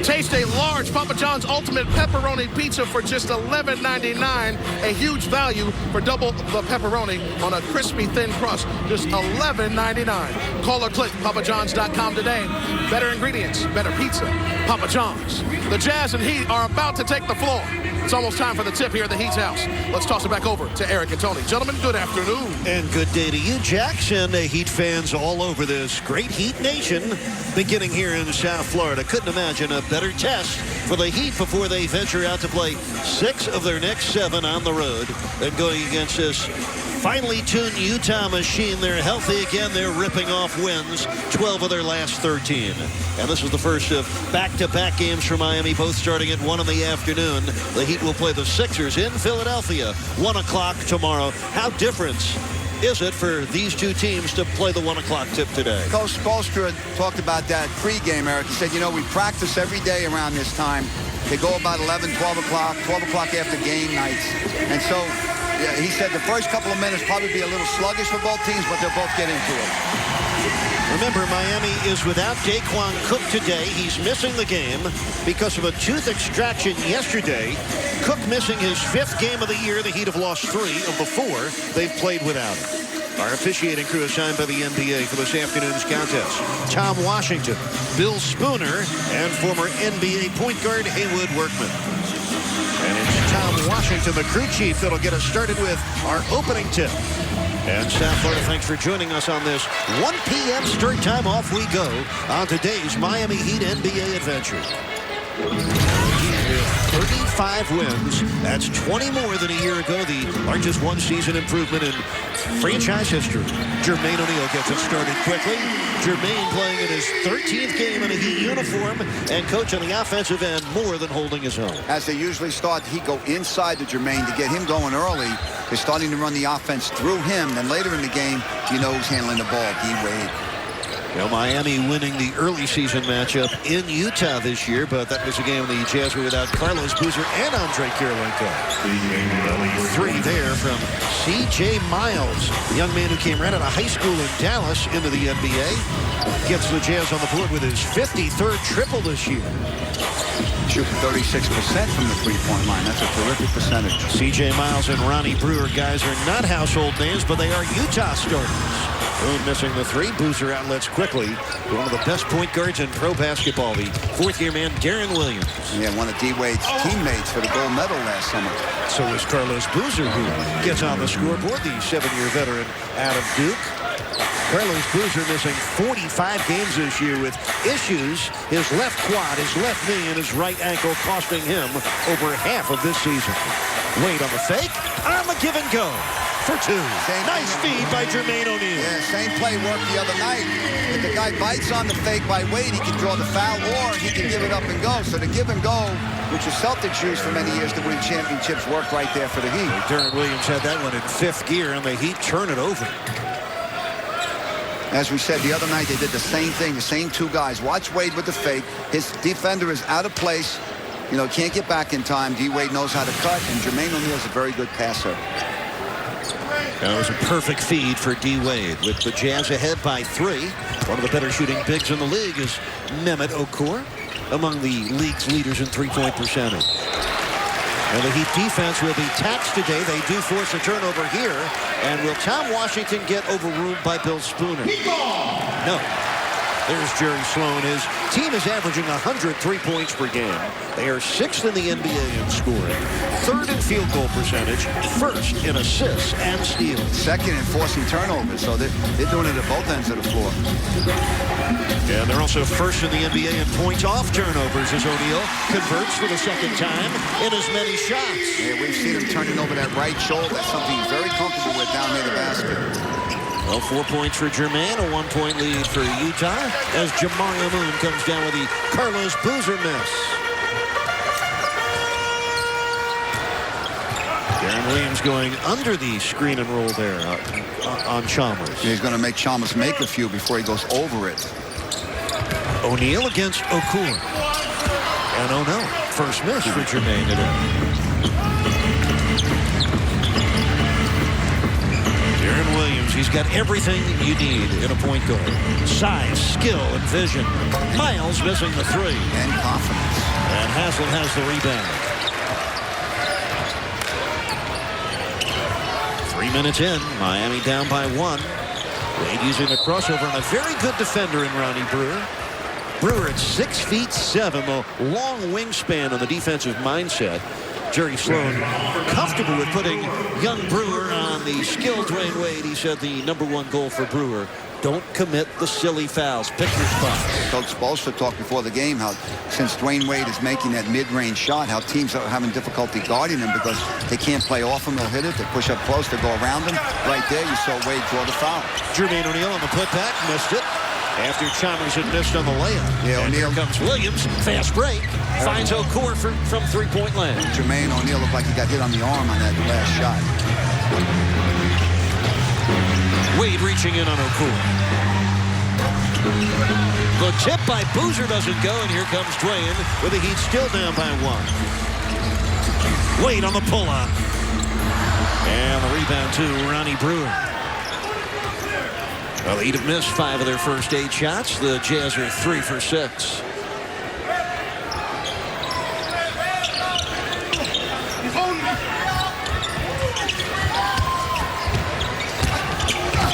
Taste a large Papa John's Ultimate Pepperoni Pizza for just $11.99. A huge value for double the pepperoni on a crispy thin crust. Just $11.99. Call or click papajohns.com today. Better ingredients, better pizza. Papa John's. The Jazz and Heat are about to take the floor. It's almost time for the tip here at the Heat's house. Let's toss it back over to Eric and Tony. Gentlemen, good afternoon. And good day to you, Jackson. Heat fans all over this great Heat nation, beginning here in South Florida. Couldn't imagine a better test for the Heat before they venture out to play 6 of their next 7 on the road. Then going against this finely tuned Utah machine. They're healthy again. They're ripping off wins, 12 of their last 13. And this is the first of back-to-back games for Miami, both starting at 1 in the afternoon. The Heat will play the Sixers in Philadelphia, 1 o'clock tomorrow. How different is it for these two teams to play the 1 o'clock tip today? Coach Spoelstra talked about that pregame, Eric. He said, you know, we practice every day around this time. They go about 11, 12 o'clock after game nights. And so, yeah, he said the first couple of minutes probably be a little sluggish for both teams, but they'll both get into it. Remember, Miami is without Daquan Cook today. He's missing the game because of a tooth extraction yesterday. Cook missing his 5th game of the year. The Heat have lost 3 of the 4 they've played without him. Our officiating crew assigned by the NBA for this afternoon's contest: Tom Washington, Bill Spooner, and former NBA point guard Haywood Workman. And it's Tom Washington, the crew chief, that'll get us started with our opening tip. And South Florida, thanks for joining us on this 1 p.m. start time. Off we go on today's Miami Heat NBA adventure. 35 wins. That's 20 more than a year ago. The largest one-season improvement in franchise history. Jermaine O'Neal gets it started quickly. Jermaine playing in his 13th game in a Heat uniform, and coach on the offensive end more than holding his own. As they usually start, Heat go inside to Jermaine to get him going early. They're starting to run the offense through him. Then later in the game, you know who's handling the ball, Dwayne Wade. Well, Miami winning the early season matchup in Utah this year, but that was a game the Jazz were without Carlos Boozer and Andre Kirilenko. 3 there from C.J. Miles, the young man who came right out of high school in Dallas into the NBA. Gets the Jazz on the board with his 53rd triple this year. Shooting 36% from the three-point line. That's a terrific percentage. C.J. Miles and Ronnie Brewer, guys, are not household names, but they are Utah starters. Boone missing the 3. Boozer outlets quickly. One of the best point guards in pro basketball, the 4th-year man, Deron Williams. Yeah, one of D. Wade's teammates for the gold medal last summer. So is Carlos Boozer, who gets on the scoreboard, the 7-year veteran out of Duke. Carlos Boozer missing 45 games this year with issues. His left quad, his left knee, and his right ankle costing him over half of this season. Wade on the fake, on the give and go for 2. Nice feed by Jermaine O'Neal. Yeah, same play worked the other night. If the guy bites on the fake by Wade, he can draw the foul, or he can give it up and go. So the give and go, which the Celtics used for many years to win championships, worked right there for the Heat. Deron Williams had that one in 5th gear, and the Heat turn it over. As we said the other night, they did the same thing, the same 2 guys. Watch Wade with the fake. His defender is out of place. You know, can't get back in time. D. Wade knows how to cut, and Jermaine O'Neal is a very good passer. That was a perfect feed for D. Wade, with the Jazz ahead by 3. One of the better shooting bigs in the league is Mehmet Okur, among the league's leaders in three-point percentage. And the Heat defense will be taxed today. They do force a turnover here. And will Tom Washington get overruled by Bill Spooner? No. There's Jerry Sloan. His team is averaging 103 points per game. They are 6th in the NBA in scoring, 3rd in field goal percentage, 1st in assists and steals. 2nd in forcing turnovers, so they're doing it at both ends of the floor. And they're also 1st in the NBA in points off turnovers as O'Neal converts for the 2nd time in as many shots. Yeah, we've seen him turning over that right shoulder. That's something he's very comfortable with down near the basket. Well, 4 points for Jermaine, a 1-point lead for Utah as Jamario Moon comes down with the Carlos Boozer miss. Deron Williams going under the screen and roll there on Chalmers. Yeah, he's going to make Chalmers make a few before he goes over it. O'Neal against Okur. And oh no, first miss for Jermaine today. Deron Deron Williams, he's got everything you need in a point guard. Size, skill, and vision. Miles missing the three. And confidence. And Haslem has the rebound. 3 minutes in, Miami down by 1. Wade using the crossover on a very good defender in Ronnie Brewer. Brewer at 6'7", a long wingspan on the defensive mindset. Jerry Sloan comfortable with putting young Brewer on the skilled Dwayne Wade. He said the #1 goal for Brewer: don't commit the silly fouls. Pick your spots. Coach Spoelstra talked before the game how since Dwayne Wade is making that mid-range shot, how teams are having difficulty guarding him because they can't play off him. They'll hit it. They push up close. They go around him. Right there, you saw Wade draw the foul. Jermaine O'Neal on the putback. Missed it. After Chalmers had missed on the layup. Yeah, and here comes Williams. Fast break. Finds Korver from three-point land. Jermaine O'Neal looked like he got hit on the arm on that last shot. Wade reaching in on Korver. The tip by Boozer doesn't go, and here comes Dwayne with the Heat still down by 1. Wade on the pull-up. And the rebound to Ronnie Brewer. Well, the Heat have missed 5 of their first 8 shots. The Jazz are 3 for 6.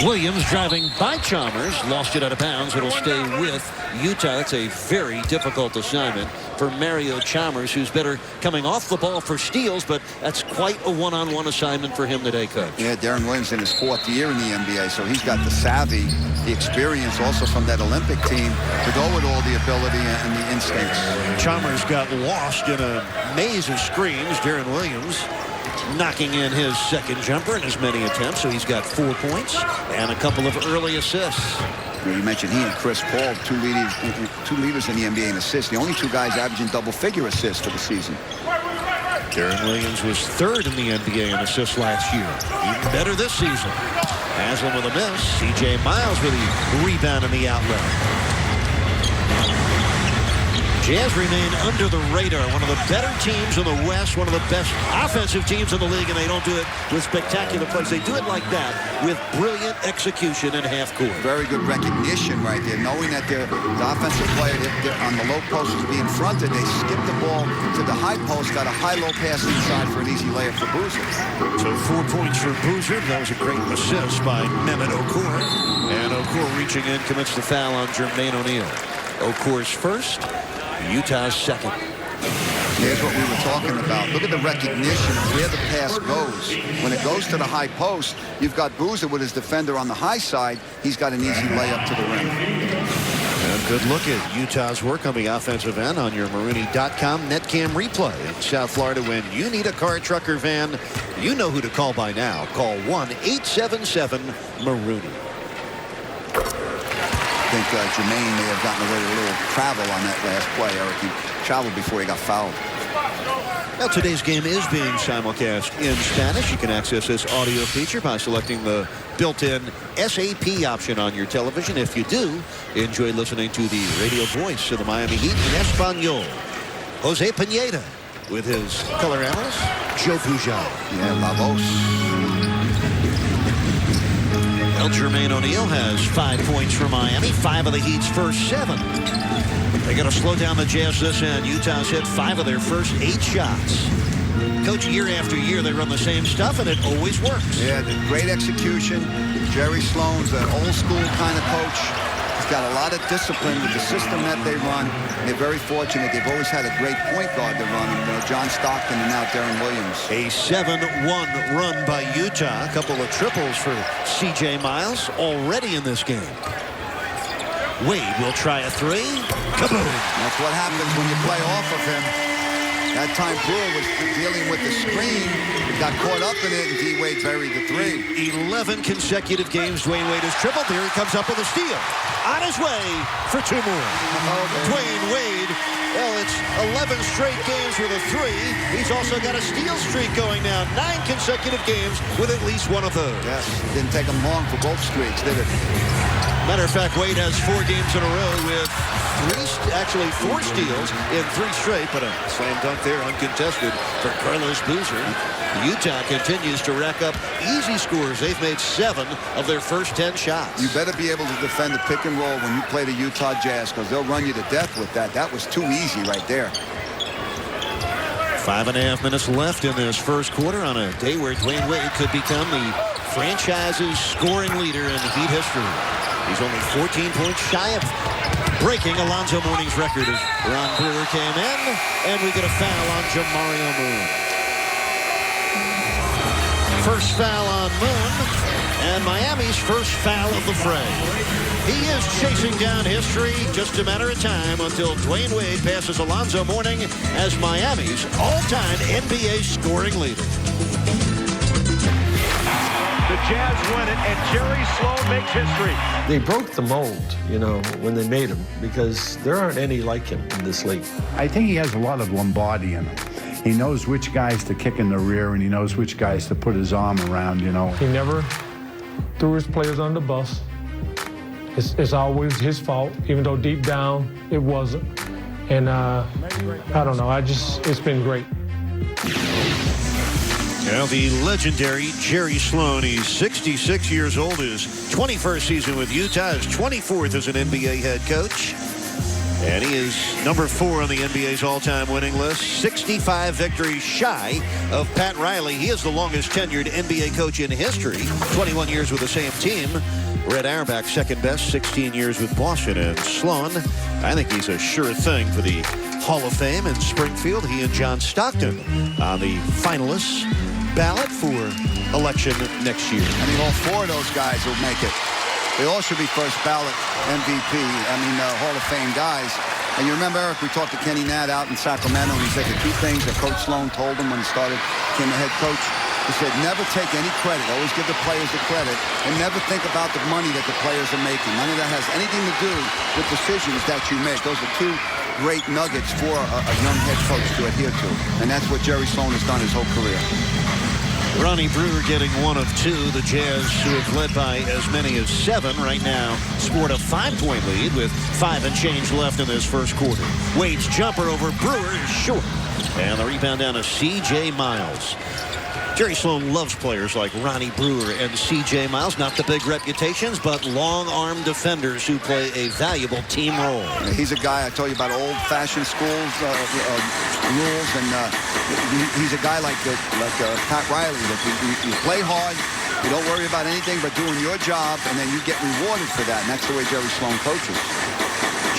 Williams driving by Chalmers. Lost it out of bounds. It'll stay with Utah. That's a very difficult assignment for Mario Chalmers, who's better coming off the ball for steals, but that's quite a one-on-one assignment for him today, Coach. Yeah, Deron Williams in his 4th year in the NBA, so he's got the savvy, the experience also from that Olympic team to go with all the ability and the instincts. Chalmers got lost in a maze of screens. Deron Williams knocking in his second jumper in as many attempts, so he's got 4 points and a couple of early assists. You mentioned he and Chris Paul, two leaders in the NBA in assists. The only 2 guys averaging double-figure assists for the season. Deron Williams was 3rd in the NBA in assists last year. Even better this season. Haslem with a miss. C.J. Miles with a rebound in the outlet. Jazz remain under the radar. One of the better teams in the West, one of the best offensive teams in the league, and they don't do it with spectacular plays. They do it like that with brilliant execution in half court. Very good recognition right there, knowing that the offensive player they're on the low post is being fronted. They skip the ball to the high post, got a high-low pass inside for an easy layup for Boozer. So 4 points for Boozer. That was a great assist by Mehmet Okur. And Okur reaching in commits the foul on Jermaine O'Neal. Okur's first. Utah's second. Here's what we were talking about. Look at the recognition of where the pass goes. When it goes to the high post, you've got Boozer with his defender on the high side. He's got an easy layup to the rim. And good look at Utah's work on the offensive end on your Marooney.com netcam replay. In South Florida, when you need a car, truck, or van, you know who to call by now. Call 1-877-MAROONEY. I think Jermaine may have gotten away with a little travel on that last play, Eric. He traveled before he got fouled. Now, today's game is being simulcast in Spanish. You can access this audio feature by selecting the built-in SAP option on your television. If you do, enjoy listening to the radio voice of the Miami Heat in Espanol. Jose Pineda with his color analyst, Joe Pujol. Yeah, La Voz. Jermaine O'Neal has 5 points for Miami, 5 of the Heat's first 7. They got to slow down the Jazz this end. Utah's hit 5 of their first 8 shots. Coach, year after year, they run the same stuff, and it always works. Yeah, the great execution. Jerry Sloan's an old-school kind of coach. He's got a lot of discipline with the system that they run. They're very fortunate. They've always had a great point guard to run. John Stockton and now Deron Williams. A 7-1 run by Utah. A couple of triples for C.J. Miles already in this game. Wade will try a 3. Kaboom! That's what happens when you play off of him. That time Brewer was dealing with the screen. He got caught up in it, and D-Wade buried the 3. 11 consecutive games Dwayne Wade has tripled. Here he comes up with a steal. On his way for 2 more. Dwayne Wade, well, it's 11 straight games with a 3. He's also got a steal streak going now. 9 consecutive games with at least one of those. Yes, didn't take him long for both streaks, did it? Matter of fact, Wade has 4 games in a row with actually 4 steals in 3 straight, but a slam dunk there, uncontested for Carlos Boozer. Utah continues to rack up easy scores. They've made 7 of their first 10 shots. You better be able to defend the pick and roll when you play the Utah Jazz, because they'll run you to death with that. That was too easy right there. 5.5 minutes left in this first quarter on a day where Dwayne Wade could become the franchise's scoring leader in Heat history. He's only 14 points shy of breaking Alonzo Mourning's record as Ron Brewer came in, and we get a foul on Jermaine O'Neal. First foul on Moon, and Miami's first foul of the fray. He is chasing down history, just a matter of time until Dwayne Wade passes Alonzo Mourning as Miami's all-time NBA scoring leader. The Jazz win it, and Jerry Sloan makes history. They broke the mold, you know, when they made him, because there aren't any like him in this league. I think he has a lot of Lombardi in him. He knows which guys to kick in the rear, and he knows which guys to put his arm around, you know. He never threw his players on the bus. It's always his fault, even though deep down it wasn't. And I don't know, it's been great. Now the legendary Jerry Sloan, he's 66 years old, his 21st season with Utah, his 24th as an NBA head coach. And he is number 4 on the NBA's all-time winning list, 65 victories shy of Pat Riley. He is the longest tenured NBA coach in history, 21 years with the same team. Red Auerbach, second best, 16 years with Boston. And Sloan, I think he's a sure thing for the Hall of Fame in Springfield. He and John Stockton on the finalists ballot for election next year. I think all 4 of those guys will make it. They all should be first ballot MVP, Hall of Fame guys. And you remember, Eric, we talked to Kenny Natt out in Sacramento, and he said the 2 things that Coach Sloan told him when he became the head coach. He said, never take any credit. Always give the players the credit, and never think about the money that the players are making. None of that has anything to do with decisions that you make. Those are 2 great nuggets for a young head coach to adhere to. And that's what Jerry Sloan has done his whole career. Ronnie Brewer getting 1 of 2. The Jazz, who have led by as many as 7 right now, sport a 5-point lead with 5 and change left in this first quarter. Wade's jumper over Brewer is short. And the rebound down to C.J. Miles. Jerry Sloan loves players like Ronnie Brewer and C.J. Miles. Not the big reputations, but long-arm defenders who play a valuable team role. He's a guy, I told you about old-fashioned schools rules, and he's a guy like Pat Riley. That you play hard, you don't worry about anything but doing your job, and then you get rewarded for that, and that's the way Jerry Sloan coaches.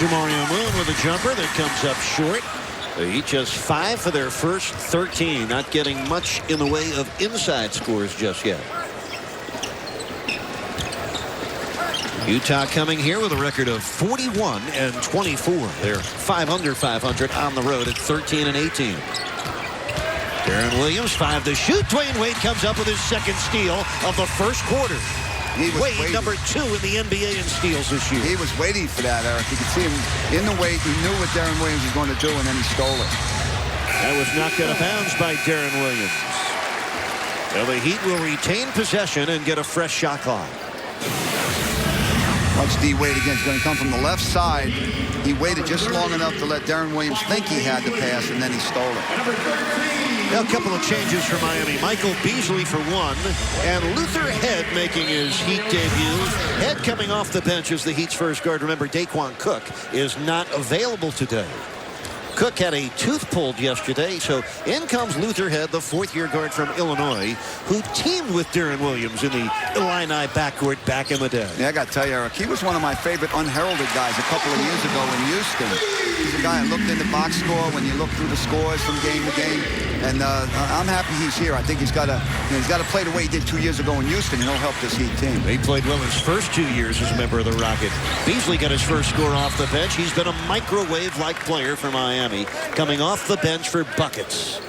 Jermaine O'Neal with a jumper that comes up short. Each just 5 for their first 13. Not getting much in the way of inside scores just yet. Utah coming here with a record of 41 and 24. They're 5 under 500 on the road at 13 and 18. Deron Williams, 5 to shoot. Dwayne Wade comes up with his second steal of the first quarter. Wade, waiting. number 2 in the NBA in steals this year. He was waiting for that, Eric. You could see him in the weight. He knew what Deron Williams was going to do, and then he stole it. That was knocked out of bounds by Deron Williams. Well, the Heat will retain possession and get a fresh shot clock. Watch D. Wade again. He's going to come from the left side. He waited just long enough to let Deron Williams think he had the pass, and then he stole it. Now a couple of changes for Miami. Michael Beasley for 1, and Luther Head making his Heat debut. Head coming off the bench as the Heat's first guard. Remember, Daquan Cook is not available today. Cook had a tooth pulled yesterday, so in comes Luther Head, the 4th-year guard from Illinois, who teamed with Deron Williams in the Illini backcourt back in the day. Yeah, I got to tell you, Eric, he was one of my favorite unheralded guys a couple of years ago in Houston. He's a guy I looked in the box score when you look through the scores from game to game, and I'm happy he's here. I think he's got to play the way he did 2 years ago in Houston, and he'll help this Heat team. He played well his first 2 years as a member of the Rocket. Beasley got his first score off the bench. He's been a microwave-like player for Miami, coming off the bench for buckets.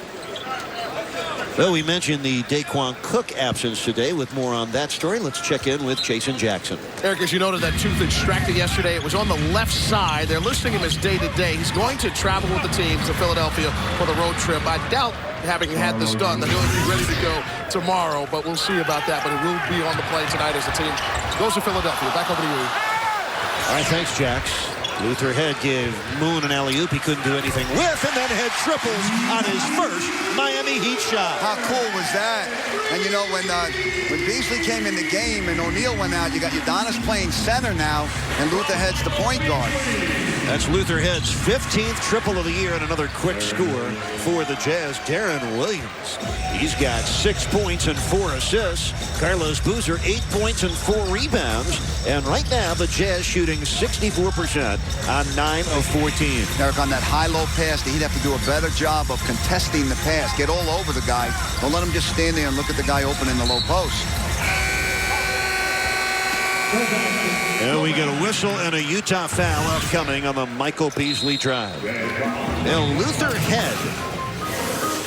Well, we mentioned the Daquan Cook absence today. With more on that story, let's check in with Jason Jackson. Eric, as you noted, that tooth extracted yesterday. It was on the left side. They're listing him as day-to-day. He's going to travel with the team to Philadelphia for the road trip. I doubt, having had this done, that he'll be ready to go tomorrow, but we'll see about that. But he will be on the plane tonight as the team goes to Philadelphia. Back over to you. All right, thanks, Jax. Luther Head gave Moon an alley-oop he couldn't do anything with, and then Head triples on his first Miami Heat shot. How cool was that? And you know, when Beasley came in the game and O'Neal went out, you got Udonis playing center now, and Luther Head's the point guard. That's Luther Head's 15th triple of the year, and another quick score for the Jazz. Deron Williams, he's got 6 points and 4 assists. Carlos Boozer, 8 points and 4 rebounds. And right now, the Jazz shooting 64% on 9 of 14. Eric, on that high-low pass, he'd have to do a better job of contesting the pass. Get all over the guy. Don't let him just stand there and look at the guy open in the low post. And we get a whistle and a Utah foul upcoming on the Michael Beasley drive. Now, Luther Head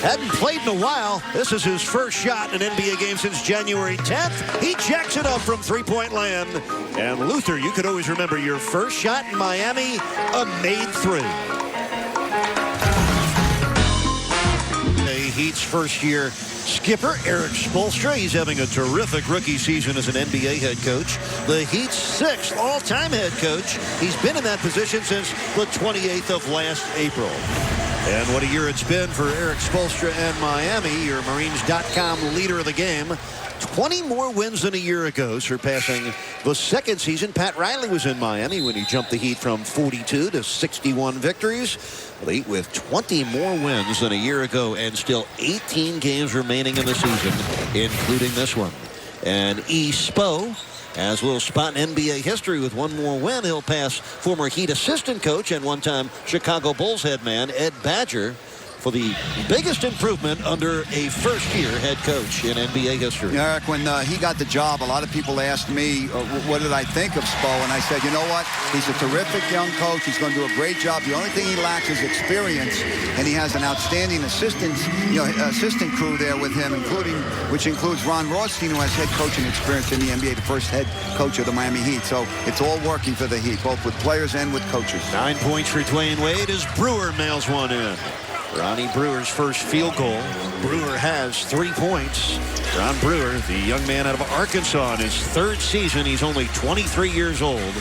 hadn't played in a while. This is his first shot in an NBA game since January 10th. He jacks it up from three-point land. And Luther, you could always remember your first shot in Miami, a made three. The Heat's first-year skipper, Erik Spoelstra. He's having a terrific rookie season as an NBA head coach. The Heat's 6th all-time head coach. He's been in that position since the 28th of last April. And what a year it's been for Erik Spoelstra and Miami, your Marines.com leader of the game. 20 more wins than a year ago, surpassing the second season. Pat Riley was in Miami when he jumped the Heat from 42 to 61 victories. The Heat with 20 more wins than a year ago, and still 18 games remaining in the season, including this one. And E. Spo has a little spot in NBA history with one more win. He'll pass former Heat assistant coach and one-time Chicago Bulls head man Ed Badger for the biggest improvement under a first-year head coach in NBA history. Eric, when he got the job, a lot of people asked me, what did I think of Spo? And I said, you know what? He's a terrific young coach. He's going to do a great job. The only thing he lacks is experience, and he has an outstanding assistant crew there with him, which includes Ron Rothstein, who has head coaching experience in the NBA, the first head coach of the Miami Heat. So it's all working for the Heat, both with players and with coaches. 9 points for Dwayne Wade as Brewer mails one in. Ronnie Brewer's first field goal. Brewer has 3 points. Ron Brewer, the young man out of Arkansas, in his 3rd season. He's only 23 years old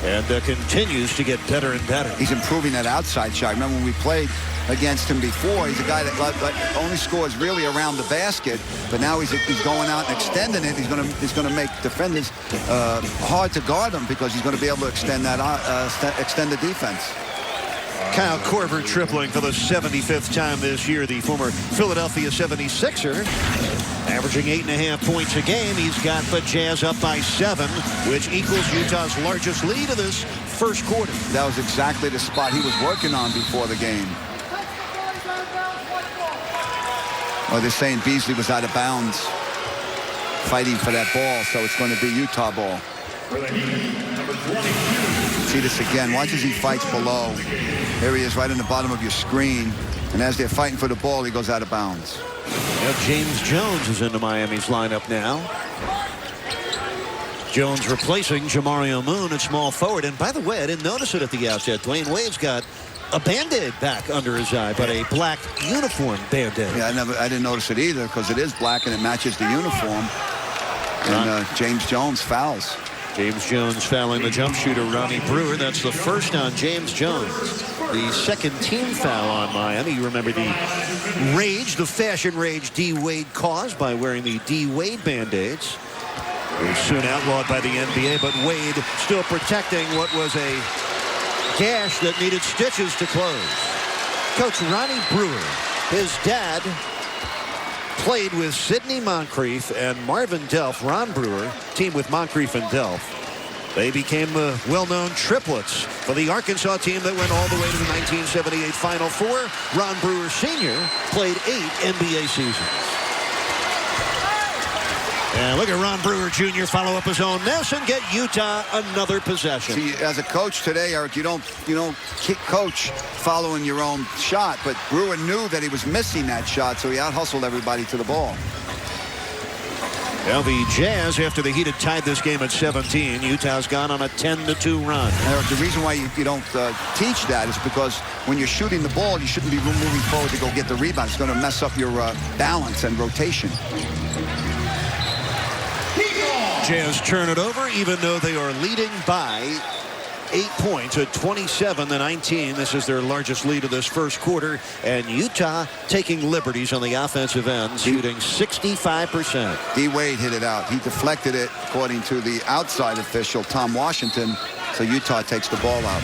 and continues to get better and better. He's improving that outside shot. Remember when we played against him before, he's a guy that only scores really around the basket, but now he's going out and extending it. He's going to make defenders hard to guard him because he's going to be able to extend the defense. Kyle Korver tripling for the 75th time this year. The former Philadelphia 76er, averaging 8.5 points a game. He's got the Jazz up by 7, which equals Utah's largest lead of this first quarter. That was exactly the spot he was working on before the game. Well, they're saying Beasley was out of bounds, fighting for that ball, so it's going to be Utah ball. See this again. Watch as he fights below. There he is right in the bottom of your screen. And as they're fighting for the ball, he goes out of bounds. Now James Jones is into Miami's lineup now. Jones replacing Jamario Moon at small forward. And by the way, I didn't notice it at the outset. Dwayne Wade's got a Band-Aid back under his eye, but a black uniform Band-Aid. Yeah, I didn't notice it either because it is black and it matches the uniform. And James Jones fouls. James Jones fouling the jump shooter, Ronnie Brewer. That's the first on James Jones. The second team foul on Miami. You remember the rage, the fashion rage D. Wade caused by wearing the D. Wade Band-Aids. It was soon outlawed by the NBA, but Wade still protecting what was a gash that needed stitches to close. Coach Ronnie Brewer, his dad, played with Sidney Moncrief and Marvin Delph. Ron Brewer teamed with Moncrief and Delph. They became the well-known triplets for the Arkansas team that went all the way to the 1978 Final Four. Ron Brewer Sr. played 8 NBA seasons. And look at Ron Brewer Jr. follow up his own miss and get Utah another possession. See, as a coach today, Eric, you don't kick coach following your own shot, but Brewer knew that he was missing that shot, so he out-hustled everybody to the ball. Well, the Jazz, after the Heat had tied this game at 17, Utah's gone on a 10-2 run. Eric, the reason why you don't teach that is because when you're shooting the ball, you shouldn't be moving forward to go get the rebound. It's going to mess up your balance and rotation. Jazz turn it over, even though they are leading by 8 points at 27-19. This is their largest lead of this first quarter. And Utah taking liberties on the offensive end, shooting 65%. D. Wade hit it out. He deflected it, according to the outside official, Tom Washington. So Utah takes the ball out.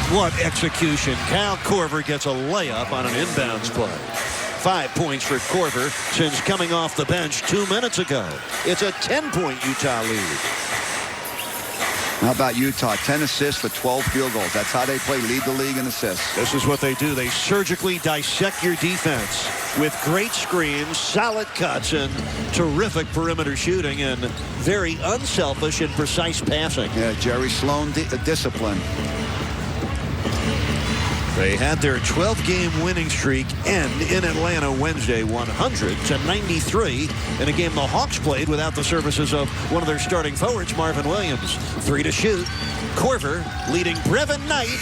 What execution. Kyle Korver gets a layup on an inbounds play. 5 points for Korver since coming off the bench 2 minutes ago. It's a 10-point Utah lead. How about Utah? 10 assists for 12 field goals. That's how they play. Lead the league in assists. This is what they do. They surgically dissect your defense with great screens, solid cuts, and terrific perimeter shooting, and very unselfish and precise passing. Yeah, Jerry Sloan discipline. They had their 12-game winning streak end in Atlanta Wednesday, 100-93, in a game the Hawks played without the services of one of their starting forwards, Marvin Williams. 3 to shoot. Korver leading Brevin Knight.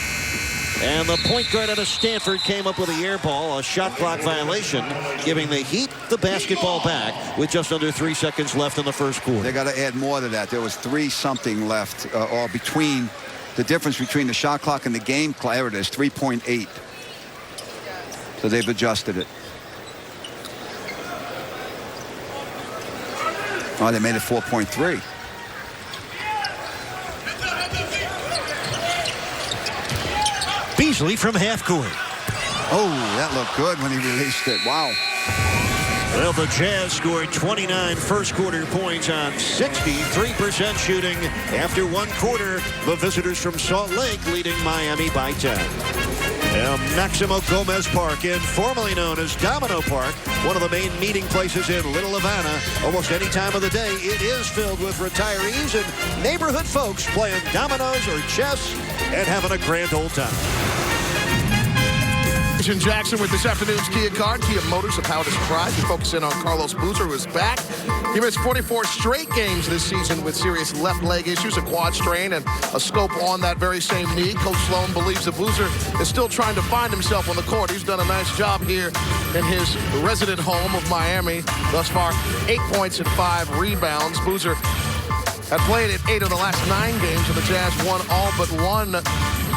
And the point guard out of Stanford came up with a air ball, a shot clock violation, giving the Heat the basketball back with just under 3 seconds left in the first quarter. They got to add more to that. There was 3-something left, or between. The difference between the shot clock and the game clock, there it is, 3.8. So they've adjusted it. Oh, they made it 4.3. Beasley from half court. Oh, that looked good when he released it. Wow. Well, the Jazz scored 29 first-quarter points on 63% shooting. After 1 quarter, the visitors from Salt Lake leading Miami by 10. Now, Maximo Gomez Park, informally known as Domino Park, one of the main meeting places in Little Havana. Almost any time of the day, it is filled with retirees and neighborhood folks playing dominoes or chess and having a grand old time. In Jackson with this afternoon's Kia card. Kia Motors, a power to surprise. We focus in on Carlos Boozer, who is back. He missed 44 straight games this season with serious left leg issues, a quad strain, and a scope on that very same knee. Coach Sloan believes that Boozer is still trying to find himself on the court. He's done a nice job here in his resident home of Miami. Thus far, 8 points and 5 rebounds. Boozer had played in 8 of the last 9 games, and the Jazz won all but 1.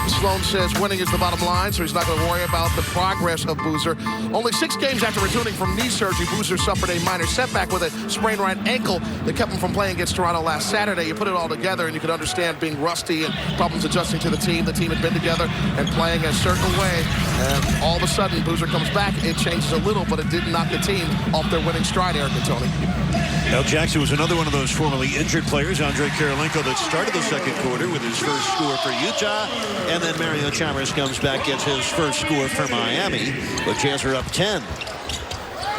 Sloan says winning is the bottom line, so he's not going to worry about the progress of Boozer. Only 6 games after returning from knee surgery, Boozer suffered a minor setback with a sprained right ankle that kept him from playing against Toronto last Saturday. You put it all together, and you could understand being rusty and problems adjusting to the team. The team had been together and playing a certain way, and all of a sudden, Boozer comes back. It changes a little, but it didn't knock the team off their winning stride, Eric and Tony. Now, Jackson was another one of those formerly injured players, Andre Kirilenko, that started the second quarter with his first score for Utah. And then Mario Chalmers comes back, gets his first score for Miami. The Jazz are up 10.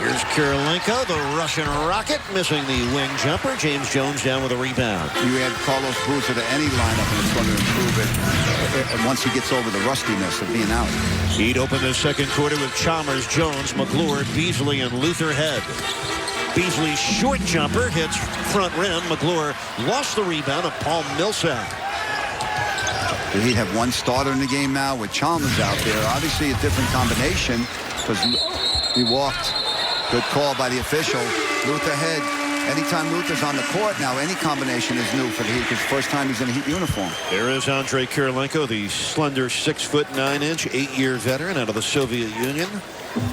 Here's Kirilenko, the Russian rocket, missing the wing jumper. James Jones down with a rebound. You add Carlos Boozer to any lineup, and it's going to improve it. And once he gets over the rustiness of being out. He'd open the second quarter with Chalmers, Jones, McClure, Beasley, and Luther Head. Beasley's short jumper hits front rim. McClure lost the rebound of Paul Millsap. The Heat have 1 starter in the game now with Chalmers out there. Obviously a different combination because he walked. Good call by the official. Luther Head. Anytime Luther's on the court now, any combination is new for the Heat because first time he's in a Heat uniform. There is Andre Kirilenko, the slender 6'9", 8-year veteran out of the Soviet Union.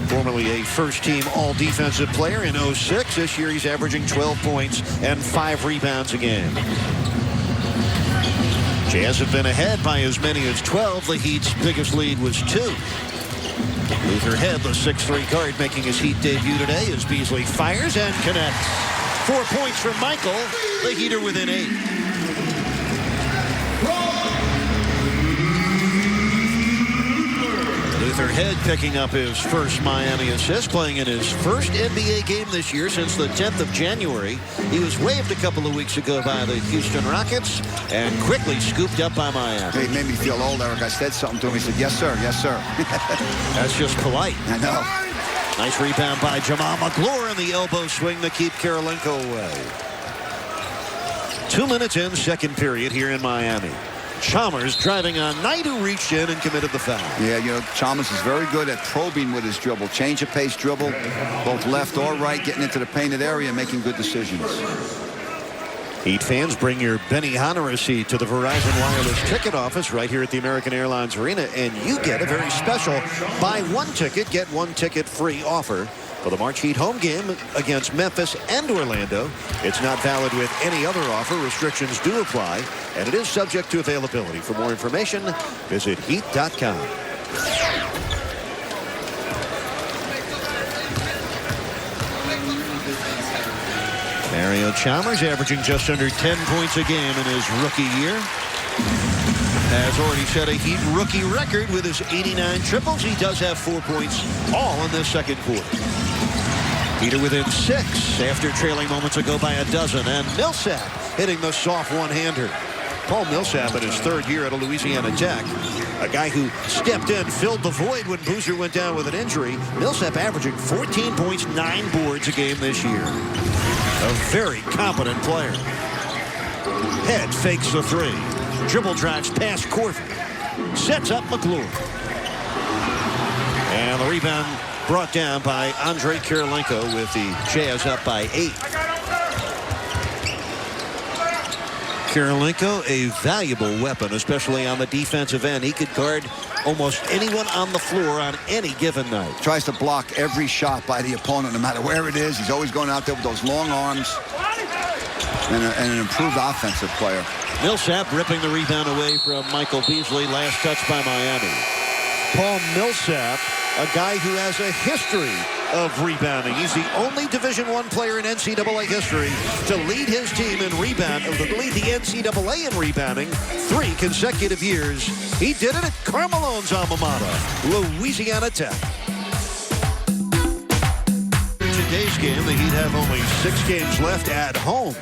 Formerly a first-team all-defensive player in 06. This year he's averaging 12 points and 5 rebounds a game. Jazz have been ahead by as many as 12. The Heat's biggest lead was 2. Luther Head, the 6'3" guard, making his Heat debut today as Beasley fires and connects. 4 points for Michael. The Heat are within 8. Luther Head picking up his first Miami assist, playing in his first NBA game this year since the 10th of January. He was waived a couple of weeks ago by the Houston Rockets and quickly scooped up by Miami. It made me feel old, Eric. I said something to him. He said, yes, sir. Yes, sir. That's just polite. I know. Nice rebound by Jamal McClure and the elbow swing to keep Kirilenko away. 2 minutes in, second period here in Miami. Chalmers driving on Knight, who reached in and committed the foul. Yeah, you know, Chalmers is very good at probing with his dribble. Change of pace dribble, both left or right, getting into the painted area and making good decisions. Heat fans, bring your Benihana receipt to the Verizon Wireless ticket office right here at the American Airlines Arena, and you get a very special buy one ticket, get one ticket free offer for the March Heat home game against Memphis and Orlando. It's not valid with any other offer. Restrictions do apply, and it is subject to availability. For more information, visit heat.com. Mario Chalmers averaging just under 10 points a game in his rookie year. Has already set a Heat rookie record with his 89 triples. He does have 4 points all in this second quarter. Heat are within 6 after trailing moments ago by a dozen. And Millsap hitting the soft one-hander. Paul Millsap in his third year at a Louisiana Tech. A guy who stepped in, filled the void when Boozer went down with an injury. Millsap averaging 14 points, 9 boards a game this year. A very competent player. Head fakes the three. Dribble drives past Korver. Sets up McClure. And the rebound brought down by Andrei Kirilenko with the Jazz up by 8. Kirilenko, a valuable weapon, especially on the defensive end. He could guard almost anyone on the floor on any given night. Tries to block every shot by the opponent, no matter where it is. He's always going out there with those long arms. And an improved offensive player. Millsap ripping the rebound away from Michael Beasley. Last touch by Miami. Paul Millsap, a guy who has a history of rebounding. He's the only Division I player in NCAA history to lead his team in rebound, or to lead the NCAA in rebounding 3 consecutive years. He did it at Carmelone's alma mater, Louisiana Tech. Today's game, the Heat have only 6 games left at home.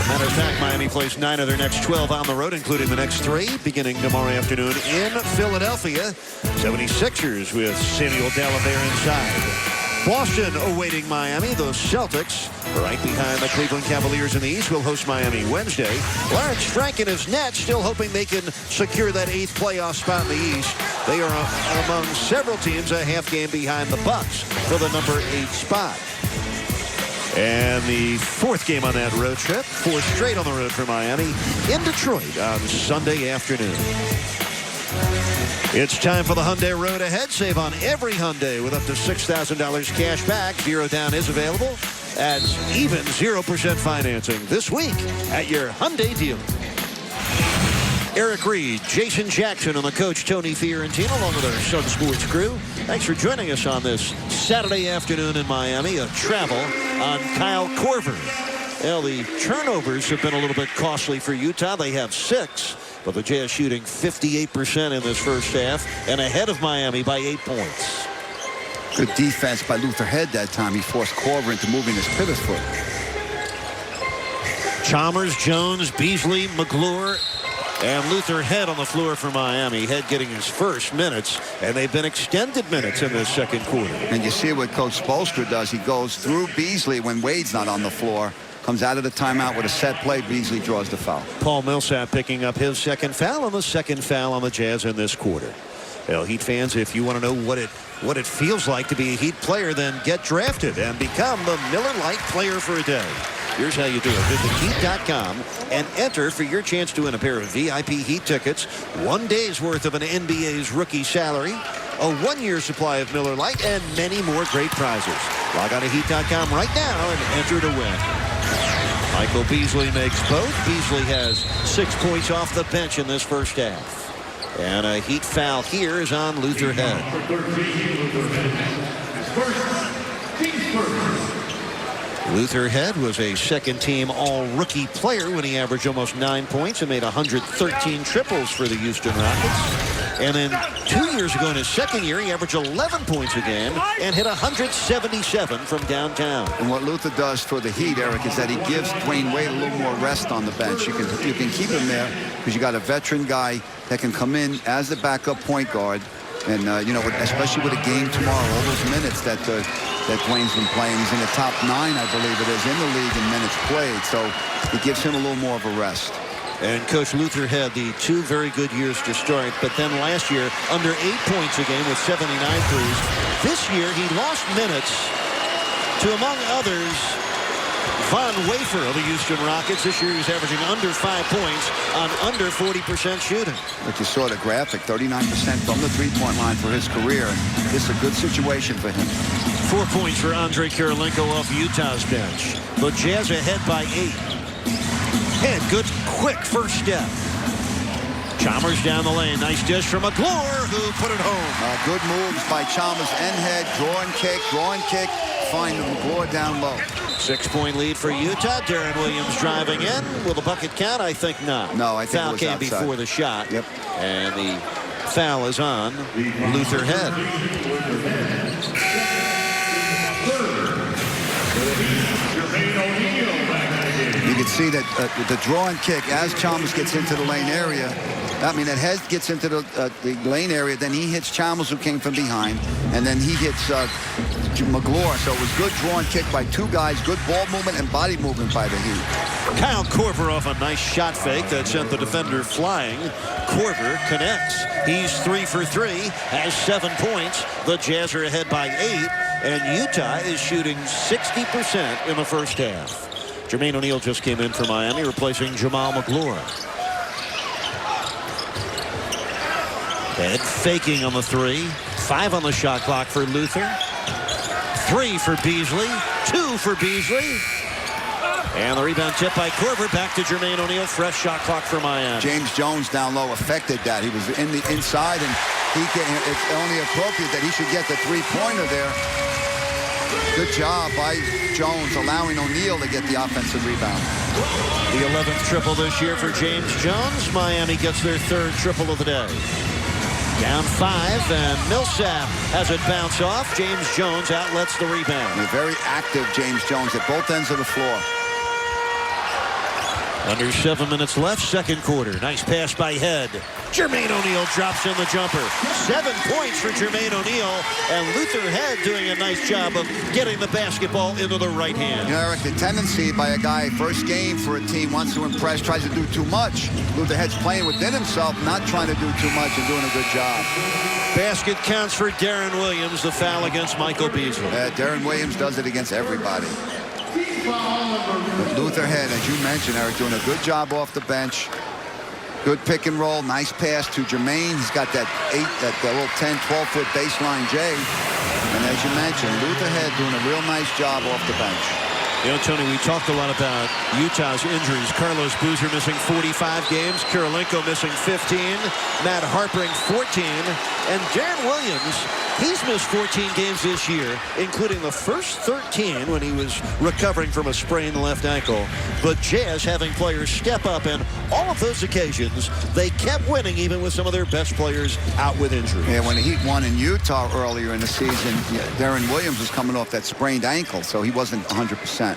Matter of fact, Miami plays 9 of their next 12 on the road, including the next 3, beginning tomorrow afternoon in Philadelphia. 76ers with Samuel Dellavedova inside. Boston awaiting Miami. The Celtics, right behind the Cleveland Cavaliers in the East, will host Miami Wednesday. Lawrence Frank and his Nets still hoping they can secure that 8th playoff spot in the East. They are among several teams a half game behind the Bucks for the number 8 spot. And the 4th game on that road trip, 4 straight on the road for Miami, in Detroit on Sunday afternoon. It's time for the Hyundai Road Ahead. Save on every Hyundai with up to $6,000 cash back. 0 down is available. Adds even 0% financing this week at your Hyundai dealer. Eric Reed, Jason Jackson, and the coach Tony Fiorentino, along with our Sun Sports crew. Thanks for joining us on this Saturday afternoon in Miami. A travel on Kyle Korver. Well, the turnovers have been a little bit costly for Utah. They have 6, but the Jazz shooting 58% in this first half and ahead of Miami by 8 points. Good defense by Luther Head that time. He forced Korver into moving his pivot foot. Chalmers, Jones, Beasley, McClure, and Luther Head on the floor for Miami. Head getting his first minutes, and they've been extended minutes in this second quarter. And you see what Coach Spoelstra does. He goes through Beasley when Wade's not on the floor. Comes out of the timeout with a set play. Beasley draws the foul. Paul Millsap picking up his second foul, and the second foul on the Jazz in this quarter. Well, Heat fans, if you want to know what it feels like to be a Heat player, then get drafted and become the Miller Lite player for a day. Here's how you do it. Visit Heat.com and enter for your chance to win a pair of VIP Heat tickets, 1 day's worth of an NBA's rookie salary, a 1-year supply of Miller Lite, and many more great prizes. Log on to Heat.com right now and enter to win. Michael Beasley makes both. Beasley has 6 points off the bench in this first half. And a Heat foul here is on Luther Head. Luther Head was a second-team all-rookie player when he averaged almost 9 points and made 113 triples for the Houston Rockets. And then 2 years ago in his second year, he averaged 11 points a game and hit 177 from downtown. And what Luther does for the Heat, Eric, is that he gives Dwayne Wade a little more rest on the bench. You can keep him there because you got a veteran guy that can come in as the backup point guard. And, especially with a game tomorrow, all those minutes that Dwayne's been playing. He's in the top 9, I believe it is, in the league in minutes played. So it gives him a little more of a rest. And Coach Luther had the 2 very good years to start, but then last year, under 8 points a game with 79 threes. This year, he lost minutes to, among others, Von Wafer of the Houston Rockets. This year he's averaging under 5 points on under 40% shooting. But you saw the graphic, 39% from the three-point line for his career. This is a good situation for him. 4 points for Andrei Kirilenko off Utah's bench. The Jazz ahead by 8. Head, good, quick first step. Chalmers down the lane. Nice dish from McClure, who put it home. Good moves by Chalmers. End head, draw and kick. Find McClure down low. 6-point lead for Utah. Deron Williams driving in. Will the bucket count? I think not. No, I think foul it was came outside. before the shot. Yep. And the foul is on Luther Head. You can see that the draw and kick as Chalmers gets into the lane area. I mean, that Head gets into the lane area, then he hits Chalmers, who came from behind, and then he hits McClure. So it was good draw and kick by two guys, good ball movement and body movement by the Heat. Kyle Korver off a nice shot fake that sent the defender flying. Korver connects. He's 3 for 3, has 7 points. The Jazz are ahead by 8, and Utah is shooting 60% in the first half. Jermaine O'Neal just came in for Miami, replacing Jamal McClure. Head faking on the 3. 5 on the shot clock for Luther. 3 for Beasley. 2 for Beasley. And the rebound tip by Korver. Back to Jermaine O'Neal. Fresh shot clock for Miami. James Jones down low affected that. He was in the inside, and it's only appropriate that he should get the three-pointer there. Good job by Jones, allowing O'Neal to get the offensive rebound. The 11th triple this year for James Jones. Miami gets their 3rd triple of the day. Down 5, and Millsap has it bounce off. James Jones outlets the rebound. A very active James Jones at both ends of the floor. Under 7 minutes left, second quarter. Nice pass by Head. Jermaine O'Neal drops in the jumper. 7 points for Jermaine O'Neal, and Luther Head doing a nice job of getting the basketball into the right hand. You know, Eric, the tendency by a guy, first game for a team, wants to impress, tries to do too much. Luther Head's playing within himself, not trying to do too much and doing a good job. Basket counts for Deron Williams, the foul against Michael Beasley. Deron Williams does it against everybody. But Luther Head, as you mentioned, Eric, doing a good job off the bench. Good pick and roll, nice pass to Jermaine. He's got that little 10, 12-foot baseline J. And as you mentioned, Luther Head doing a real nice job off the bench. You know, Tony, we talked a lot about Utah's injuries. Carlos Boozer missing 45 games, Kirilenko missing 15, Matt Harpring 14, and Deron Williams, he's missed 14 games this year, including the first 13 when he was recovering from a sprained left ankle. The Jazz having players step up, and all of those occasions, they kept winning even with some of their best players out with injuries. Yeah, when the Heat won in Utah earlier in the season, Deron Williams was coming off that sprained ankle, so he wasn't 100%.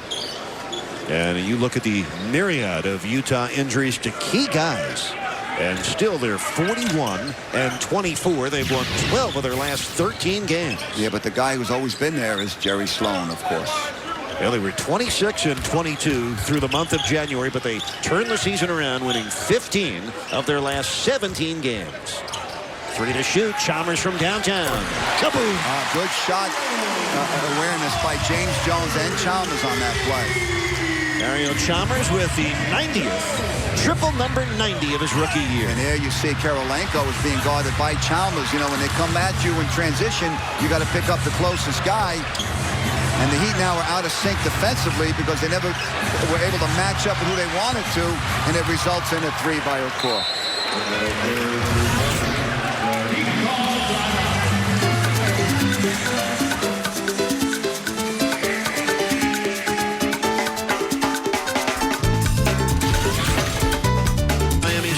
And you look at the myriad of Utah injuries to key guys, and still they're 41-24. They've won 12 of their last 13 games. Yeah, but the guy who's always been there is Jerry Sloan, of course. Well, they were 26-22 through the month of January, but they turned the season around, winning 15 of their last 17 games. 3 to shoot. Chalmers from downtown. Kaboom! Good shot awareness by James Jones and Chalmers on that play. Mario Chalmers with the 90th, triple number 90 of his rookie year. And there you see Kirilenko is being guarded by Chalmers. You know, when they come at you in transition, you got to pick up the closest guy. And the Heat now are out of sync defensively because they never were able to match up with who they wanted to, and it results in a 3 by O'Clough.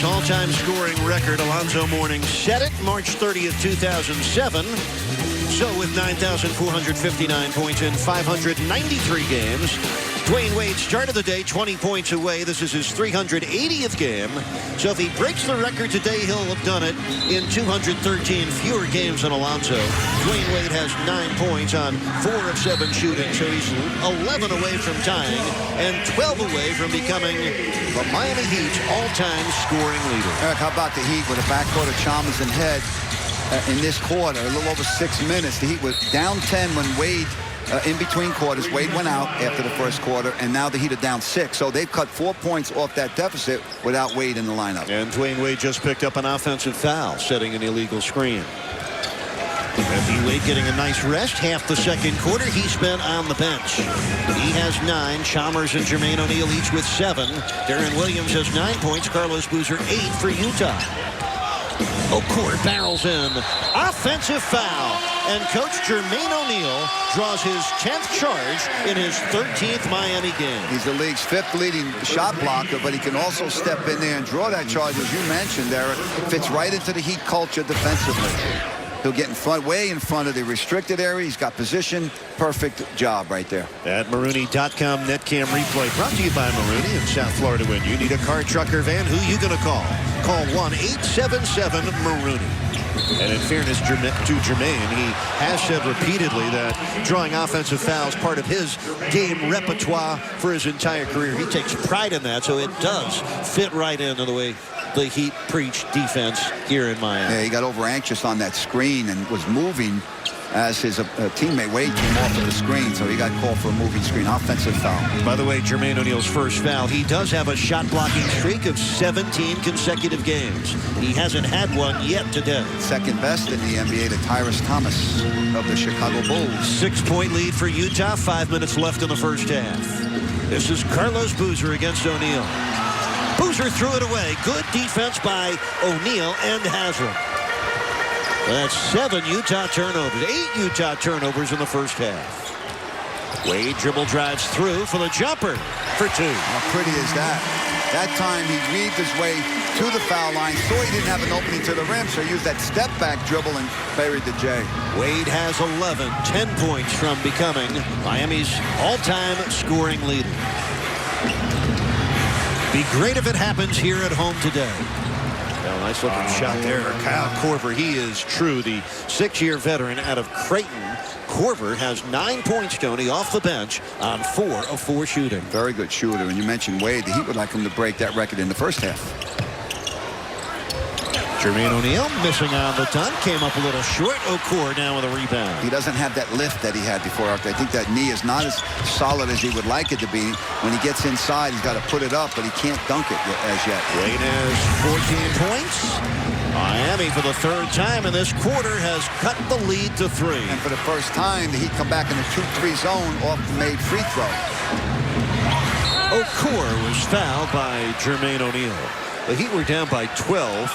All-time scoring record, Alonzo Mourning set it March 30th, 2007. So with 9,459 points in 593 games, Dwayne Wade started the day 20 points away. This is his 380th game. So if he breaks the record today, he'll have done it in 213 fewer games than Alonzo. Dwayne Wade has 9 points on 4 of 7 shooting, so he's 11 away from tying and 12 away from becoming the Miami Heat's all-time scoring leader. Eric, how about the Heat with a backcourt of Chalmers and Head in this quarter, a little over 6 minutes. The Heat was down 10 when Wade in between quarters. Wade went out after the first quarter, and now the Heat are down 6. So they've cut 4 points off that deficit without Wade in the lineup. And Dwayne Wade just picked up an offensive foul, setting an illegal screen. And Wade getting a nice rest. Half the second quarter he spent on the bench. He has 9. Chalmers and Jermaine O'Neal each with 7. Deron Williams has 9 points. Carlos Boozer 8 for Utah. Okur barrels in. Offensive foul. And Coach Jermaine O'Neal draws his 10th charge in his 13th Miami game. He's the league's 5th leading shot blocker, but he can also step in there and draw that charge, as you mentioned, Eric. Fits right into the Heat culture defensively. He'll get in front, way in front of the restricted area. He's got position. Perfect job right there. At Marooney.com netcam replay brought to you by Marooney in South Florida. When you need a car, truck, or van, who you going to call? Call 1-877-MAROONEY. And in fairness to Jermaine, he has said repeatedly that drawing offensive fouls part of his game repertoire for his entire career. He takes pride in that, so it does fit right into the way the Heat preach defense here in Miami. Yeah, he got over anxious on that screen and was moving as his teammate Wade came off of the screen, so he got called for a moving screen. Offensive foul. By the way, Jermaine O'Neal's first foul. He does have a shot blocking streak of 17 consecutive games. He hasn't had one yet today. Second best in the NBA to Tyrese Thomas of the Chicago Bulls. 6-point lead for Utah. 5 minutes left in the first half. This is Carlos Boozer against O'Neal. Boozer threw it away. Good defense by O'Neal and Haslam. That's 7 Utah turnovers. 8 Utah turnovers in the first half. Wade dribble drives through for the jumper for 2. How pretty is that? That time he weaved his way to the foul line, so he didn't have an opening to the rim, so he used that step back dribble and buried the J. Wade has 11, 10 points from becoming Miami's all-time scoring leader. Be great if it happens here at home today. Well, nice looking shot there. Kyle Korver, he is true, the 6-year veteran out of Creighton. Korver has 9 points, Tony, off the bench on 4 of 4 shooting. Very good shooter. And you mentioned Wade. The Heat would like him to break that record in the first half. Jermaine O'Neal missing on the dunk. Came up a little short. Okur now with a rebound. He doesn't have that lift that he had before. I think that knee is not as solid as he would like it to be. When he gets inside, he's got to put it up, but he can't dunk it as yet. Wade has 14 points. Miami, for the 3rd time in this quarter, has cut the lead to 3. And for the first time, the Heat come back in the 2-3 zone off the made free throw. Okur was fouled by Jermaine O'Neal. The Heat were down by 12.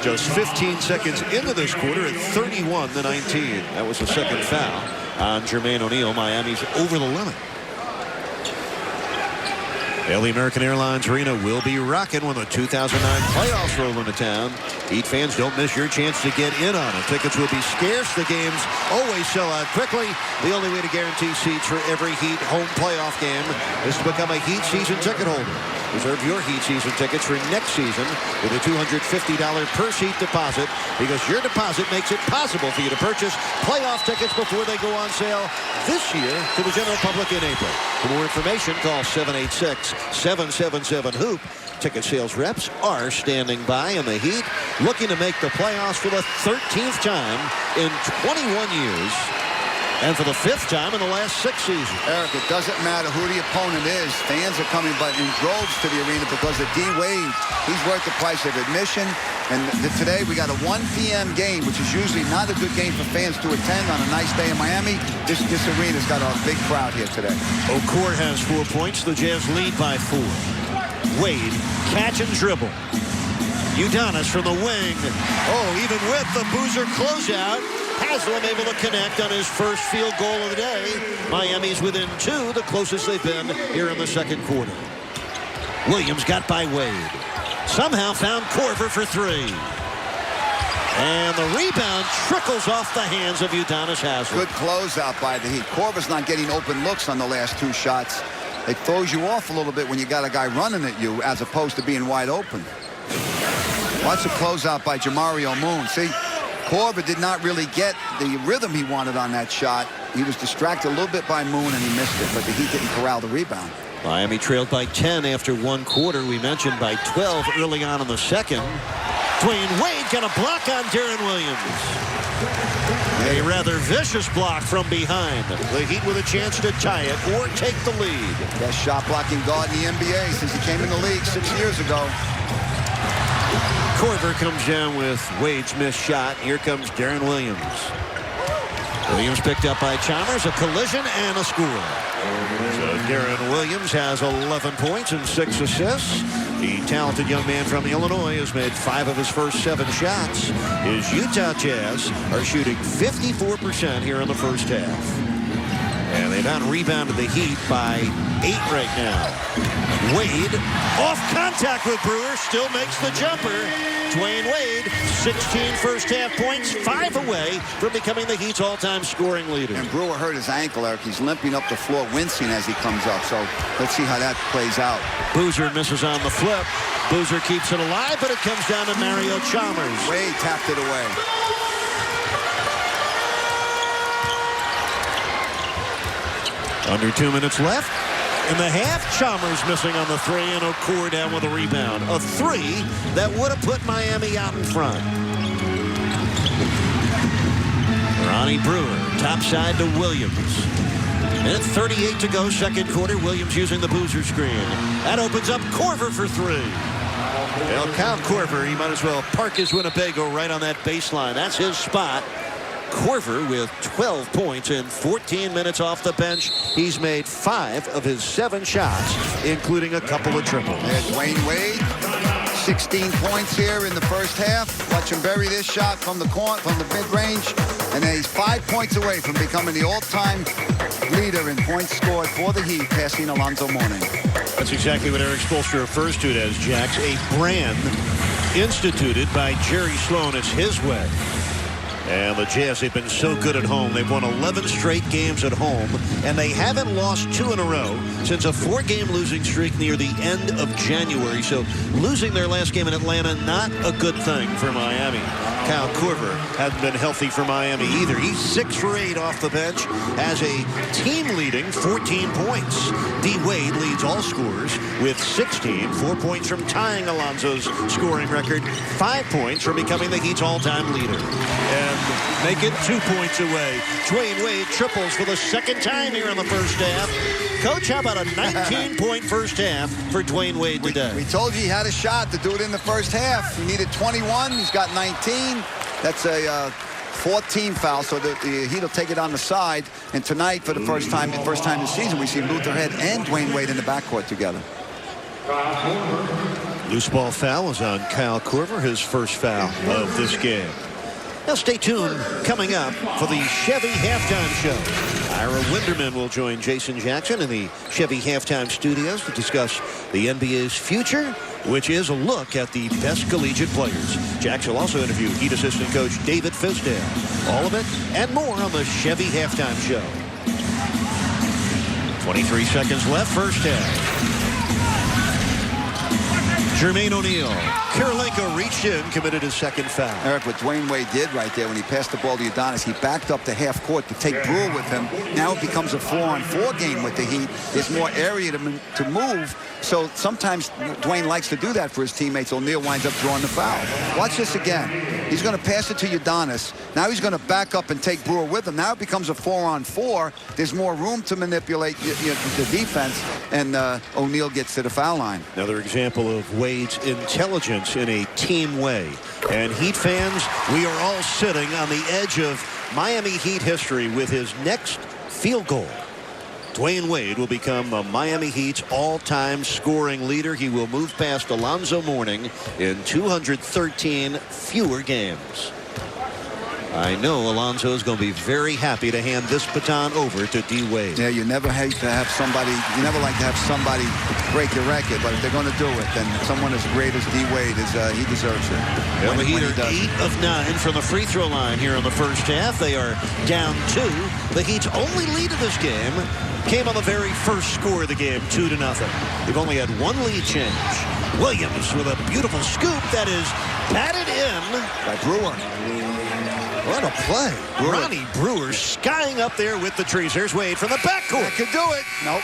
Just 15 seconds into this quarter at 31-19. That was the second foul on Jermaine O'Neal. Miami's over the limit. The American Airlines Arena will be rocking when the 2009 playoffs roll into town. Heat fans, don't miss your chance to get in on it. Tickets will be scarce. The games always sell out quickly. The only way to guarantee seats for every Heat home playoff game is to become a Heat season ticket holder. Reserve your Heat season tickets for next season with a $250 per seat deposit, because your deposit makes it possible for you to purchase playoff tickets before they go on sale this year to the general public in April. For more information, call 786-777-HOOP. Ticket sales reps are standing by, and the Heat looking to make the playoffs for the 13th time in 21 years. And for the 5th time in the last 6 seasons. Eric, it doesn't matter who the opponent is. Fans are coming but in droves to the arena because of D. Wade. He's worth the price of admission. And today we got a 1 p.m. game, which is usually not a good game for fans to attend on a nice day in Miami. This arena's got a big crowd here today. Okur has 4 points. The Jazz lead by 4. Wade, catch and dribble. Udonis from the wing. Oh, even with the Boozer closeout, Haslam able to connect on his first field goal of the day. Miami's within 2, the closest they've been here in the second quarter. Williams got by Wade. Somehow found Korver for 3. And the rebound trickles off the hands of Udonis Haslam. Good closeout by the Heat. Korver's not getting open looks on the last 2 shots. It throws you off a little bit when you got a guy running at you as opposed to being wide open. Watch the closeout by Jamario Moon. See, Korver did not really get the rhythm he wanted on that shot. He was distracted a little bit by Moon, and he missed it, but the Heat didn't corral the rebound. Miami trailed by 10 after 1 quarter. We mentioned by 12 early on in the second. Dwayne Wade and a block on Deron Williams. A rather vicious block from behind. The Heat with a chance to tie it or take the lead. Best shot blocking guard in the NBA since he came in the league 6 years ago. Korver comes down with Wade's missed shot. Here comes Deron Williams. Williams picked up by Chalmers. A collision and a score. So Deron Williams has 11 points and 6 assists. The talented young man from Illinois has made 5 of his first 7 shots. His Utah Jazz are shooting 54% here in the first half. And they've out-rebounded the Heat by 8 right now. Wade, off contact with Brewer, still makes the jumper. Dwayne Wade, 16 first-half points, 5 away from becoming the Heat's all-time scoring leader. And Brewer hurt his ankle, Eric. He's limping up the floor, wincing as he comes up. So let's see how that plays out. Boozer misses on the flip. Boozer keeps it alive, but it comes down to Mario Chalmers. Wade tapped it away. Under 2 minutes left in the half. Chalmers missing on the 3, and O'Core down with a rebound. A 3 that would have put Miami out in front. Ronnie Brewer, top side to Williams. Minute 38 to go, second quarter. Williams using the Boozer screen. That opens up Korver for 3. Well, Kyle Korver, he might as well park his Winnebago right on that baseline. That's his spot. Korver with 12 points in 14 minutes off the bench. He's made 5 of his 7 shots, including a couple of triples. There's Dwayne Wade, 16 points here in the first half. Watch him bury this shot from the corner, from the mid-range, and then he's 5 points away from becoming the all-time leader in points scored for the Heat, passing Alonzo Mourning. That's exactly what Eric Spoelstra refers to it as, Jax, a brand instituted by Jerry Sloan. It's his way. And the Jazz, they've been so good at home. They've won 11 straight games at home, and they haven't lost 2 in a row since a 4-game losing streak near the end of January. So losing their last game in Atlanta, not a good thing for Miami. Kyle Korver hasn't been healthy for Miami either. He's 6 for 8 off the bench, has a team-leading 14 points. D. Wade leads all scorers with 16, 4 points from tying Alonzo's scoring record, 5 points from becoming the Heat's all-time leader. And make it 2 points away. Dwayne Wade triples for the second time here in the first half. Coach, how about a 19-point first half for Dwayne Wade today? We told you he had a shot to do it in the first half. He needed 21. He's got 19. That's a 14 foul, so the Heat will take it on the side. And tonight, for the first time this season, we see Luther Head and Dwayne Wade in the backcourt together. Loose ball foul is on Kyle Korver, his first foul of this game. Now stay tuned. Coming up for the Chevy Halftime Show, Ira Winderman will join Jason Jackson in the Chevy Halftime Studios to discuss the NBA's future, which is a look at the best collegiate players. Jackson will also interview Heat assistant coach David Fisdale. All of it and more on the Chevy Halftime Show. 23 seconds left, first half. Jermaine O'Neal. Kirilenko reached in, committed his second foul. Eric, what Dwayne Wade did right there when he passed the ball to Udonis, he backed up to half court to take Brewer with him. Now it becomes a 4-on-4 game with the Heat. There's more area to move. So sometimes Dwayne likes to do that for his teammates. O'Neal winds up drawing the foul. Watch this again. He's going to pass it to Udonis. Now he's going to back up and take Brewer with him. Now it becomes a 4-on-4. There's more room to manipulate the defense, and O'Neal gets to the foul line. Another example of Wade's intelligence in a team way. And Heat fans, we are all sitting on the edge of Miami Heat history with his next field goal. Dwayne Wade will become the Miami Heat's all-time scoring leader. He will move past Alonzo Mourning in 213 fewer games. I know Alonzo is going to be very happy to hand this baton over to D. Wade. Yeah, you never hate to have somebody, you never like to have somebody break your record, but if they're going to do it, then someone as great as D. Wade is, he deserves it. Well, the Heat are 8 of 9 from the free throw line here in the first half. They are down 2. The Heat's only lead of this game came on the very first score of the game, 2-0. They've only had 1 lead change. Williams with a beautiful scoop that is batted in by Brewer. What a play. Brewer. Ronnie Brewer skying up there with the trees. There's Wade from the backcourt. That could do it. Nope.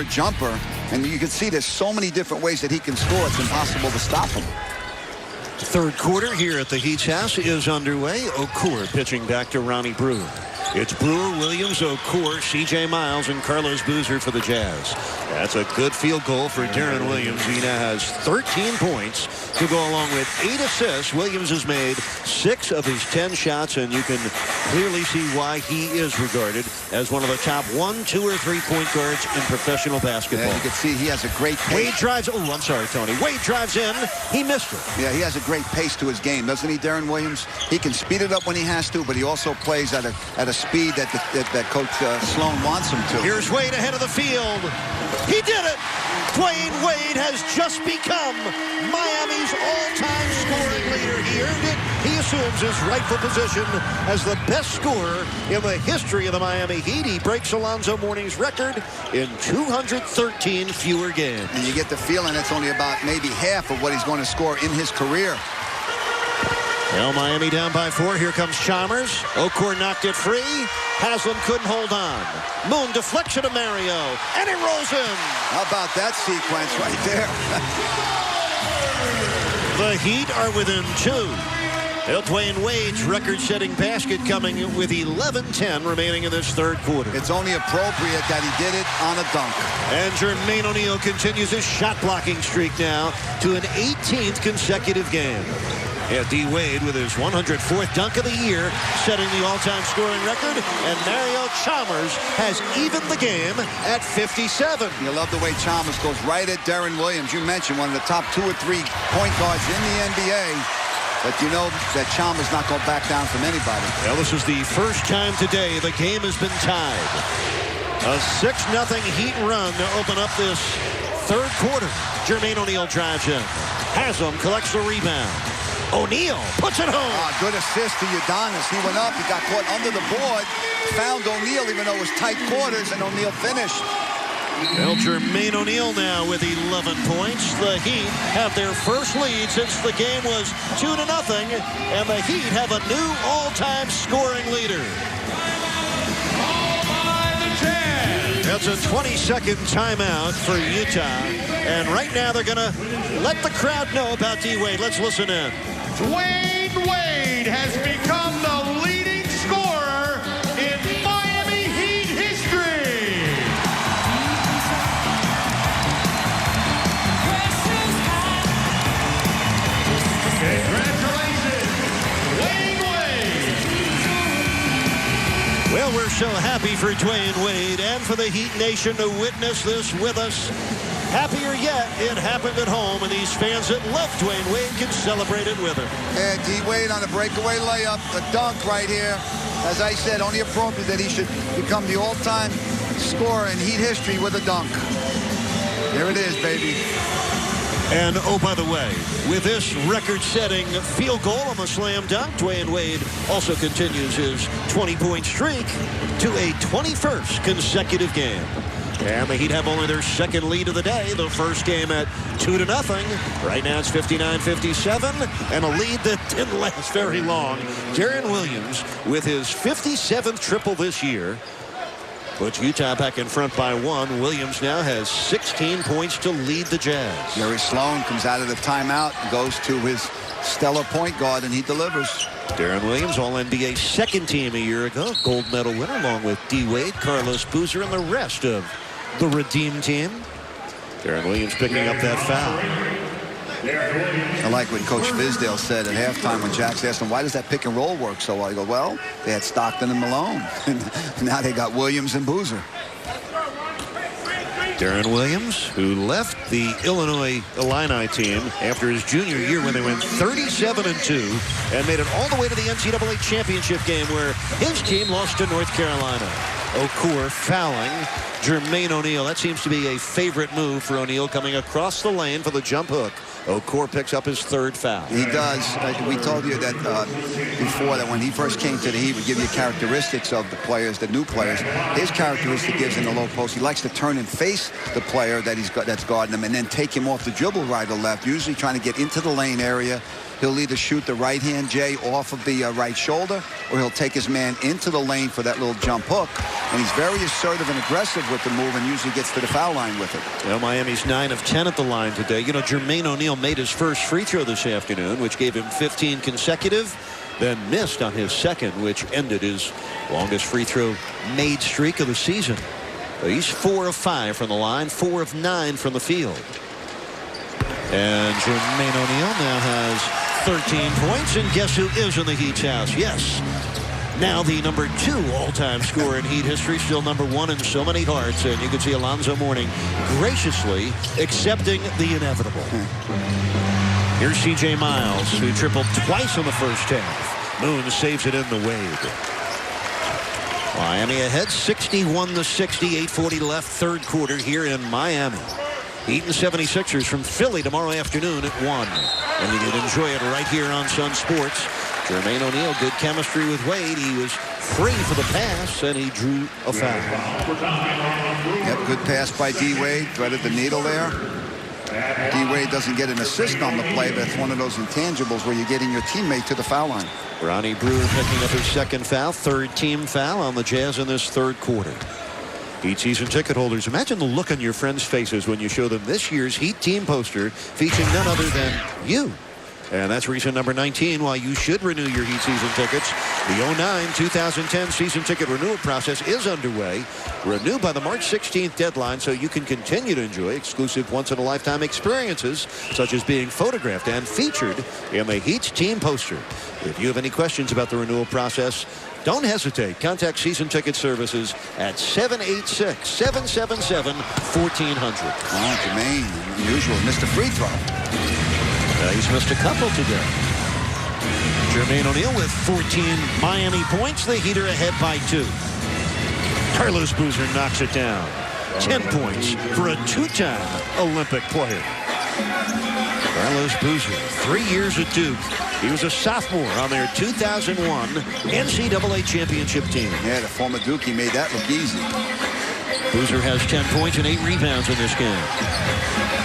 corner jumper. And you can see there's so many different ways that he can score. It's impossible to stop him. Third quarter here at the Heat's house is underway. Okur pitching back to Ronnie Brewer. It's Brewer, Williams, Okur, C.J. Miles, and Carlos Boozer for the Jazz. That's a good field goal for Deron Williams. He now has 13 points to go along with 8 assists. Williams has made 6 of his 10 shots, and you can clearly see why he is regarded as one of the top 1, 2, or 3 point guards in professional basketball. Yeah, you can see he has a great pace. Wade drives. Oh, I'm sorry, Tony. Wade drives in. He missed it. Yeah, he has a great pace to his game, doesn't he, Deron Williams? He can speed it up when he has to, but he also plays at a speed that Coach Sloan wants him to. Here's Wade ahead of the field. He did it. Dwayne Wade has just become Miami's all-time scoring leader. He earned it. He assumes his rightful position as the best scorer in the history of the Miami Heat. He breaks Alonzo Mourning's record in 213 fewer games. And you get the feeling that's only about maybe half of what he's going to score in his career. Well, Miami down by 4. Here comes Chalmers. Okur knocked it free. Haslam couldn't hold on. Moon deflection to Mario. And it rolls in. How about that sequence right there? The Heat are within 2. Dwayne Wade's record-setting basket coming with 11:10 remaining in this third quarter. It's only appropriate that he did it on a dunk. And Jermaine O'Neal continues his shot-blocking streak now to an 18th consecutive game. Yeah, D. Wade with his 104th dunk of the year, setting the all-time scoring record, and Mario Chalmers has evened the game at 57. You love the way Chalmers goes right at Deron Williams. You mentioned one of the top 2 or 3 point guards in the NBA. But you know that Chalmers not going back down from anybody. Well, this is the first time today the game has been tied. A 6-0 Heat run to open up this third quarter. Jermaine O'Neal drives in. Haslam collects the rebound. O'Neal puts it home. Good assist to Udonis. He went up. He got caught under the board. Found O'Neal even though it was tight quarters, and O'Neal finished. Well, Jermaine O'Neal now with 11 points. The Heat have their first lead since the game was 2-0, and the Heat have a new all-time scoring leader. That's a 20-second timeout for Utah, and right now they're going to let the crowd know about D. Wade. Let's listen in. Dwayne Wade has become the leading scorer in Miami Heat history. Congratulations, Dwayne Wade. Well, we're so happy for Dwayne Wade and for the Heat Nation to witness this with us. Happier yet, it happened at home, and these fans that love Dwayne Wade can celebrate it with him. And D. Wade on a breakaway layup, a dunk right here. As I said, only appropriate that he should become the all-time scorer in Heat history with a dunk. There it is, baby. And, oh, by the way, with this record-setting field goal on the slam dunk, Dwayne Wade also continues his 20-point streak to a 21st consecutive game. And the Heat have only their second lead of the day. The first game at 2-0. Right now it's 59-57, and a lead that didn't last very long. Deron Williams with his 57th triple this year puts Utah back in front by 1. Williams now has 16 points to lead the Jazz. Jerry Sloan comes out of the timeout, goes to his stellar point guard, and he delivers. Deron Williams, All-NBA second team a year ago, gold medal winner, along with D. Wade, Carlos Boozer, and the rest of the Redeem team. Deron Williams picking up that foul. I like what Coach Fizdale said at halftime when Jax asked him, why does that pick and roll work so well? He goes, well, they had Stockton and Malone. Now they got Williams and Boozer. Deron Williams, who left the Illinois Illini team after his junior year when they went 37-2 and made it all the way to the NCAA championship game where his team lost to North Carolina. Okur fouling Jermaine O'Neal. That seems to be a favorite move for O'Neal, coming across the lane for the jump hook. Okur picks up his third foul. He does. We told you that before, that when he first came to the Heat, would give you characteristics of the players, the new players. His characteristic is in the low post. He likes to turn and face the player that's guarding him, and then take him off the dribble right or left, usually trying to get into the lane area. He'll either shoot the right-hand J off of the right shoulder, or he'll take his man into the lane for that little jump hook. And he's very assertive and aggressive with the move and usually gets to the foul line with it. Well, Miami's 9 of 10 at the line today. You know, Jermaine O'Neal made his first free throw this afternoon, which gave him 15 consecutive, then missed on his second, which ended his longest free throw made streak of the season. So he's 4 of 5 from the line, 4 of 9 from the field. And Jermaine O'Neal now has 13 points, and guess who is in the Heat's house? Yes, now the number 2 all-time scorer in Heat history, still number 1 in so many hearts, and you can see Alonzo Mourning graciously accepting the inevitable. Here's C.J. Miles, who tripled twice in the first half. Moon saves it in the Wade. Miami ahead 61-60, 8:40 left, third quarter here in Miami. Heat and 76ers from Philly tomorrow afternoon at 1. And you can enjoy it right here on Sun Sports. Jermaine O'Neal, good chemistry with Wade. He was free for the pass, and he drew a foul. Yep, good pass by D. Wade. Threaded the needle there. D. Wade doesn't get an assist on the play, but it's one of those intangibles where you're getting your teammate to the foul line. Ronnie Brewer picking up his second foul, third team foul on the Jazz in this third quarter. Heat season ticket holders, imagine the look on your friends' faces when you show them this year's Heat team poster featuring none other than you. And that's reason number 19 why you should renew your Heat season tickets. The 09-2010 season ticket renewal process is underway. Renew by the March 16th deadline so you can continue to enjoy exclusive once-in-a-lifetime experiences such as being photographed and featured in the Heat's team poster. If you have any questions about the renewal process, don't hesitate. Contact Season Ticket Services at 786-777-1400. Oh, Jermaine, unusual. Missed a free throw. He's missed a couple today. Jermaine O'Neal with 14 Miami points. The Heat are ahead by 2. Carlos Boozer knocks it down. 10 points for a 2-time Olympic player. Carlos Boozer, 3 years at Duke. He was a sophomore on their 2001 NCAA championship team. Yeah, the former Duke, he made that look easy. Boozer has 10 points and 8 rebounds in this game.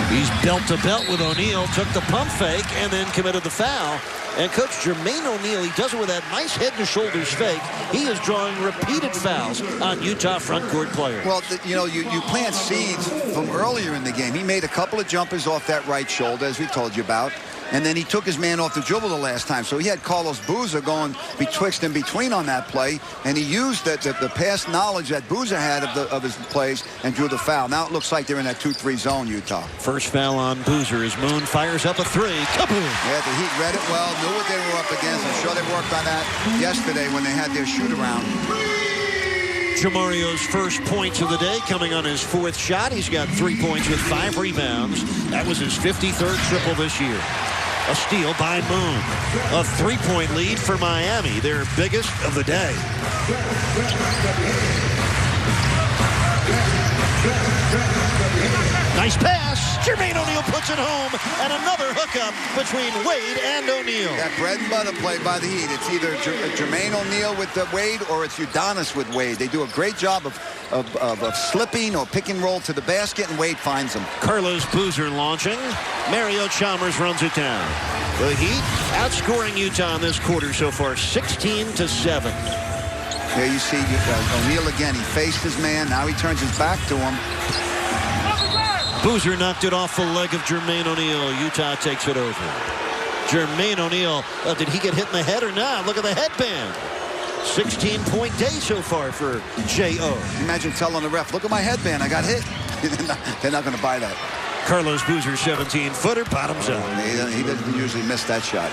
He's belt to belt with O'Neal, took the pump fake, and then committed the foul. And Coach Jermaine O'Neal, he does it with that nice head-to-shoulders fake. He is drawing repeated fouls on Utah front court players. Well, you know, you plant seeds from earlier in the game. He made a couple of jumpers off that right shoulder, as we told you about. And then he took his man off the dribble the last time. So he had Carlos Boozer going betwixt and between on that play. And he used the past knowledge that Boozer had of his plays and drew the foul. Now it looks like they're in that 2-3 zone, Utah. First foul on Boozer as Moon fires up a 3. Kaboom! Yeah, the Heat read it well, knew what they were up against. I'm sure they worked on that yesterday when they had their shoot-around. Jamario's first points of the day coming on his 4th shot. He's got 3 points with 5 rebounds. That was his 53rd triple this year. A steal by Moon. A 3-point lead for Miami, their biggest of the day. Nice pass. Jermaine O'Neal puts it home, and another hookup between Wade and O'Neal. That bread and butter play by the Heat. It's either Jermaine O'Neal with the Wade or it's Udonis with Wade. They do a great job of slipping or pick and roll to the basket, and Wade finds them. Carlos Boozer launching. Mario Chalmers runs it down. The Heat outscoring Utah in this quarter so far, 16-7. There you see O'Neal again. He faced his man. Now he turns his back to him. Boozer knocked it off the leg of Jermaine O'Neal. Utah takes it over. Jermaine O'Neal, did he get hit in the head or not? Look at the headband. 16-point day so far for J.O. Imagine telling the ref, look at my headband, I got hit. They're not going to buy that. Carlos Boozer, 17-footer, bottoms up. He doesn't usually miss that shot.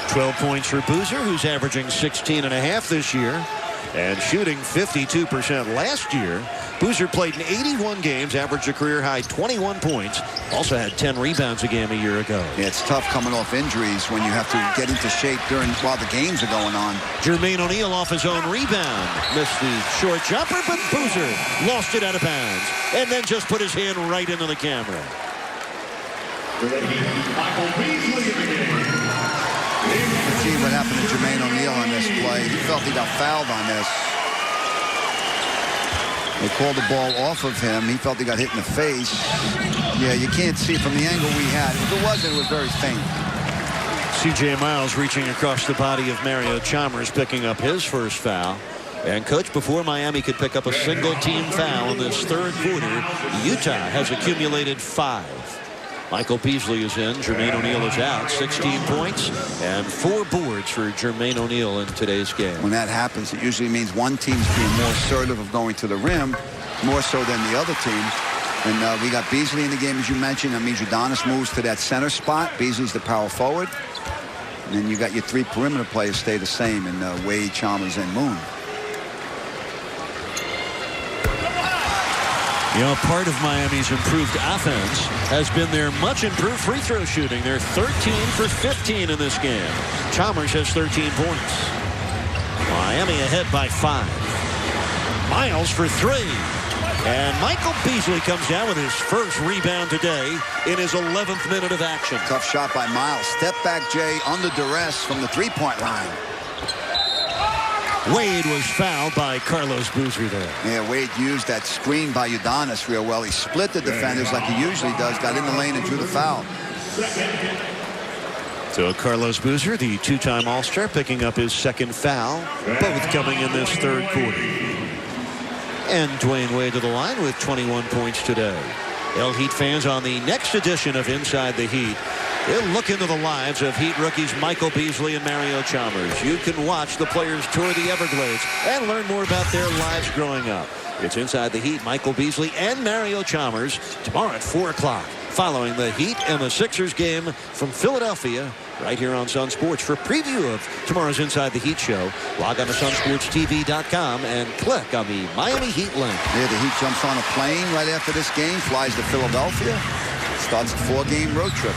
12 points for Boozer, who's averaging 16.5 this year and shooting 52% last year. Boozer played in 81 games, averaged a career-high 21 points. Also had 10 rebounds a game a year ago. Yeah, it's tough coming off injuries when you have to get into shape while the games are going on. Jermaine O'Neal off his own rebound. Missed the short jumper, but Boozer lost it out of bounds and then just put his hand right into the camera. Let's see what happened to Jermaine O'Neal on this play. He felt he got fouled on this. They called the ball off of him. He felt he got hit in the face. Yeah, you can't see it from the angle we had. If it was very faint. C.J. Miles reaching across the body of Mario Chalmers, picking up his first foul. And, Coach, before Miami could pick up a single team foul in this third quarter, Utah has accumulated 5. Michael Beasley is in. Jermaine O'Neal is out. 16 points and 4 boards for Jermaine O'Neal in today's game. When that happens, it usually means one team's being more assertive of going to the rim, more so than the other team. And we got Beasley in the game, as you mentioned. That means Udonis moves to that center spot. Beasley's the power forward. And then you got your 3 perimeter players stay the same in Wade, Chalmers, and Moon. You know, part of Miami's improved offense has been their much improved free throw shooting. They're 13 for 15 in this game. Chalmers has 13 points. Miami ahead by 5. Miles for 3. And Michael Beasley comes down with his first rebound today in his 11th minute of action. Tough shot by Miles. Step back, Jay, under duress from the 3-point line. Wade was fouled by Carlos Boozer there. Yeah, Wade used that screen by Udonis real well. He split the defenders like he usually does, got in the lane and drew the foul. So Carlos Boozer, the 2-time All-Star, picking up his 2nd foul, both coming in this third quarter. And Dwayne Wade to the line with 21 points today. El Heat fans, on the next edition of Inside the Heat, they'll look into the lives of Heat rookies Michael Beasley and Mario Chalmers. You can watch the players tour the Everglades and learn more about their lives growing up. It's Inside the Heat, Michael Beasley and Mario Chalmers, tomorrow at 4 o'clock, following the Heat and the Sixers game from Philadelphia, right here on Sun Sports. For a preview of tomorrow's Inside the Heat show, log on to sunsportstv.com and click on the Miami Heat link. Yeah, the Heat jumps on a plane right after this game, flies to Philadelphia, starts a 4-game road trip.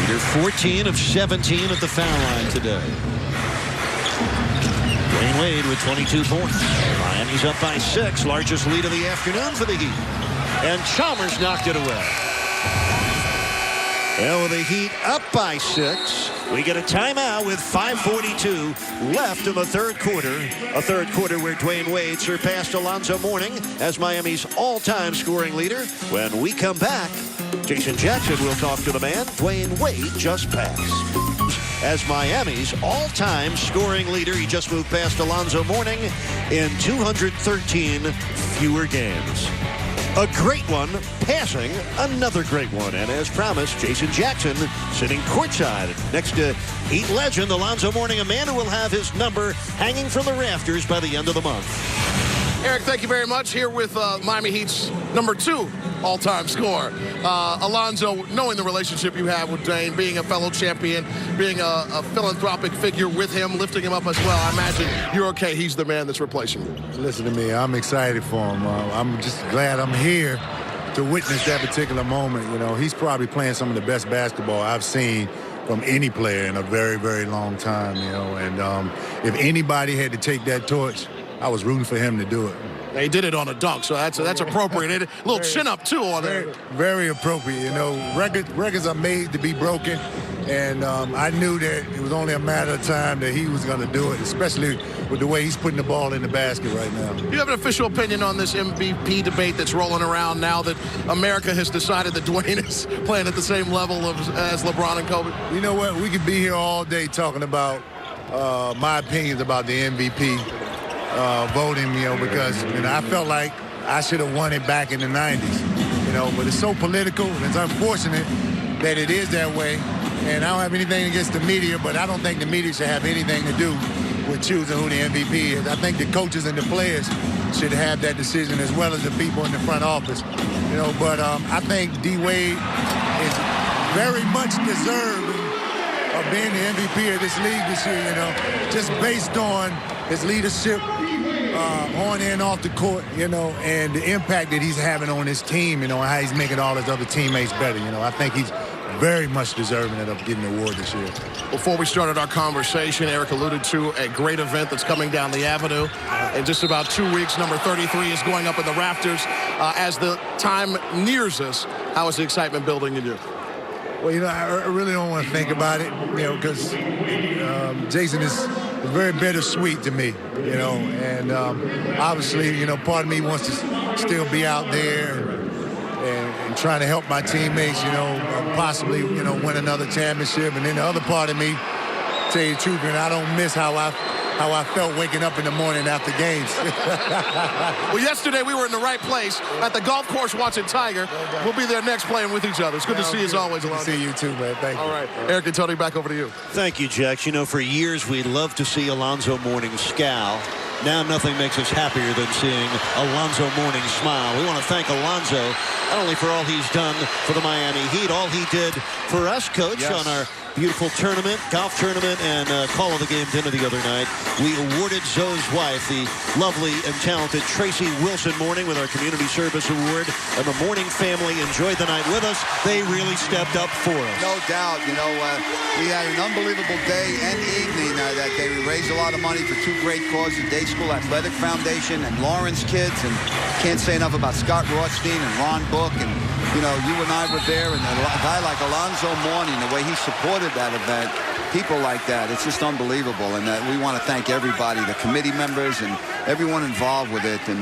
Leader 14 of 17 at the foul line today. Dwayne Wade with 22 points. Miami's up by 6, largest lead of the afternoon for the Heat. And Chalmers knocked it away. Well, with the Heat up by 6, we get a timeout with 5:42 left in the third quarter. A third quarter where Dwayne Wade surpassed Alonzo Mourning as Miami's all-time scoring leader. When we come back, Jason Jackson will talk to the man Dwayne Wade just passed. As Miami's all-time scoring leader, he just moved past Alonzo Mourning in 213 fewer games. A great one, passing another great one. And as promised, Jason Jackson sitting courtside next to Heat legend Alonzo Mourning, a man who will have his number hanging from the rafters by the end of the month. Eric, thank you very much. Here with Miami Heat's number 2 all-time scorer. Alonzo, knowing the relationship you have with Dwayne, being a fellow champion, being a philanthropic figure with him, lifting him up as well, I imagine you're okay. He's the man that's replacing you. Listen to me. I'm excited for him. I'm just glad I'm here to witness that particular moment. You know, he's probably playing some of the best basketball I've seen from any player in a very, very long time, you know. And if anybody had to take that torch, I was rooting for him to do it. They did it on a dunk, so that's appropriate. A little chin up too on it. Very appropriate. You know, records are made to be broken, and I knew that it was only a matter of time that he was going to do it, especially with the way he's putting the ball in the basket right now. Do you have an official opinion on this MVP debate that's rolling around now that America has decided that Dwayne is playing at the same level as LeBron and Kobe? You know what? We could be here all day talking about my opinions about the MVP. Voting, you know, because I felt like I should have won it back in the 90s, you know, but it's so political and it's unfortunate that it is that way. And I don't have anything against the media, but I don't think the media should have anything to do with choosing who the MVP is. I think the coaches and the players should have that decision as well as the people in the front office, you know, but I think D. Wade is very much deserving of being the MVP of this league this year, you know, just based on his leadership on and off the court, you know, and the impact that he's having on his team, you know, and how he's making all his other teammates better. You know, I think he's very much deserving of getting the award this year. Before we started our conversation, Eric alluded to a great event that's coming down the avenue. In just about 2 weeks, number 33 is going up in the rafters. As the time nears us, how is the excitement building in you? Well, you know, I really don't want to think about it, you know, because Jason is very bittersweet to me, you know, and obviously, you know, part of me wants to still be out there and trying to help my teammates, you know, possibly, you know, win another championship. And then the other part of me tell you the truth, and I don't miss how I felt waking up in the morning after games. Well, yesterday we were in the right place at the golf course watching Tiger. We'll be there next playing with each other. It's good to see you as always, Alonzo. Good to see you too, man. Thank you. All right, Eric and Tony, back over to you. Thank you, Jax. You know, for years we loved to see Alonzo Mourning scowl. Now nothing makes us happier than seeing Alonzo Mourning smile. We want to thank Alonzo not only for all he's done for the Miami Heat, all he did for us, Coach, on our beautiful tournament, golf tournament, and call of the game dinner the other night. We awarded Zoe's wife, the lovely and talented Tracy Wilson Mourning, with our Community Service Award. And the Mourning family enjoyed the night with us. They really stepped up for us. No doubt. You know, we had an unbelievable day and evening that day. We raised a lot of money for two great causes, Day School Athletic Foundation and Lawrence Kids. And can't say enough about Scott Rothstein and Ron Book. And, you know, you and I were there. And a guy like Alonzo Mourning, the way he supported that event, people like that, it's just unbelievable. And we want to thank everybody, the committee members and everyone involved with it. And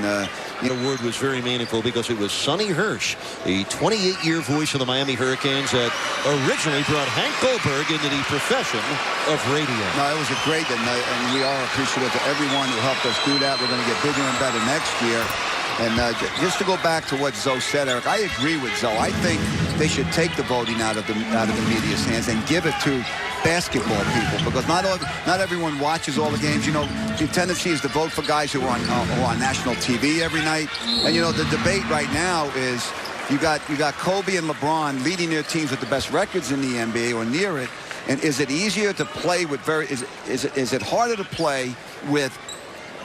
the award was very meaningful because it was Sonny Hirsch, a 28-year voice of the Miami Hurricanes that originally brought Hank Goldberg into the profession of radio. No, it was a great, and we are appreciative to everyone who helped us do that. We're going to get bigger and better next year. And just to go back to what Zoe said, Eric, I agree with Zoe. I think they should take the voting out of the media's hands and give it to basketball people, because not everyone watches all the games. You know, the tendency is to vote for guys who are on national TV every night. And you know, the debate right now is you got Kobe and LeBron leading their teams with the best records in the NBA or near it. And is it easier to play with is it harder to play with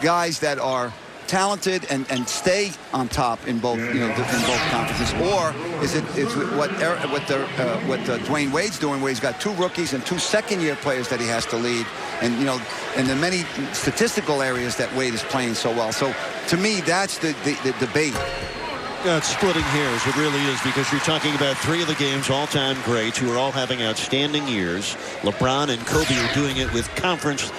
guys that are talented and stay on top in both in both conferences, or is what Dwayne Wade's doing, where he's got two rookies and two second-year players that he has to lead, and you know, and the many statistical areas that Wade is playing so well. So to me, that's the debate. It's splitting hairs. It really is, because you're talking about three of the game's all-time greats who are all having outstanding years. LeBron and Kobe are doing it with conference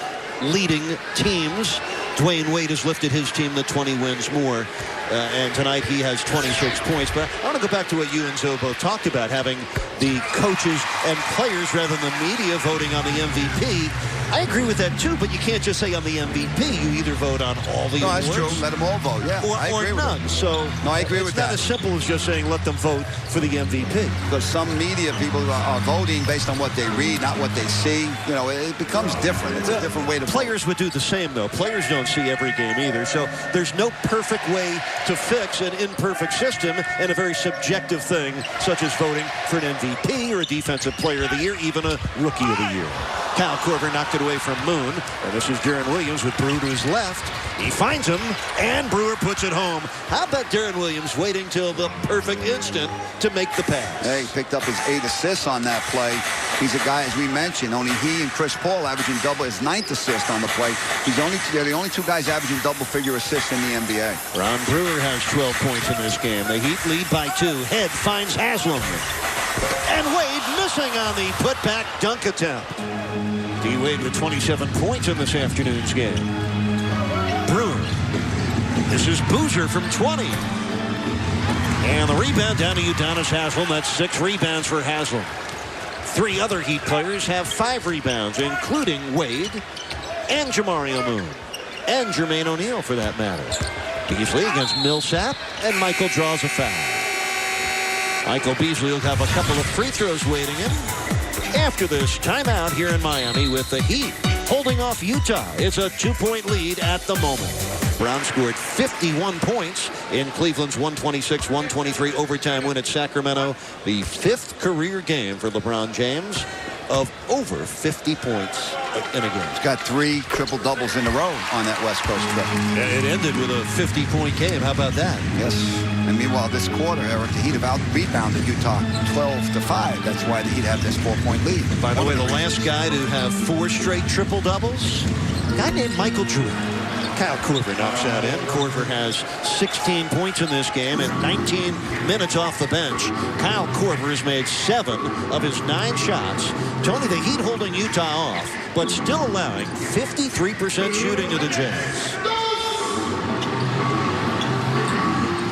leading teams. Dwayne Wade has lifted his team to 20 wins more, and tonight he has 26 points. But I want to go back to what you and Zoe both talked about, having the coaches and players rather than the media voting on the MVP. I agree with that too, but you can't just say on the MVP. You either vote on all the awards. No, that's true. Let them all vote. Yeah, I agree with none. So no, I agree with that. It's not as simple as just saying let them vote for the MVP. Because some media people are voting based on what they read, not what they see. You know, it becomes different. It's a different way to. Players would do the same though. Players don't see every game either. So there's no perfect way to fix an imperfect system and a very subjective thing, such as voting for an MVP or a Defensive Player of the Year, even a Rookie of the Year. Kyle Korver knocked it away from Moon. And this is Deron Williams with Brewer to his left. He finds him, and Brewer puts it home. How about Deron Williams waiting till the perfect instant to make the pass? Hey, he picked up his 8 assists on that play. He's a guy, as we mentioned, only he and Chris Paul averaging his 9th assist on the play. They're the only two guys averaging double-figure assists in the NBA. Ron Brewer has 12 points in this game. The Heat lead by 2. Head finds Haslam. And Wade missing on the putback dunk attempt. D. Wade with 27 points in this afternoon's game. Brewer. This is Boozer from 20. And the rebound down to Udonis Haslem. That's 6 rebounds for Haslem. 3 other Heat players have 5 rebounds, including Wade and Jamario Moon. And Jermaine O'Neal, for that matter. Beasley against Millsap, and Michael draws a foul. Michael Beasley will have a couple of free throws waiting him after this timeout here in Miami, with the Heat holding off Utah. It's a 2-point lead at the moment. Brown scored 51 points in Cleveland's 126-123 overtime win at Sacramento. The 5th career game for LeBron James of over 50 points in a game. He's got 3 triple-doubles in a row on that West Coast trip. It ended with a 50-point game. How about that? Yes. And meanwhile, this quarter, Eric, the Heat have out-rebounded Utah 12-5. That's why the Heat have this 4-point lead. By the way, the last guy to have 4 straight triple-doubles, a guy named Michael Drew. Kyle Korver knocks that in. Korver has 16 points in this game and 19 minutes off the bench. Kyle Korver has made 7 of his 9 shots. Tony, the Heat holding Utah off, but still allowing 53% shooting to the Jazz.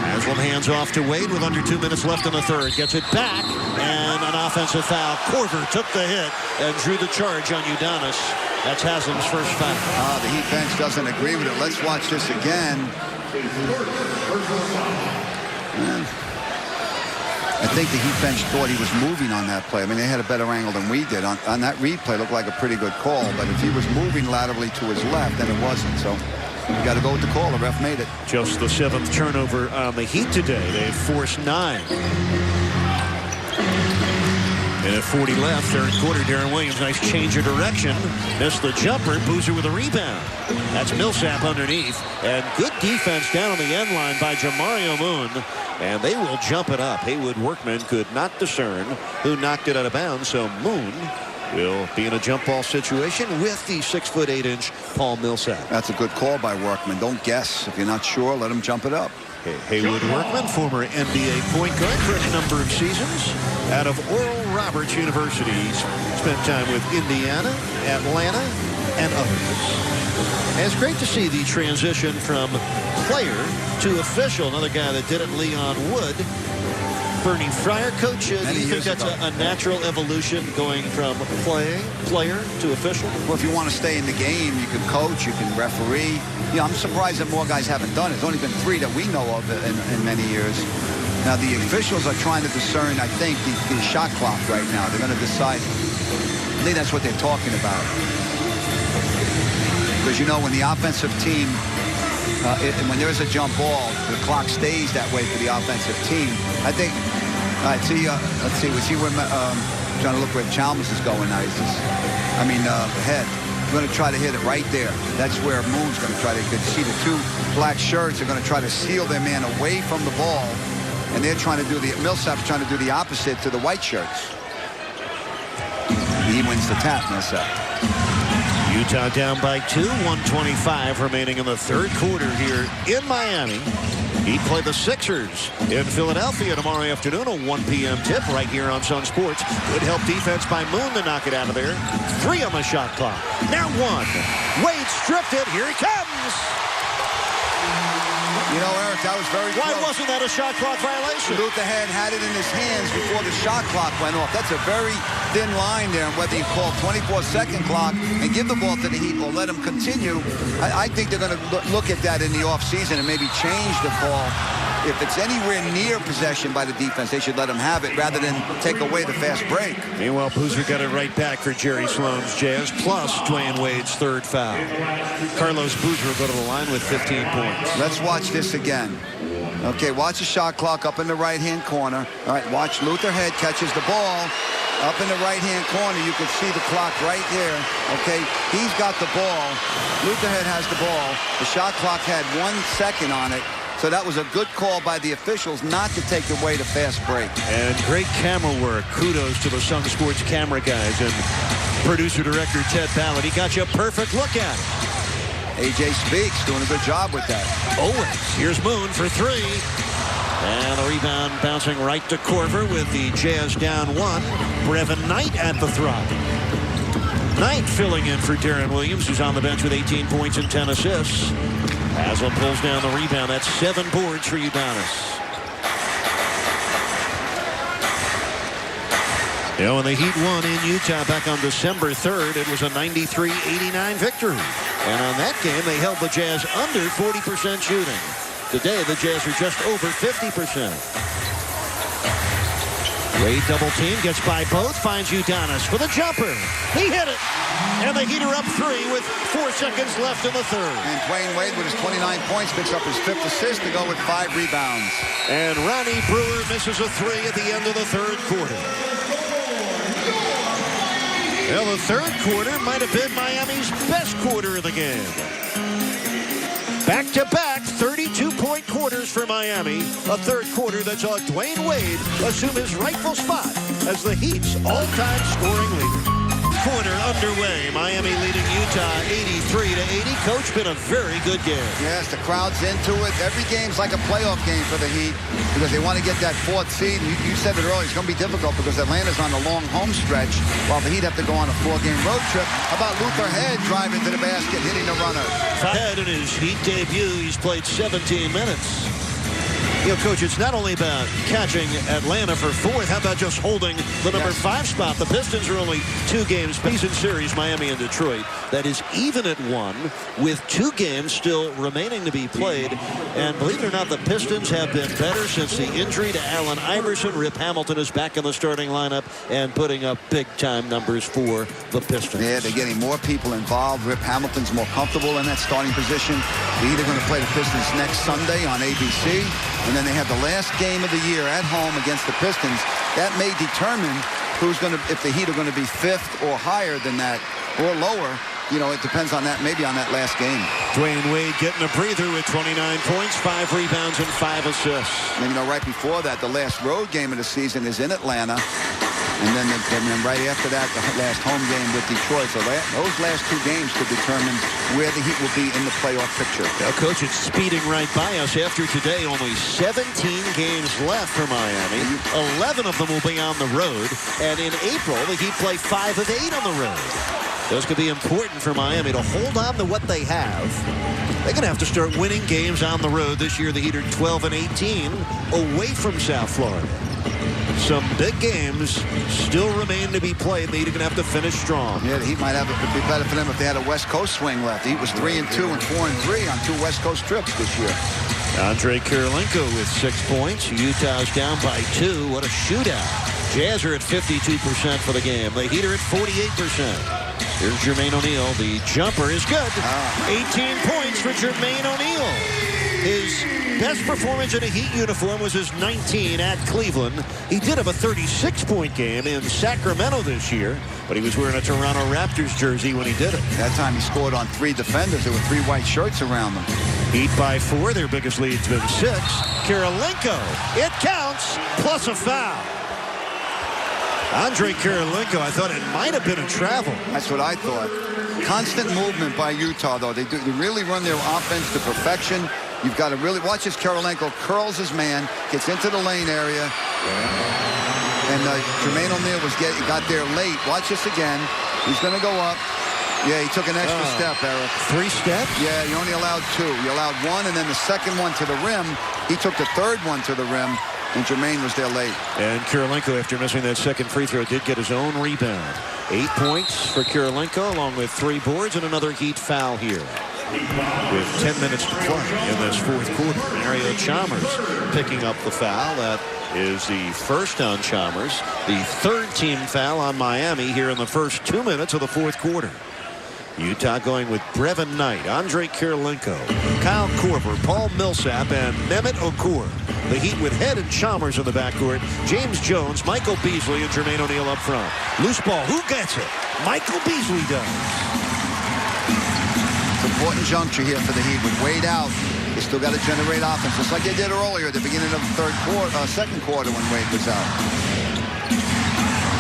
Haslam hands off to Wade with under 2 minutes left in the third. Gets it back, and an offensive foul. Korver took the hit and drew the charge on Udonis. That's Haslam's first foul. The Heat bench doesn't agree with it. Let's watch this again. I think the Heat bench thought he was moving on that play. I mean, they had a better angle than we did. On that read play, looked like a pretty good call. But if he was moving laterally to his left, then it wasn't. So you got to go with the call. The ref made it. Just the 7th turnover on the Heat today. They've forced 9. And at 40 left, third quarter, Deron Williams, nice change of direction. Missed the jumper. Boozer with a rebound. That's Millsap underneath. And good defense down on the end line by Jamario Moon. And they will jump it up. Haywood Workman could not discern who knocked it out of bounds. So Moon will be in a jump ball situation with the 6'8" Paul Millsap. That's a good call by Workman. Don't guess. If you're not sure, let him jump it up. Haywood Workman, former NBA point guard for a number of seasons out of Oral Roberts University. He's spent time with Indiana, Atlanta, and others. And it's great to see the transition from player to official. Another guy that did it, Leon Wood. Bernie Fryer, coach, do you think that's a natural evolution going from player to official? Well, if you want to stay in the game, you can coach, you can referee. Yeah, I'm surprised that more guys haven't done it. There's only been 3 that we know of in many years. Now, the officials are trying to discern, I think, the shot clock right now. They're going to decide. I think that's what they're talking about. Because, you know, when the offensive team, when there's a jump ball, the clock stays that way for the offensive team. I think, all right, see, let's see, we see where, trying to look where Chalmers is going now. Head. We're going to try to hit it right there. That's where Moon's going to try to, you can see the 2 black shirts are going to try to seal their man away from the ball. And they're trying to do Millsap's trying to do the opposite to the white shirts. He wins the tap, Millsap. Utah down by 2, 1:25 remaining in the third quarter here in Miami. He played the Sixers in Philadelphia tomorrow afternoon, a 1 p.m. tip right here on Sun Sports. Good help defense by Moon to knock it out of there. 3 on the shot clock. Now 1. Wade stripped it. Here he comes. You know, Eric, that was very close. Why wasn't that a shot clock violation? Luther had it in his hands before the shot clock went off. That's a very thin line there, whether you call 24-second clock and give the ball to the Heat or let them continue. I think they're going to look at that in the offseason and maybe change the call. If it's anywhere near possession by the defense, they should let them have it rather than take away the fast break. Meanwhile, Boozer got it right back for Jerry Sloan's Jazz, plus Dwayne Wade's 3rd foul. Carlos Boozer will go to the line with 15 points. Let's watch this again. Okay, watch the shot clock up in the right-hand corner. All right, watch Luther Head catches the ball. Up in the right-hand corner, you can see the clock right there. Okay, he's got the ball. Luther Head has the ball. The shot clock had 1 second on it. So that was a good call by the officials not to take away the fast break. And great camera work. Kudos to the Sun Sports camera guys and producer-director Ted Ballard. He got you a perfect look at it. A.J. Speaks doing a good job with that. Owens, here's Moon for 3. And the rebound bouncing right to Korver with the Jazz down 1. Brevin Knight at the throttle. Knight filling in for Deron Williams, who's on the bench with 18 points and 10 assists. Haslam pulls down the rebound. That's 7 boards for Udonis. You know, when the Heat won in Utah back on December 3rd, it was a 93-89 victory. And on that game, they held the Jazz under 40% shooting. Today, the Jazz are just over 50%. Wade double team, gets by both, finds Udonis for the jumper. He hit it. And the Heat are up 3 with 4 seconds left in the third. And Dwayne Wade with his 29 points picks up his 5th assist to go with 5 rebounds. And Ronnie Brewer misses a 3 at the end of the third quarter. Well, the third quarter might have been Miami's best quarter of the game. Back-to-back 32-point quarters for Miami. A third quarter that saw Dwayne Wade assume his rightful spot as the Heat's all-time scoring leader. Quarter underway. Miami leading Utah 83-80. Coach, been a very good game. Yes, the crowd's into it. Every game's like a playoff game for the Heat because they want to get that 4th seed. You said it earlier, it's going to be difficult because Atlanta's on the long home stretch while the Heat have to go on a 4-game road trip. How about Luther Head driving to the basket, hitting the runner? Head in his Heat debut, he's played 17 minutes. You know, Coach, it's not only about catching Atlanta for fourth. How about just holding the number 5 spot? The Pistons are only 2 games season series, Miami and Detroit. That is even at 1 with 2 games still remaining to be played. And believe it or not, the Pistons have been better since the injury to Allen Iverson. Rip Hamilton is back in the starting lineup and putting up big-time numbers for the Pistons. Yeah, they're getting more people involved. Rip Hamilton's more comfortable in that starting position. They're either going to play the Pistons next Sunday on ABC, and then they have the last game of the year at home against the Pistons. That may determine who's going to, if the Heat are going to be 5th or higher than that, or lower. You know, it depends on that, maybe on that last game. Dwayne Wade getting a breather with 29 points, 5 rebounds, and 5 assists. And, you know, right before that, the last road game of the season is in Atlanta. And then right after that, the last home game with Detroit. So those last 2 games could determine where the Heat will be in the playoff picture. Now, Coach, it's speeding right by us. After today, only 17 games left for Miami. 11 of them will be on the road. And in April, the Heat play 5 of 8 on the road. Those could be important for Miami to hold on to what they have. They're going to have to start winning games on the road. This year, the Heat are 12 and 18 away from South Florida. Some big games still remain to be played. The Heat are going to have to finish strong. Yeah, the Heat might have it be better for them if they had a West Coast swing left. The Heat was 3-2 and 4-3 on 2 West Coast trips this year. Andre Kirilenko with 6 points. Utah's down by 2. What a shootout. Jazz are at 52% for the game. The Heat are at 48%. Here's Jermaine O'Neal. The jumper is good. 18 points for Jermaine O'Neal. His best performance in a Heat uniform was his 19 at Cleveland. He did have a 36-point game in Sacramento this year, but he was wearing a Toronto Raptors jersey when he did it. That time he scored on 3 defenders. There were 3 white shirts around them. Heat by 4. Their biggest lead's been 6. Kirilenko. It counts, plus a foul. Andre Kirilenko, I thought it might have been a travel. That's what I thought. Constant movement by Utah, though. They really run their offense to perfection. You've got to really watch this. Kirilenko curls his man, gets into the lane area. And Jermaine O'Neal got there late. Watch this again. He's going to go up. Yeah, he took an extra step, Eric. 3 steps? Yeah, you only allowed 2. You allowed 1, and then the second one to the rim. He took the third one to the rim, and Jermaine was there late. And Kirilenko, after missing that second free throw, did get his own rebound. 8 points for Kirilenko, along with 3 boards and another Heat foul here. With 10 minutes to play in this 4th quarter. Mario Chalmers picking up the foul. That is the first on Chalmers. The 3rd team foul on Miami here in the first 2 minutes of the 4th quarter. Utah going with Brevin Knight, Andre Kirilenko, Kyle Korver, Paul Millsap, and Mehmet Okur. The Heat with Head and Chalmers in the backcourt. James Jones, Michael Beasley, and Jermaine O'Neal up front. Loose ball. Who gets it? Michael Beasley does. It's an important juncture here for the Heat. With Wade out, they still got to generate offense, just like they did earlier at the beginning of the second quarter when Wade was out.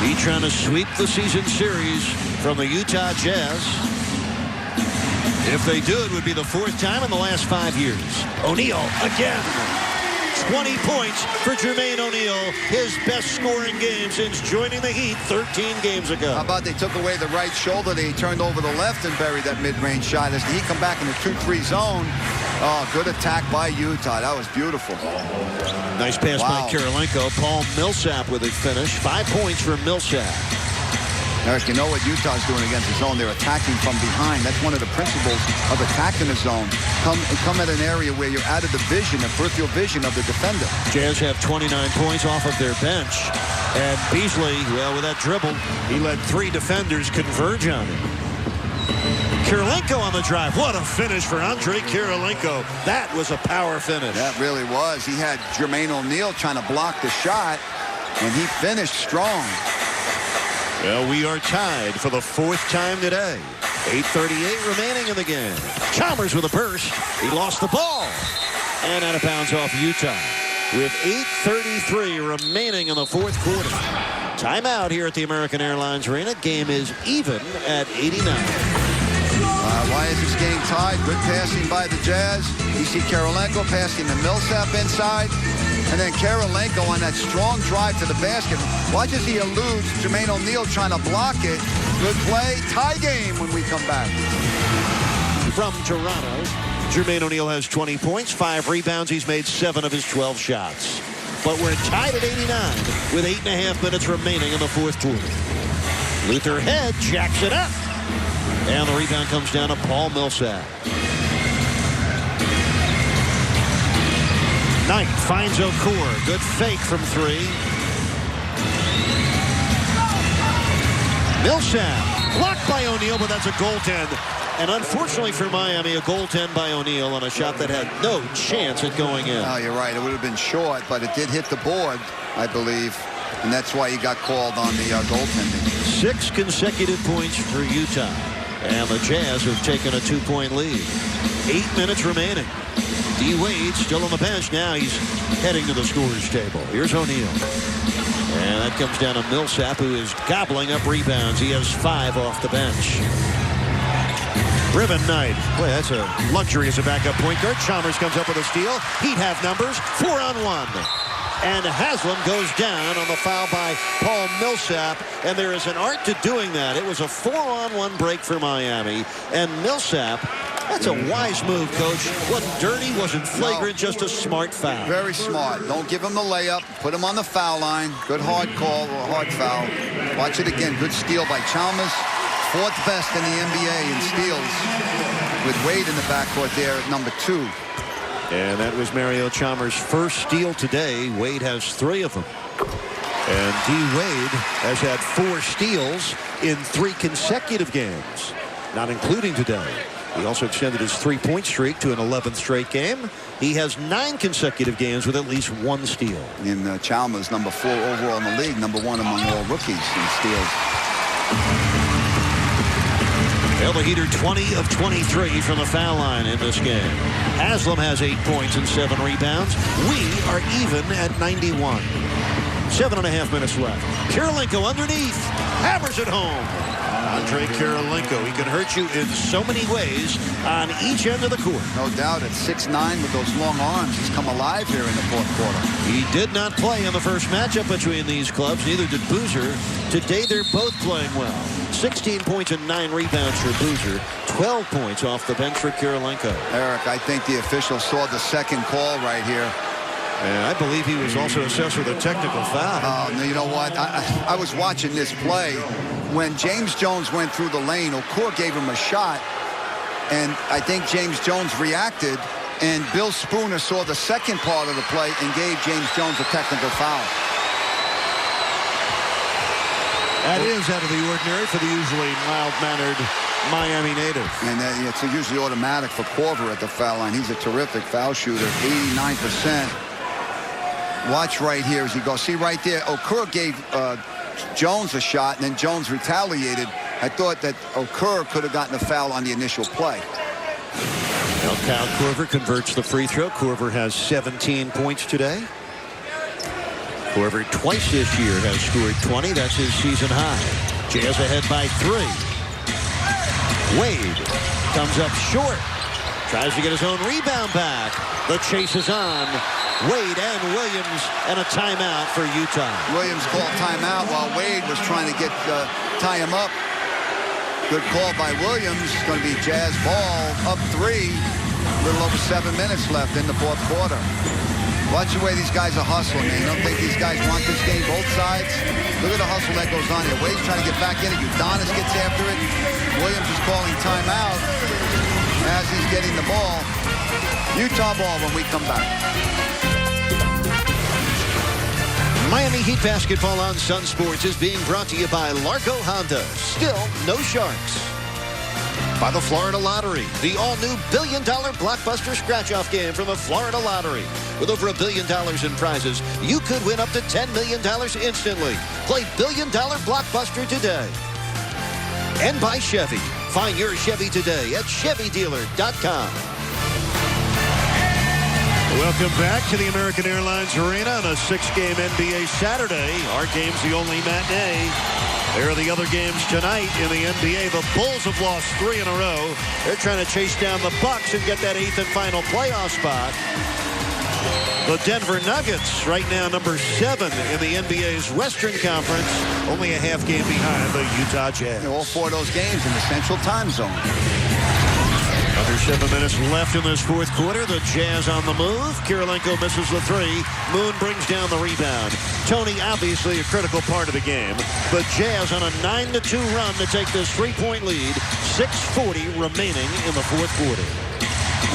Heat trying to sweep the season series from the Utah Jazz. If they do, it would be the 4th time in the last 5 years. O'Neal again. 20 points for Jermaine O'Neal, his best scoring game since joining the Heat 13 games ago. How about they took away the right shoulder, they turned over the left and buried that mid-range shot. As the Heat come back in the 2-3 zone, oh, good attack by Utah. That was beautiful. Nice pass by Kirilenko. Paul Millsap with a finish. 5 points for Millsap. Eric, you know what Utah's doing against the zone? They're attacking from behind. That's one of the principles of attacking the zone. Come at an area where you're out of the vision, the peripheral vision of the defender. Jazz have 29 points off of their bench. And Beasley, well, with that dribble, he let 3 defenders converge on him. Kirilenko on the drive. What a finish for Andre Kirilenko. That was a power finish. That really was. He had Jermaine O'Neal trying to block the shot, and he finished strong. Well, we are tied for the 4th time today. 8:38 remaining in the game. Chalmers with a burst. He lost the ball. And out of bounds off Utah. With 8:33 remaining in the 4th quarter. Timeout here at the American Airlines Arena. Game is even at 89. Why is this game tied? Good passing by the Jazz. You see Kirilenko passing the Millsap inside. And then Kirilenko on that strong drive to the basket. Watch as he eludes Jermaine O'Neal trying to block it. Good play. Tie game when we come back. From Toronto, Jermaine O'Neal has 20 points, 5 rebounds. He's made 7 of his 12 shots. But we're tied at 89 with 8.5 minutes remaining in the fourth quarter. Luther Head jacks it up. And the rebound comes down to Paul Millsap. Knight finds Okor. Good fake from 3. Millsap blocked by O'Neal, but that's a goaltend. And unfortunately for Miami, a goaltend by O'Neal on a shot that had no chance at going in. Oh, you're right. It would have been short, but it did hit the board, I believe. And that's why he got called on the goaltending. 6 consecutive points for Utah. And the Jazz have taken a 2-point lead. 8 minutes remaining. D. Wade still on the bench. Now he's heading to the scorer's table. Here's O'Neal. And that comes down to Millsap, who is gobbling up rebounds. He has 5 off the bench. Riven Knight. Boy, that's a luxury as a backup point guard. Chalmers comes up with a steal. He'd have numbers. 4-on-1. And Haslam goes down on the foul by Paul Millsap. And there is an art to doing that. It was a 4-on-1 break for Miami. And Millsap, that's a wise move, Coach. Wasn't dirty, wasn't flagrant, just a smart foul. Very smart. Don't give him the layup. Put him on the foul line. Good hard call or hard foul. Watch it again. Good steal by Chalmers. 4th best in the NBA in steals, with Wade in the backcourt there at number 2. And that was Mario Chalmers' first steal today. Wade has 3 of them. And D. Wade has had 4 steals in 3 consecutive games, not including today. He also extended his 3-point streak to an 11th straight game. He has 9 consecutive games with at least 1 steal. And Chalmers, number 4 overall in the league, number 1 among all rookies in steals. Well, the Heat are 20 of 23 from the foul line in this game. Haslam has 8 points and 7 rebounds. We are even at 91. 7.5 minutes left. Kirilenko underneath. Hammers it home. Andre Kirilenko, he can hurt you in so many ways on each end of the court. No doubt at 6'9" with those long arms, he's come alive here in the fourth quarter. He did not play in the first matchup between these clubs. Neither did Boozer. Today they're both playing well. 16 points and 9 rebounds for Boozer. 12 points off the bench for Kirilenko. Eric, I think the official saw the second call right here. And I believe he was also assessed with a technical foul. No, you know what? I was watching this play. When James Jones went through the lane, Okor gave him a shot, and I think James Jones reacted, and Bill Spooner saw the second part of the play and gave James Jones a technical foul. That is out of the ordinary for the usually mild-mannered Miami native. And it's usually automatic for Korver at the foul line. He's a terrific foul shooter, 89%. Watch right here as he goes. See right there, Okor gave Jones a shot, and then Jones retaliated. I thought that Okor could have gotten a foul on the initial play. Now Kyle Korver converts the free throw. Korver has 17 points today. Korver twice this year has scored 20. That's his season high. Jazz ahead by 3. Wade comes up short. Tries to get his own rebound back. The chase is on. Wade and Williams, and a timeout for Utah. Williams called timeout while Wade was trying to tie him up. Good call by Williams. It's going to be Jazz ball up 3. A little over 7 minutes left in the fourth quarter. Watch the way these guys are hustling, man. You don't think these guys want this game, both sides? Look at the hustle that goes on here. Wade's trying to get back in it. Udonis gets after it. Williams is calling timeout as he's getting the ball. Utah ball when we come back. Miami Heat basketball on Sun Sports is being brought to you by Largo Honda. Still no Sharks. By the Florida Lottery, the all-new billion-dollar blockbuster scratch-off game from the Florida Lottery. With over $1 billion in prizes, you could win up to $10 million instantly. Play billion-dollar blockbuster today. And by Chevy. Find your Chevy today at ChevyDealer.com. Welcome back to the American Airlines Arena on a 6-game NBA Saturday. Our game's the only matinee. There are the other games tonight in the NBA. The Bulls have lost 3 in a row. They're trying to chase down the Bucks and get that 8th and final playoff spot. The Denver Nuggets, right now number 7 in the NBA's Western Conference, only a half game behind the Utah Jazz. All 4 of those games in the Central Time Zone. Under 7 minutes left in this fourth quarter. The Jazz on the move. Kirilenko misses the three. Moon brings down the rebound. Tony obviously a critical part of the game. But Jazz on a 9-2 run to take this 3-point lead. 6:40 remaining in the fourth quarter.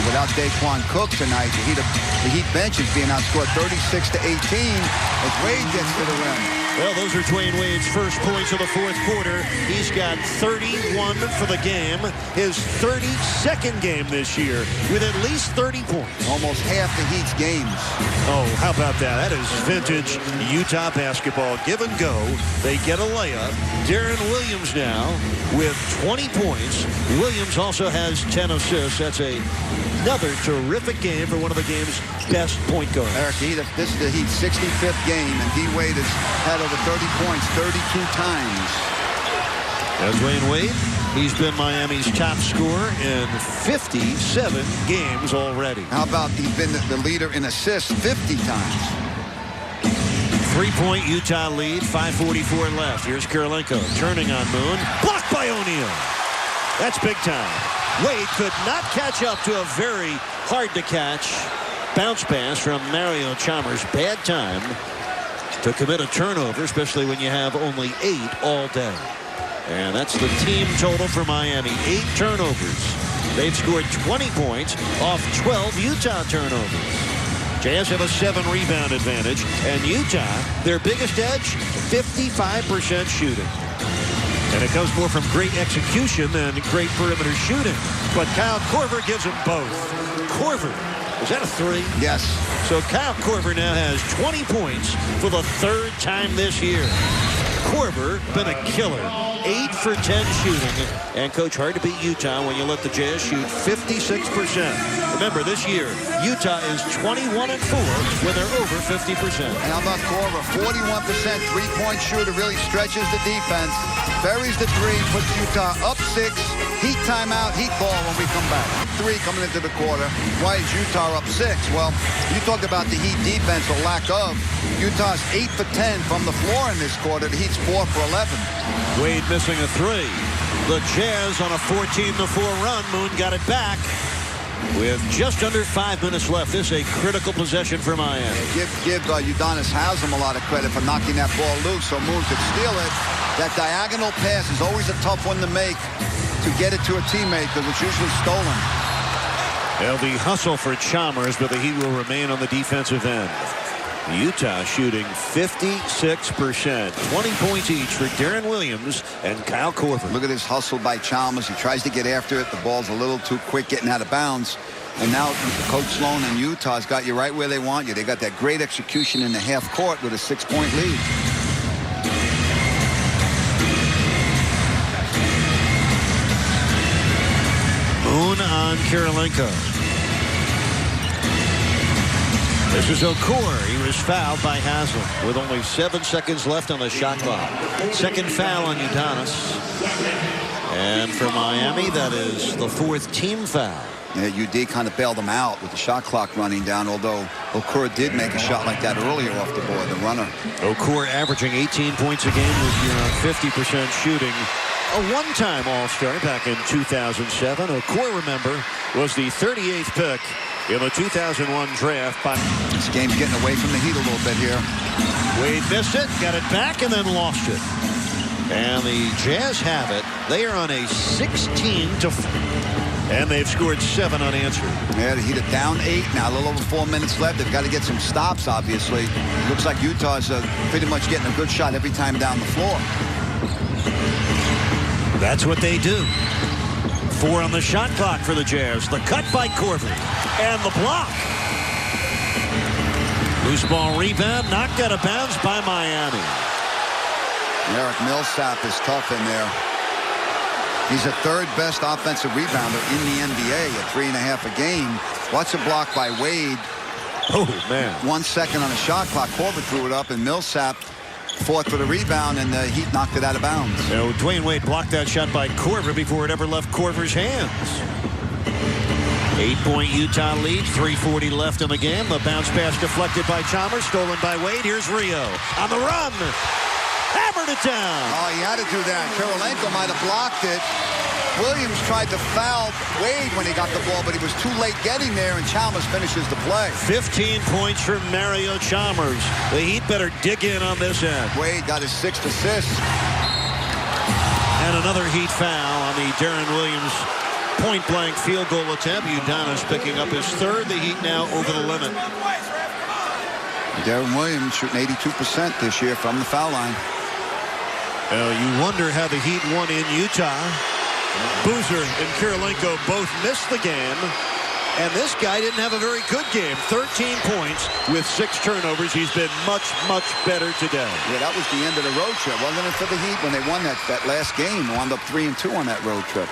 Without Daquan Cook tonight, the Heat bench is being outscored 36-18 as Wade gets to the rim. Well, those are Dwayne Wade's first points of the fourth quarter. He's got 31 for the game. His 32nd game this year with at least 30 points. Almost half the Heat's games. Oh, how about that? That is vintage Utah basketball. Give and go. They get a layup. Deron Williams now with 20 points. Williams also has 10 assists. That's another terrific game for one of the game's best point guards. Eric, this is the Heat's 65th game, and D. Wade has had over 30 points 32 times. As Dwayne Wade, he's been Miami's top scorer in 57 games already. How about he's been the leader in assists 50 times? 3-point Utah lead, 5:44 left. Here's Kirilenko turning on Moon. Blocked by O'Neal. That's big time. Wade could not catch up to a very hard-to-catch bounce pass from Mario Chalmers. Bad time to commit a turnover, especially when you have only 8 all day. And that's the team total for Miami. 8 turnovers. They've scored 20 points off 12 Utah turnovers. Jazz have a 7-rebound advantage. And Utah, their biggest edge, 55% shooting. And it comes more from great execution than great perimeter shooting. But Kyle Korver gives them both. Korver, is that a 3? Yes. So Kyle Korver now has 20 points for the 3rd time this year. Korver been a killer. 8 for 10 shooting. And, Coach, hard to beat Utah when you let the Jazz shoot 56%. Remember, this year, Utah is 21-4 when they're over 50%. And how about Korver? 41% three-point shooter, really stretches the defense. Buries the 3, puts Utah up 6. Heat timeout, Heat ball when we come back. 3 coming into the quarter. Why is Utah up 6? Well, you talked about the Heat defense, or lack of. Utah's 8 for 10 from the floor in this quarter. The Heat's 4 for 11. Wade missing a 3. The Jazz on a 14-4 run. Moon got it back with just under 5 minutes left. This is a critical possession for Miami. Give Udonis Haslem a lot of credit for knocking that ball loose so Moon could steal it. That diagonal pass is always a tough one to make, to get it to a teammate, because it's usually stolen. There'll be hustle for Chalmers, but the Heat will remain on the defensive end. Utah shooting 56%. 20 points each for Deron Williams and Kyle Korver. Look at this hustle by Chalmers. He tries to get after it. The ball's a little too quick getting out of bounds. And now Coach Sloan and Utah's got you right where they want you. They got that great execution in the half court with a 6-point lead. Moon on Kirilenko. This is Okor. He was fouled by Haslem with only 7 seconds left on the shot clock. Second foul on Udonis. And for Miami, that is the 4th team foul. Yeah, UD kind of bailed them out with the shot clock running down, although Okor did make a shot like that earlier off the board, the runner. Okor averaging 18 points a game this year on 50% shooting. A one-time All-Star back in 2007. Okor, remember, was the 38th pick in the 2001 draft. This game's getting away from the Heat a little bit here. Wade missed it, got it back, and then lost it. And the Jazz have it. They are on a 16-4. And they've scored 7 unanswered. Yeah, the Heat are down 8 now, a little over 4 minutes left. They've got to get some stops, obviously. Looks like Utah's pretty much getting a good shot every time down the floor. That's what they do. 4 on the shot clock for the Jazz. The cut by Korver. And the block. Loose ball rebound, knocked out of bounds by Miami. Eric Millsap is tough in there. He's the 3rd best offensive rebounder in the NBA at 3.5 a game. Watch a block by Wade. Oh, man. 1 second on the shot clock. Korver threw it up, and Millsap fought for the rebound, and the Heat knocked it out of bounds. So Dwayne Wade blocked that shot by Korver before it ever left Korver's hands. 8-point Utah lead, 3:40 left in the game. The bounce pass deflected by Chalmers, stolen by Wade. Here's Rio on the run. Hammered it down. Oh, he had to do that. Kirilenko might have blocked it. Williams tried to foul Wade when he got the ball, but he was too late getting there, and Chalmers finishes the play. 15 points for Mario Chalmers. The Heat better dig in on this end. Wade got his 6th assist. And another Heat foul on the Deron Williams point-blank field goal attempt. Udonis picking up his 3rd. The Heat now over the limit. Deron Williams shooting 82% this year from the foul line. You wonder how the Heat won in Utah. Boozer and Kirilenko both missed the game. And this guy didn't have a very good game. 13 points with 6 turnovers. He's been much, much better today. Yeah, that was the end of the road trip, wasn't it, for the Heat when they won that last game? Wound up 3-2 on that road trip.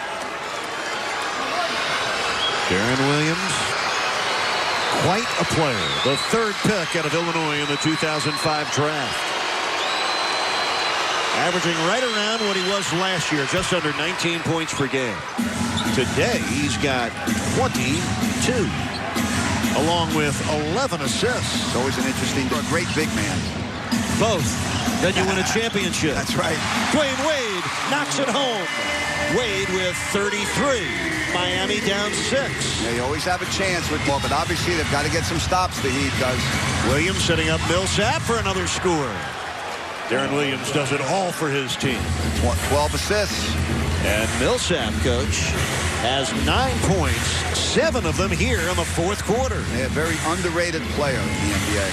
Deron Williams, quite a player. The 3rd pick out of Illinois in the 2005 draft. Averaging right around what he was last year, just under 19 points per game. Today, he's got 22, along with 11 assists. It's always an interesting, a great big man. Both. Then you win a championship. That's right. Dwayne Wade knocks it home. Wade with 33. Miami down 6. Yeah, you always have a chance with ball, but obviously they've got to get some stops, the Heat does. Williams setting up Millsap for another score. Deron Williams does it all for his team. 12 assists. And Millsap, coach, has 9 points, 7 of them here in the 4th quarter. Yeah, very underrated player in the NBA.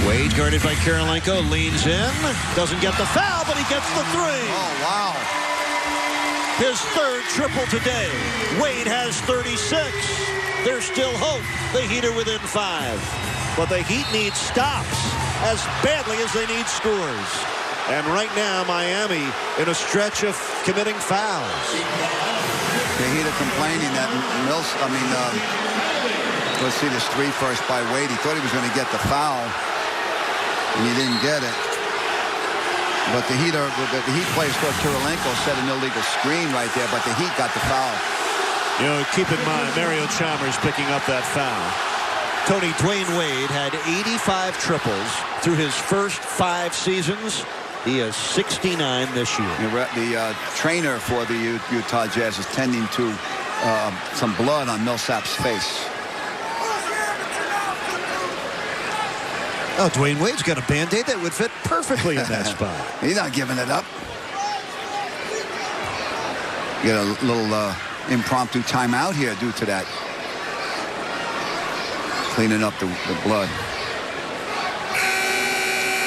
Wade guarded by Kirilenko, leans in, doesn't get the foul, but he gets the 3. Oh, wow. His 3rd triple today. Wade has 36. There's still hope. The Heat are within 5. But the Heat need stops as badly as they need scores. And right now, Miami in a stretch of committing fouls. The Heat are complaining that let's see this 3 first by Wade. He thought he was going to get the foul, and he didn't get it. But the Heat players thought Kirilenko set an illegal screen right there, but the Heat got the foul. You know, keep in mind, Mario Chalmers picking up that foul. Tony, Dwayne Wade had 85 triples through his first 5 seasons. He has 69 this year. The trainer for the Utah Jazz is tending to some blood on Millsap's face. Oh, Dwayne Wade's got a Band-Aid that would fit perfectly in that spot. He's not giving it up. Get a little impromptu timeout here due to that. Cleaning up the blood.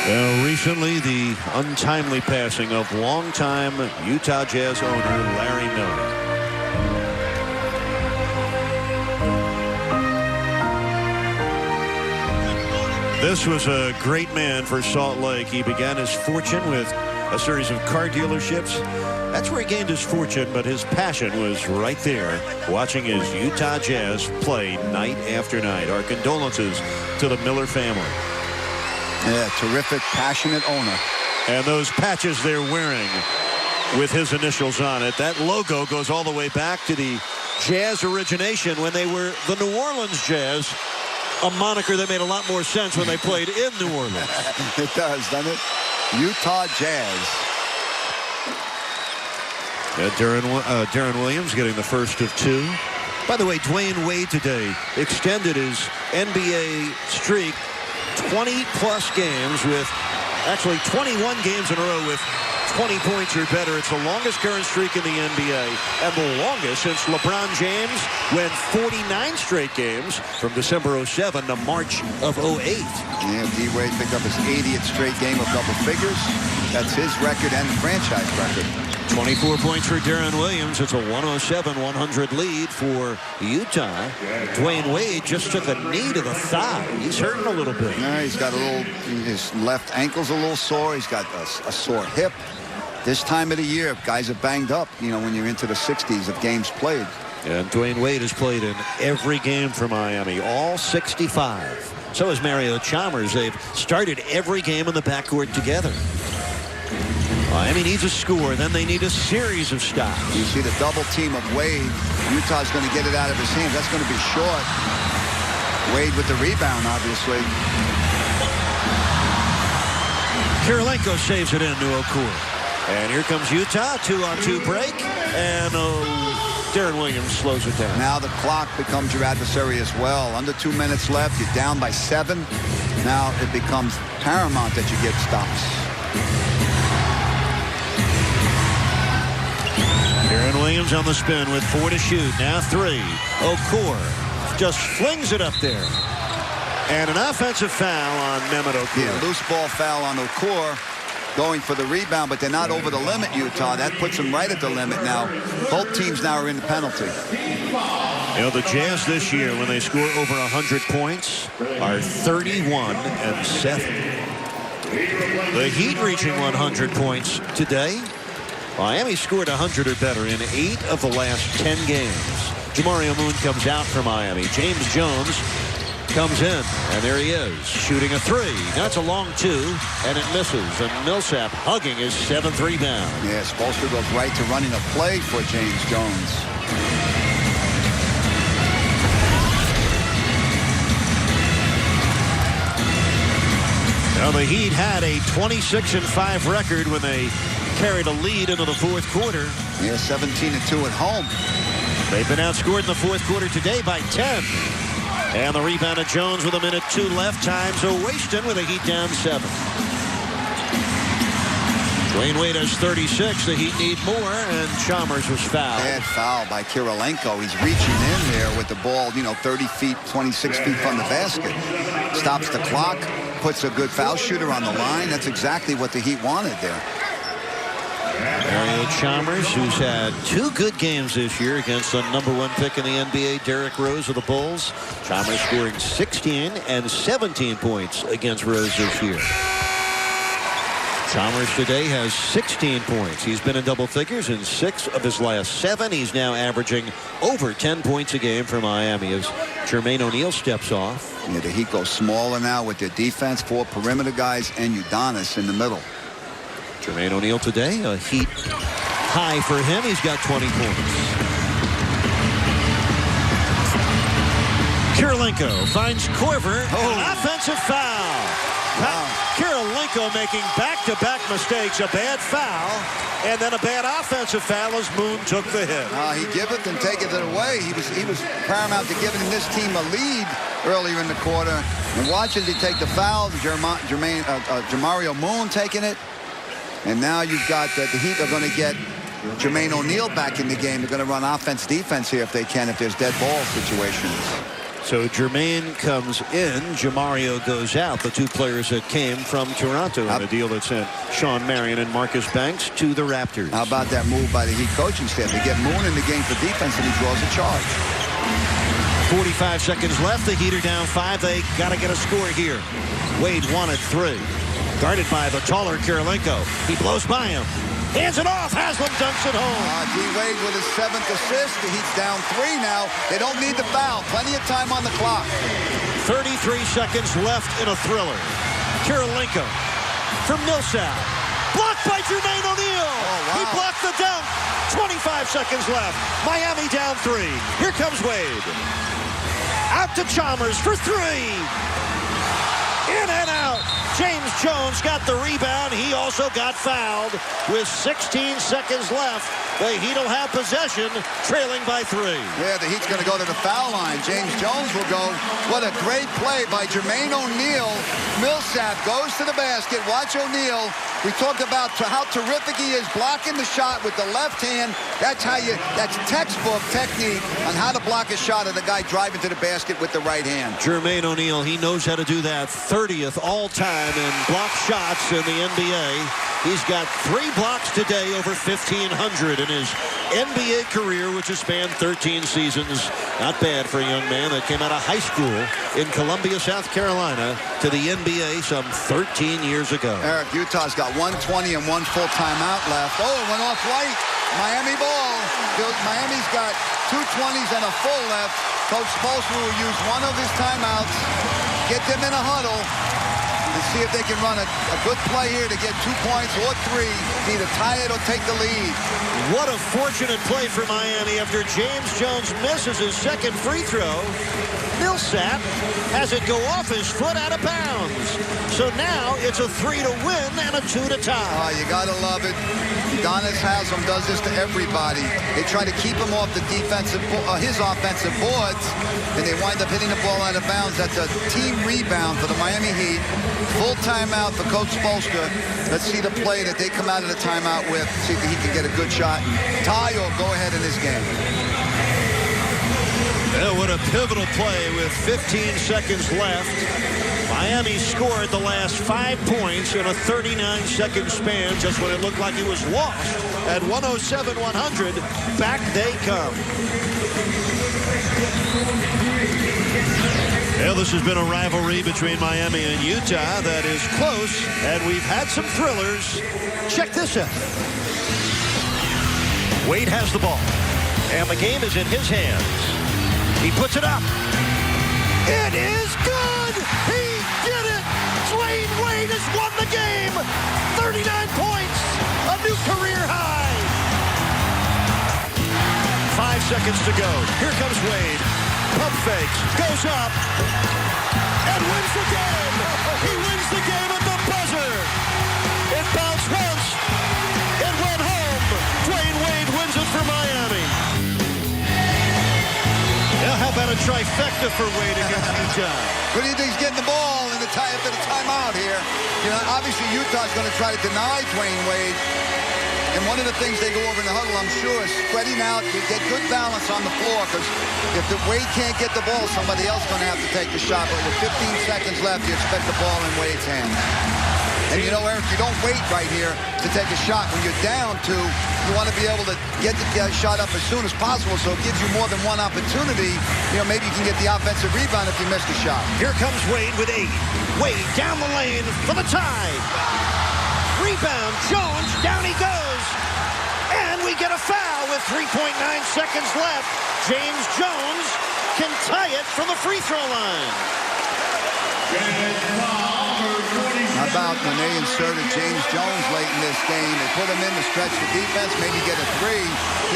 Well, recently, the untimely passing of longtime Utah Jazz owner Larry Miller. This was a great man for Salt Lake. He began his fortune with a series of car dealerships. That's where he gained his fortune, but his passion was right there, watching his Utah Jazz play night after night. Our condolences to the Miller family. Yeah, terrific, passionate owner. And those patches they're wearing with his initials on it, that logo goes all the way back to the Jazz origination when they were the New Orleans Jazz, a moniker that made a lot more sense when they played in New Orleans. It does, doesn't it? Utah Jazz. Deron Williams getting the first of 2. By the way, Dwayne Wade today extended his NBA streak 20-plus games with actually 21 games in a row with 20 points or better. It's the longest current streak in the NBA and the longest since LeBron James went 49 straight games from December 07 to March of 08. Yeah, D-Wade picked up his 80th straight game of double figures. That's his record and the franchise record. 24 points for Deron Williams. It's a 107-100 lead for Utah. Dwayne Wade just took a knee to the thigh. He's hurting a little bit. Yeah, he's got his left ankle's a little sore. He's got a sore hip. This time of the year, guys are banged up, you know, when you're into the 60s of games played. And Dwayne Wade has played in every game for Miami, all 65. So has Mario Chalmers. They've started every game in the backcourt together. Miami needs a score, then they need a series of stops. You see the double team of Wade. Utah's going to get it out of his hands. That's going to be short. Wade with the rebound, obviously. Kirilenko saves it in to Okur. And here comes Utah, 2-on-2 break. And Deron Williams slows it down. Now the clock becomes your adversary as well. Under 2 minutes left. You're down by 7. Now it becomes paramount that you get stops. Deron Williams on the spin with 4 to shoot. Now 3. Okor just flings it up there. And an offensive foul on Mehmet Okor. Yeah, loose ball foul on Okor. Going for the rebound, but they're not over the limit, Utah. That puts them right at the limit now. Both teams now are in the penalty. You know, the Jazz this year, when they score over 100 points, are 31-7. The Heat reaching 100 points today. Miami scored 100 or better in 8 of the last 10 games. Jamario Moon comes out for Miami. James Jones comes in, and there he is, shooting a 3. That's a long 2, and it misses. And Millsap hugging his 7th rebound. Yeah, Spoelstra goes right to running a play for James Jones. Now the Heat had a 26-5 record when they carried a lead into the 4th quarter. Yeah, 17-2 at home. They've been outscored in the 4th quarter today by 10. And the rebound of Jones with 1:02 left. Time's a wasting with a Heat down 7. Dwayne Wade has 36. The Heat need more, and Chalmers was fouled. Bad foul by Kirilenko. He's reaching in there with the ball, 30 feet, 26 feet from the basket. Stops the clock, puts a good foul shooter on the line. That's exactly what the Heat wanted there. Mario Chalmers, who's had 2 good games this year against the #1 pick in the NBA, Derrick Rose of the Bulls. Chalmers scoring 16 and 17 points against Rose this year. Chalmers today has 16 points. He's been in double figures in 6 of his last 7. He's now averaging over 10 points a game for Miami as Jermaine O'Neal steps off. Yeah, the Heat go smaller now with their defense. 4 perimeter guys and Udonis in the middle. Jermaine O'Neal today, a Heat high for him. He's got 20 points. Kirilenko finds Korver. An offensive foul. Wow. Kirilenko making back-to-back mistakes. A bad foul, and then a bad offensive foul as Moon took the hit. He giveth and taketh it away. He was paramount to giving this team a lead earlier in the quarter. And watch as he take the foul. Jamario Moon taking it. And now you've got the Heat are going to get Jermaine O'Neal back in the game. They're going to run offense-defense here if they can, if there's dead ball situations. So Jermaine comes in, Jamario goes out. The 2 players that came from Toronto in the deal that sent Sean Marion and Marcus Banks to the Raptors. How about that move by the Heat coaching staff? They get Moon in the game for defense, and he draws a charge. 45 seconds left. The Heat are down 5. They got to get a score here. Wade wanted 3. Guarded by the taller Kirilenko. He blows by him. Hands it off. Haslam dunks it home. D-Wade with his 7th assist. The Heat's down 3 now. They don't need the foul. Plenty of time on the clock. 33 seconds left in a thriller. Kirilenko from Millsap. Blocked by Jermaine O'Neal. Oh, wow. He blocked the dunk. 25 seconds left. Miami down 3. Here comes Wade. Out to Chalmers for 3. In and out. James Jones got the rebound. He also got fouled with 16 seconds left. The Heat will have possession, trailing by 3. Yeah, the Heat's going to go to the foul line. James Jones will go. What a great play by Jermaine O'Neal. Millsap goes to the basket. Watch O'Neal. We talked about how terrific he is blocking the shot with the left hand. That's textbook technique on how to block a shot of the guy driving to the basket with the right hand. Jermaine O'Neal, he knows how to do that. 30th all-time in block shots in the NBA. He's got 3 blocks today, over 1,500 in his NBA career, which has spanned 13 seasons. Not bad for a young man that came out of high school in Columbia, South Carolina, to the NBA some 13 years ago. Eric, Utah's got 1:20 and 1 full timeout left. Oh, it went off right. Miami ball. Miami's got 2 20s and a full left. Coach Spoelstra will use one of his timeouts, get them in a huddle, and see if they can run a good play here to get 2 points or 3, either tie it or take the lead. What a fortunate play for Miami after James Jones misses his 2nd free throw. Millsap has it go off his foot out of bounds. So now it's a 3 to win and a 2 to tie. Oh, you got to love it. Udonis Haslem does this to everybody. They try to keep him off the his offensive boards, and they wind up hitting the ball out of bounds. That's a team rebound for the Miami Heat. Full timeout for Coach Spoelstra. Let's see the play that they come out of the timeout with. See if he can get a good shot and tie or go ahead in this game. Yeah, what a pivotal play with 15 seconds left. Miami scored the last 5 points in a 39-second span just when it looked like it was lost. At 107-100, back they come. Well, this has been a rivalry between Miami and Utah that is close, and we've had some thrillers. Check this out. Wade has the ball, and the game is in his hands. He puts it up. It is good! He did it! Dwayne Wade has won the game! 39 points! A new career high! 5 seconds to go. Here comes Wade. Pump fakes. Goes up. And wins the game! He wins the game at the buzzer! It bounced once. It went home. Dwayne Wade wins it for Miami. Now, how about a trifecta for Wade against Utah? What do you think he's getting the ball in the after the timeout here? You know, obviously Utah's going to try to deny Dwayne Wade. And one of the things they go over in the huddle, I'm sure, is spreading out to get good balance on the floor. Because if the Wade can't get the ball, somebody else is going to have to take the shot. But with 15 seconds left, you expect the ball in Wade's hands. And you know, Eric, you don't wait right here to take a shot. When you're down 2, you want to be able to get the shot up as soon as possible, so it gives you more than one opportunity. You know, maybe you can get the offensive rebound if you miss the shot. Here comes Wade with 8. Wade down the lane for the tie. Rebound, Jones, down he goes. And we get a foul with 3.9 seconds left. James Jones can tie it from the free throw line. How about when they inserted James Jones late in this game? They put him in to stretch the defense, maybe get a 3.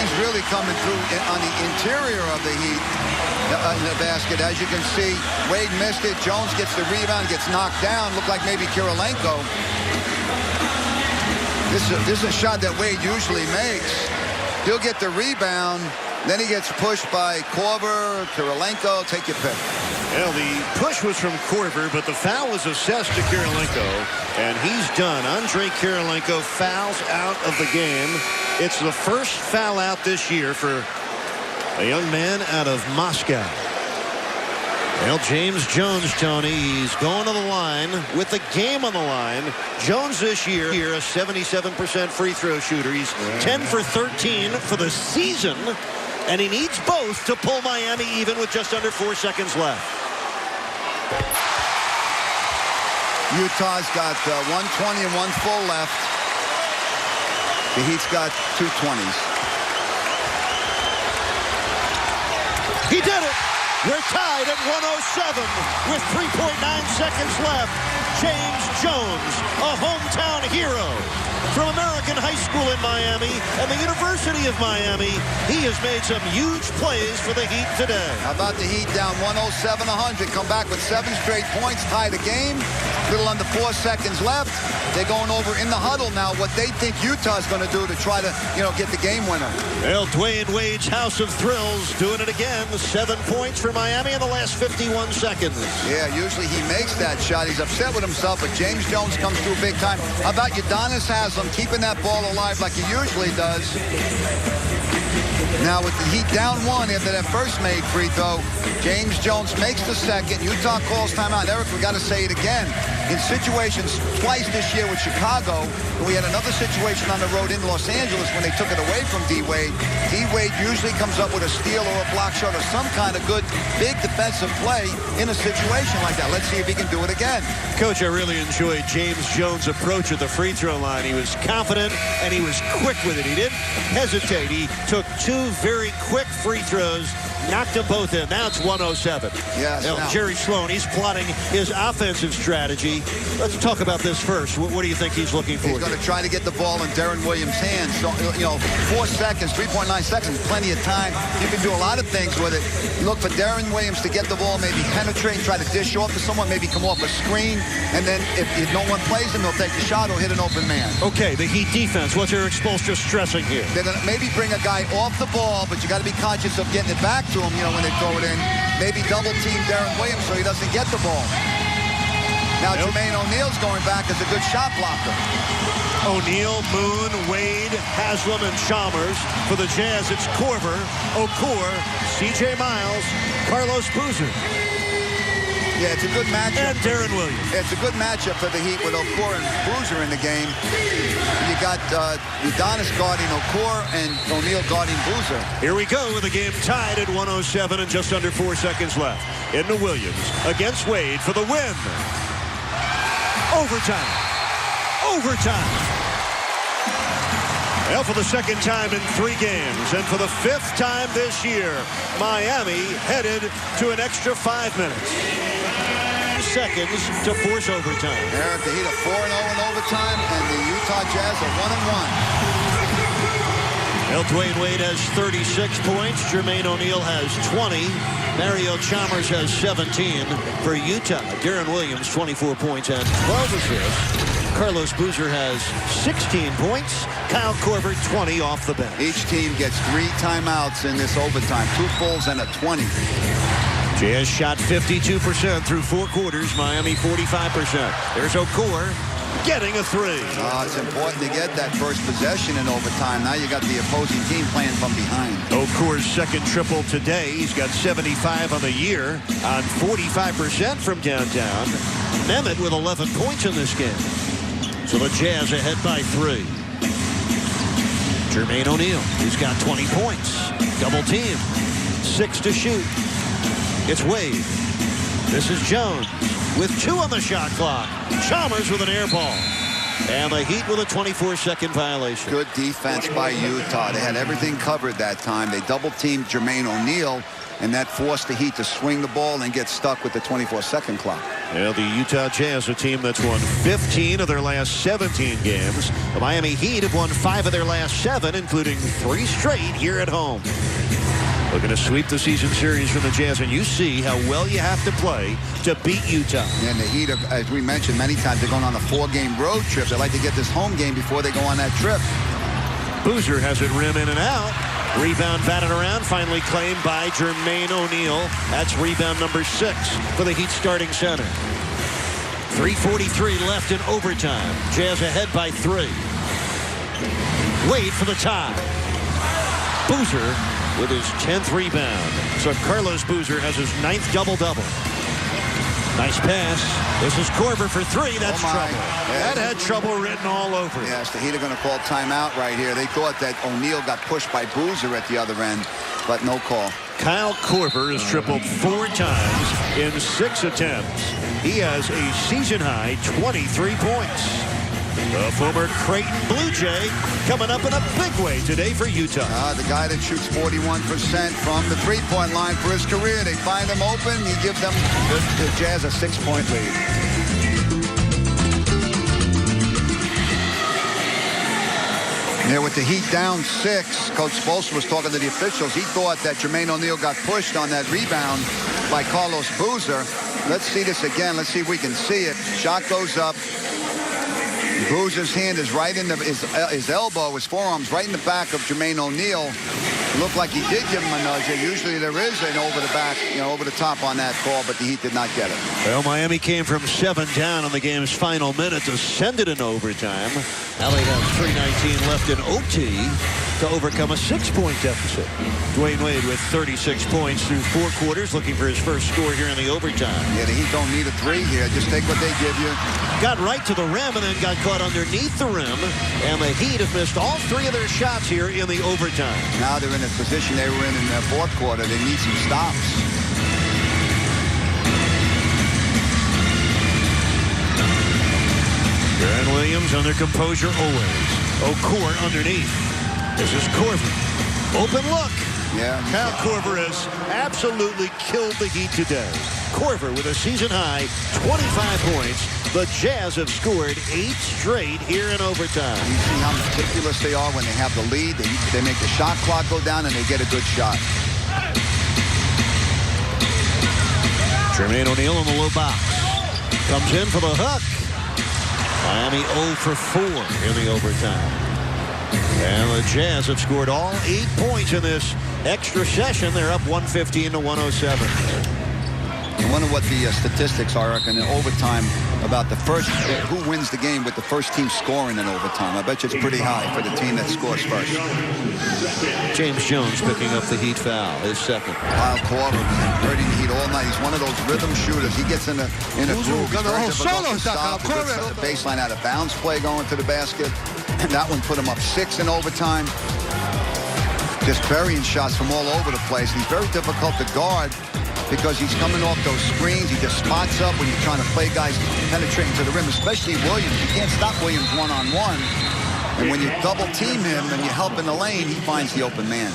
He's really coming through on the interior of the Heat in the basket. As you can see, Wade missed it. Jones gets the rebound, gets knocked down. Looked like maybe Kirilenko. This is a shot that Wade usually makes. He'll get the rebound. Then he gets pushed by Korver, Kirilenko, take your pick. Well, the push was from Korver, but the foul was assessed to Kirilenko, and he's done. Andre Kirilenko fouls out of the game. It's the first foul out this year for a young man out of Moscow. Well, James Jones, Tony, he's going to the line with the game on the line. Jones this year, a 77% free throw shooter. He's 10 for 13 for the season. And he needs both to pull Miami even with just under 4 seconds left. Utah's got 120 and 1 full left. The Heat's got 2 20s. He did it. We're tied at 107 with 3.9 seconds left. James Jones, a hometown hero from American High School in Miami and the University of Miami. He has made some huge plays for the Heat today. How about the Heat down 107-100? Come back with 7 straight points, tie the game. Little under 4 seconds left. They're going over in the huddle now what they think Utah's going to do to try to, you know, get the game winner. Well, Dwayne Wade's house of thrills doing it again. 7 points for Miami in the last 51 seconds. Yeah, usually he makes that shot. He's upset with himself, but James Jones comes through big time. How about Udonis Haslem keeping that ball alive like he usually does? Now with the Heat down 1 after that first made free throw, James Jones makes the second. Utah calls timeout. Eric, we got to say it again. In situations twice this year with Chicago, and we had another situation on the road in Los Angeles when they took it away from D-Wade. D-Wade usually comes up with a steal or a block shot or some kind of good big defensive play in a situation like that. Let's see if he can do it again. Coach, I really enjoyed James Jones' approach at the free throw line. He was confident and he was quick with it. He didn't hesitate. He took 2 very quick free throws knocked them both in. Now it's 107. Yes. Now, Jerry Sloan, he's plotting his offensive strategy. Let's talk about this first. What do you think he's looking for? He's going to try to get the ball in Deron Williams' hands. So, 4 seconds, 3.9 seconds, plenty of time. You can do a lot of things with it. Look for Deron Williams to get the ball, maybe penetrate, try to dish off to someone, maybe come off a screen, and then if no one plays him, he'll take the shot or hit an open man. Okay, the Heat defense. What's Eric Spoelstra stressing here? They're going to maybe bring a guy off the ball, but you got to be conscious of getting it back to him, when they throw it in. Maybe double team Deron Williams so he doesn't get the ball. Now Jermaine O'Neal's going back as a good shot blocker. O'Neal, Moon, Wade, Haslam, and Chalmers. For the Jazz, it's Korver, Okur, C.J. Miles, Carlos Boozer. Yeah, it's a good matchup. And Deron Williams. It's a good matchup for the Heat with Okur and Boozer in the game. You got Udonis guarding Okur and O'Neal guarding Boozer. Here we go with the game tied at 107 and just under 4 seconds left. Into Williams against Wade for the win. Overtime. Overtime. Well, for the second time in 3 games, and for the 5th time this year, Miami headed to an extra 5 minutes. Seconds to force overtime. Eric, the Heat are 4-0 in overtime, and the Utah Jazz are 1-1. Well, Dwayne Wade has 36 points. Jermaine O'Neal has 20. Mario Chalmers has 17. For Utah, Deron Williams, 24 points and 12 assists. Carlos Boozer has 16 points. Kyle Korver, 20 off the bench. Each team gets 3 timeouts in this overtime. 2 fulls and a 20. Jazz shot 52% through 4 quarters. Miami 45%. There's Okur getting a 3. It's important to get that first possession in overtime. Now you got the opposing team playing from behind. Okur's second triple today. He's got 75 on the year on 45% from downtown. Mehmet with 11 points in this game. So the Jazz ahead by 3. Jermaine O'Neal, he's got 20 points. Double team. 6 to shoot. It's Wade. This is Jones with 2 on the shot clock. Chalmers with an air ball. And the Heat with a 24-second violation. Good defense by Utah. They had everything covered that time. They double-teamed Jermaine O'Neal, and that forced the Heat to swing the ball and get stuck with the 24-second clock. Well, the Utah Jazz, a team that's won 15 of their last 17 games. The Miami Heat have won 5 of their last 7, including 3 straight here at home. Looking to sweep the season series from the Jazz, and you see how well you have to play to beat Utah. And the Heat, as we mentioned many times, they're going on a 4-game road trip. They like to get this home game before they go on that trip. Boozer has it rim in and out. Rebound batted around, finally claimed by Jermaine O'Neal. That's rebound number 6 for the Heat starting center. 3:43 left in overtime. Jazz ahead by 3. Wade for the tie. Boozer with his 10th rebound. So Carlos Boozer has his 9th double-double. Nice pass. This is Korver for 3. That's trouble. Yeah. That had trouble written all over it. Yes, the Heat are going to call timeout right here. They thought that O'Neal got pushed by Boozer at the other end, but no call. Kyle Korver has tripled 4 times in 6 attempts. He has a season-high 23 points. The former Creighton Blue Jay coming up in a big way today for Utah. The guy that shoots 41% from the 3-point line for his career. They find him open. He gives them the Jazz a 6-point lead. Yeah, with the Heat down 6, Coach Spoelstra was talking to the officials. He thought that Jermaine O'Neal got pushed on that rebound by Carlos Boozer. Let's see this again. Let's see if we can see it. Shot goes up. Boozer's hand is right in his elbow, his forearm's right in the back of Jermaine O'Neal. It looked like he did give him a nudge. Usually there is an over the back, over the top on that call, but the Heat did not get it. Well, Miami came from 7 down in the game's final minute to send it in overtime. Now they have 3:19 left in OT to overcome a 6-point deficit. Dwayne Wade with 36 points through 4 quarters, looking for his first score here in the overtime. Yeah, the Heat don't need a 3 here. Just take what they give you. Got right to the rim and then got caught underneath the rim. And the Heat have missed all 3 of their shots here in the overtime. Now they're in a position they were in the 4th quarter. They need some stops. Deron Williams under composure always. Okur underneath. This is Korver. Open look. Yeah. Kyle Korver has absolutely killed the Heat today. Korver with a season-high 25 points. The Jazz have scored 8 straight here in overtime. You see how meticulous they are when they have the lead. They make the shot clock go down, and they get a good shot. Jermaine O'Neal in the low box. Comes in for the hook. Miami 0 for 4 in the overtime. And the Jazz have scored all 8 points in this extra session. They're up 115 to 107. I wonder what the statistics are in overtime about the first, who wins the game with the first team scoring in overtime. I bet you it's pretty high for the team that scores first. James Jones picking up the Heat foul, his second. Kyle Korver hurting the Heat all night. He's one of those rhythm shooters. He gets in a groove. He's very difficult to stop. The baseline out of bounds play going to the basket. And that one put him up 6 in overtime. Just burying shots from all over the place. He's very difficult to guard because he's coming off those screens. He just spots up when you're trying to play guys penetrating to the rim, especially Williams. You can't stop Williams one-on-one. And when you double team him and you help in the lane, he finds the open man.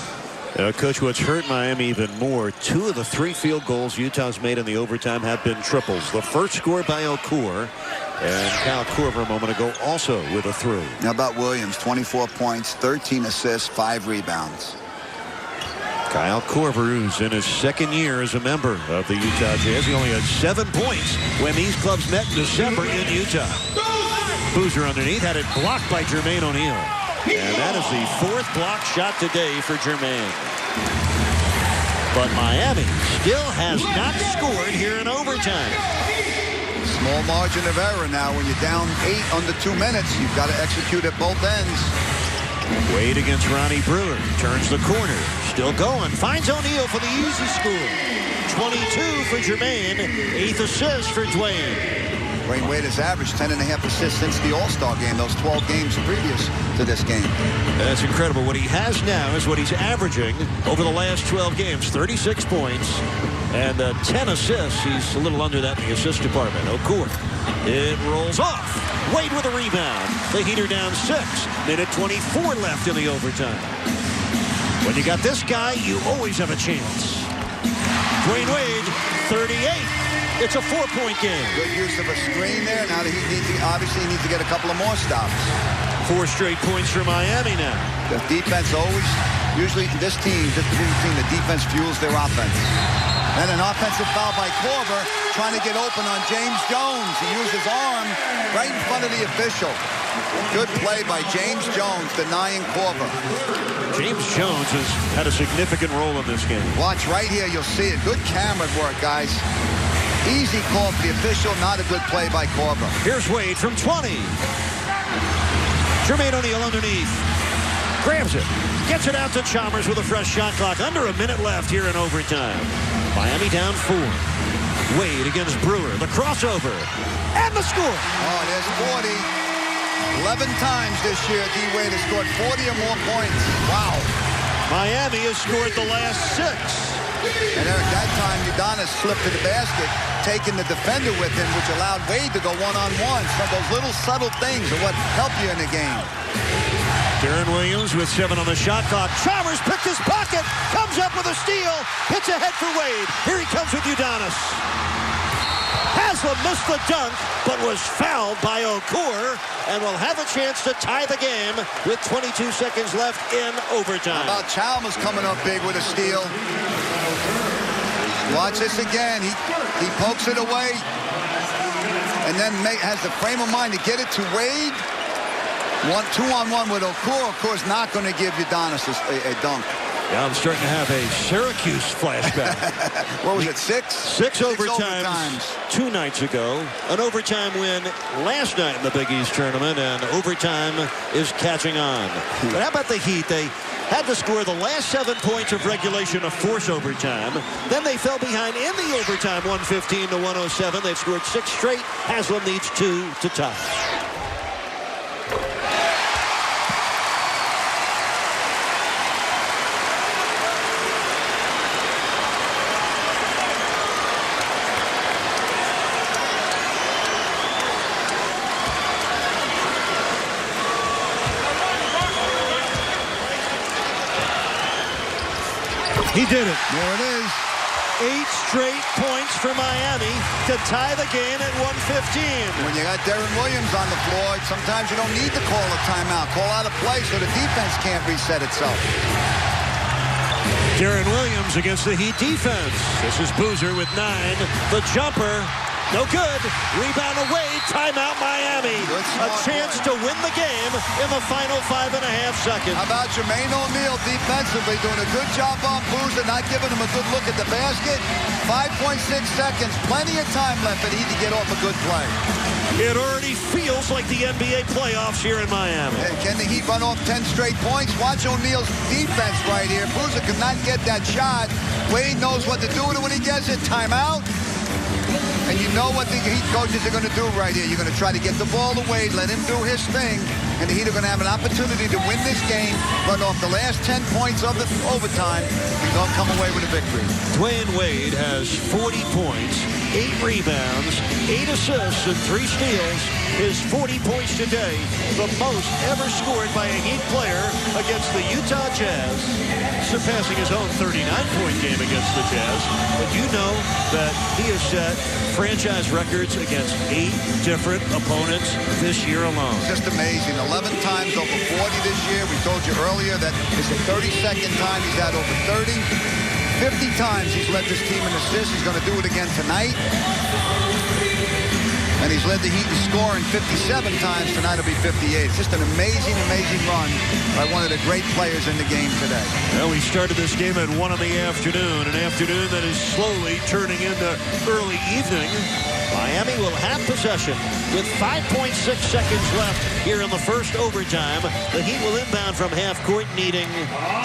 Coach, what's hurt Miami even more, 2 of the 3 field goals Utah's made in the overtime have been triples. The first score by Okur, and Kyle Korver a moment ago also with a 3. How about Williams? 24 points, 13 assists, 5 rebounds. Kyle Korver, who's in his second year as a member of the Utah Jazz. He only had 7 points when these clubs met in December in Utah. Boozer underneath, had it blocked by Jermaine O'Neal. And that is the 4th block shot today for Jermaine. But Miami still has not scored here in overtime. Small margin of error now. When you're down 8 under 2 minutes, you've got to execute at both ends. Wade against Ronnie Brewer. Turns the corner. Still going. Finds O'Neal for the easy score. 22 for Jermaine. 8th assist for Dwayne. Dwayne Wade has averaged 10.5 assists since the All-Star game, those 12 games previous to this game. That's incredible. What he has now is what he's averaging over the last 12 games. 36 points and 10 assists. He's a little under that in the assist department. Okur. It rolls off. Wade with a rebound. The Heat are down 6. Minute 24 left in the overtime. When you got this guy, you always have a chance. Dwayne Wade, 38. It's a 4-point game. Good use of a screen there. Now that he obviously needs to get a couple of more stops. 4 straight points for Miami now. The defense always, usually this team, the defense fuels their offense. And an offensive foul by Korver, trying to get open on James Jones. He used his arm right in front of the official. Good play by James Jones, denying Korver. James Jones has had a significant role in this game. Watch right here, you'll see it. Good camera work, guys. Easy call for the official, not a good play by Korver. Here's Wade from 20. Jermaine O'Neal underneath. Grabs it. Gets it out to Chalmers with a fresh shot clock. Under a minute left here in overtime. Miami down 4. Wade against Brewer. The crossover. And the score. Oh, there's 40. 11 times this year, D. Wade has scored 40 or more points. Wow. Miami has scored the last 6. And at that time, Udonis slipped to the basket, taking the defender with him, which allowed Wade to go one-on-one. Some of those little subtle things are what help you in the game. Deron Williams with 7 on the shot clock. Chalmers picked his pocket, comes up with a steal, hits ahead for Wade. Here he comes with Udonis. Haslam missed the dunk, but was fouled by Okur, and will have a chance to tie the game with 22 seconds left in overtime. How about Chalmers coming up big with a steal? Watch this again. He pokes it away, and then has the frame of mind to get it to Wade. 2-on-1 with Okur. Okur's not going to give Udonis a dunk. Yeah, I'm starting to have a Syracuse flashback. What was it, 6? 6 overtimes 2 nights ago. An overtime win last night in the Big East tournament, and overtime is catching on. But how about the Heat? They had to score the last 7 points of regulation to force overtime. Then they fell behind in the overtime, 115 to 107. They've scored 6 straight. Haslam needs 2 to tie. He did it. There it is. 8 straight points for Miami to tie the game at 1:15. When you got Deron Williams on the floor, sometimes you don't need to call a timeout. Call out a play so the defense can't reset itself. Deron Williams against the Heat defense. This is Boozer with 9. The jumper, no good. Rebound away. Timeout Miami. A chance to win the game in the final 5.5 seconds. How about Jermaine O'Neal defensively doing a good job on Boozer, not giving him a good look at the basket. 5.6 seconds. Plenty of time left for the Heat to get off a good play. It already feels like the NBA playoffs here in Miami. Hey, can the Heat run off 10 straight points? Watch O'Neal's defense right here. Boozer could not get that shot. Wade knows what to do with it when he gets it. Timeout. And you know what the Heat coaches are going to do right here. You're going to try to get the ball to Wade, let him do his thing, and the Heat are going to have an opportunity to win this game, run off the last 10 points of the overtime, and go come away with a victory. Dwyane Wade has 40 points, 8 rebounds, 8 assists, and 3 steals. His 40 points today, the most ever scored by a Heat player against the Utah Jazz, surpassing his own 39-point game against the Jazz. But you know that he has set franchise records against 8 different opponents this year alone. Just amazing. 11 times over 40 this year. We told you earlier that it's the 32nd time he's had over 30. 50 times he's led this team in assists. He's going to do it again tonight. And he's led the Heat in scoring 57 times. Tonight will be 58. It's just an amazing, amazing run by one of the great players in the game today. Well, we started this game at 1 in the afternoon, an afternoon that is slowly turning into early evening. Miami will have possession with 5.6 seconds left here in the first overtime. The Heat will inbound from half court, needing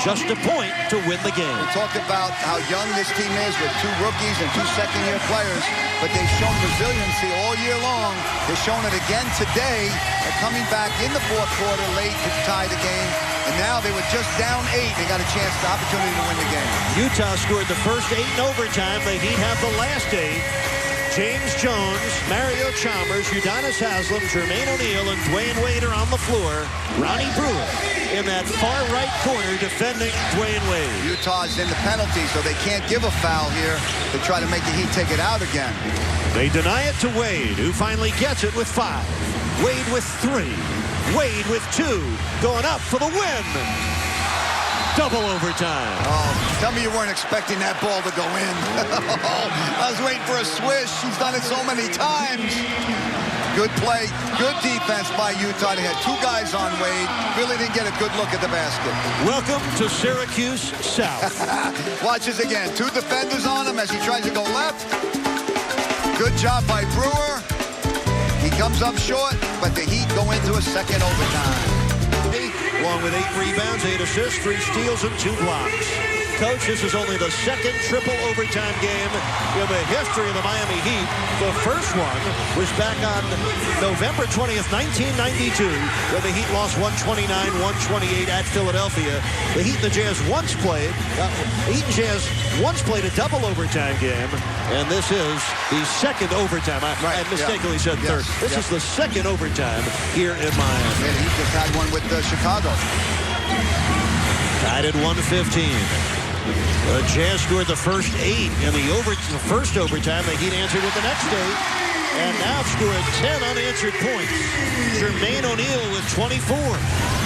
just a point to win the game. We talked about how young this team is with 2 rookies and 2 second-year players, but they've shown resiliency all year long. They've shown it again today. They're coming back in the fourth quarter late to tie the game. And now they were just down 8. They got a chance, the opportunity to win the game. Utah scored the first 8 in overtime. The Heat have the last 8. James Jones, Mario Chalmers, Udonis Haslem, Jermaine O'Neal, and Dwayne Wade are on the floor. Ronnie Brewer in that far right corner defending Dwayne Wade. Utah's in the penalty, so they can't give a foul here to try to make the Heat take it out again. They deny it to Wade, who finally gets it with 5. Wade with 3. Wade with 2. Going up for the win. Double overtime. Oh, tell me you weren't expecting that ball to go in. I was waiting for a swish. He's done it so many times. Good play, good defense by Utah. They had 2 guys on Wade. Really didn't get a good look at the basket. Welcome to Syracuse South. Watch this again. 2 defenders on him as he tries to go left. Good job by Brewer. He comes up short, but the Heat go into a second overtime. Along with 8 rebounds, 8 assists, 3 steals, and 2 blocks. Coach, this is only the second triple overtime game in the history of the Miami Heat. The first one was back on November 20th, 1992, when the Heat lost 129-128 at Philadelphia. The Heat and the Jazz once played, a double overtime game, and this is the second overtime. I mistakenly said third. This is the second overtime here in Miami. And he just had one with Chicago. Tied at 1:15. The Jazz scored the first 8 in the first overtime. The Heat answered with the next 8. And now scored 10 unanswered points. Jermaine O'Neal with 24.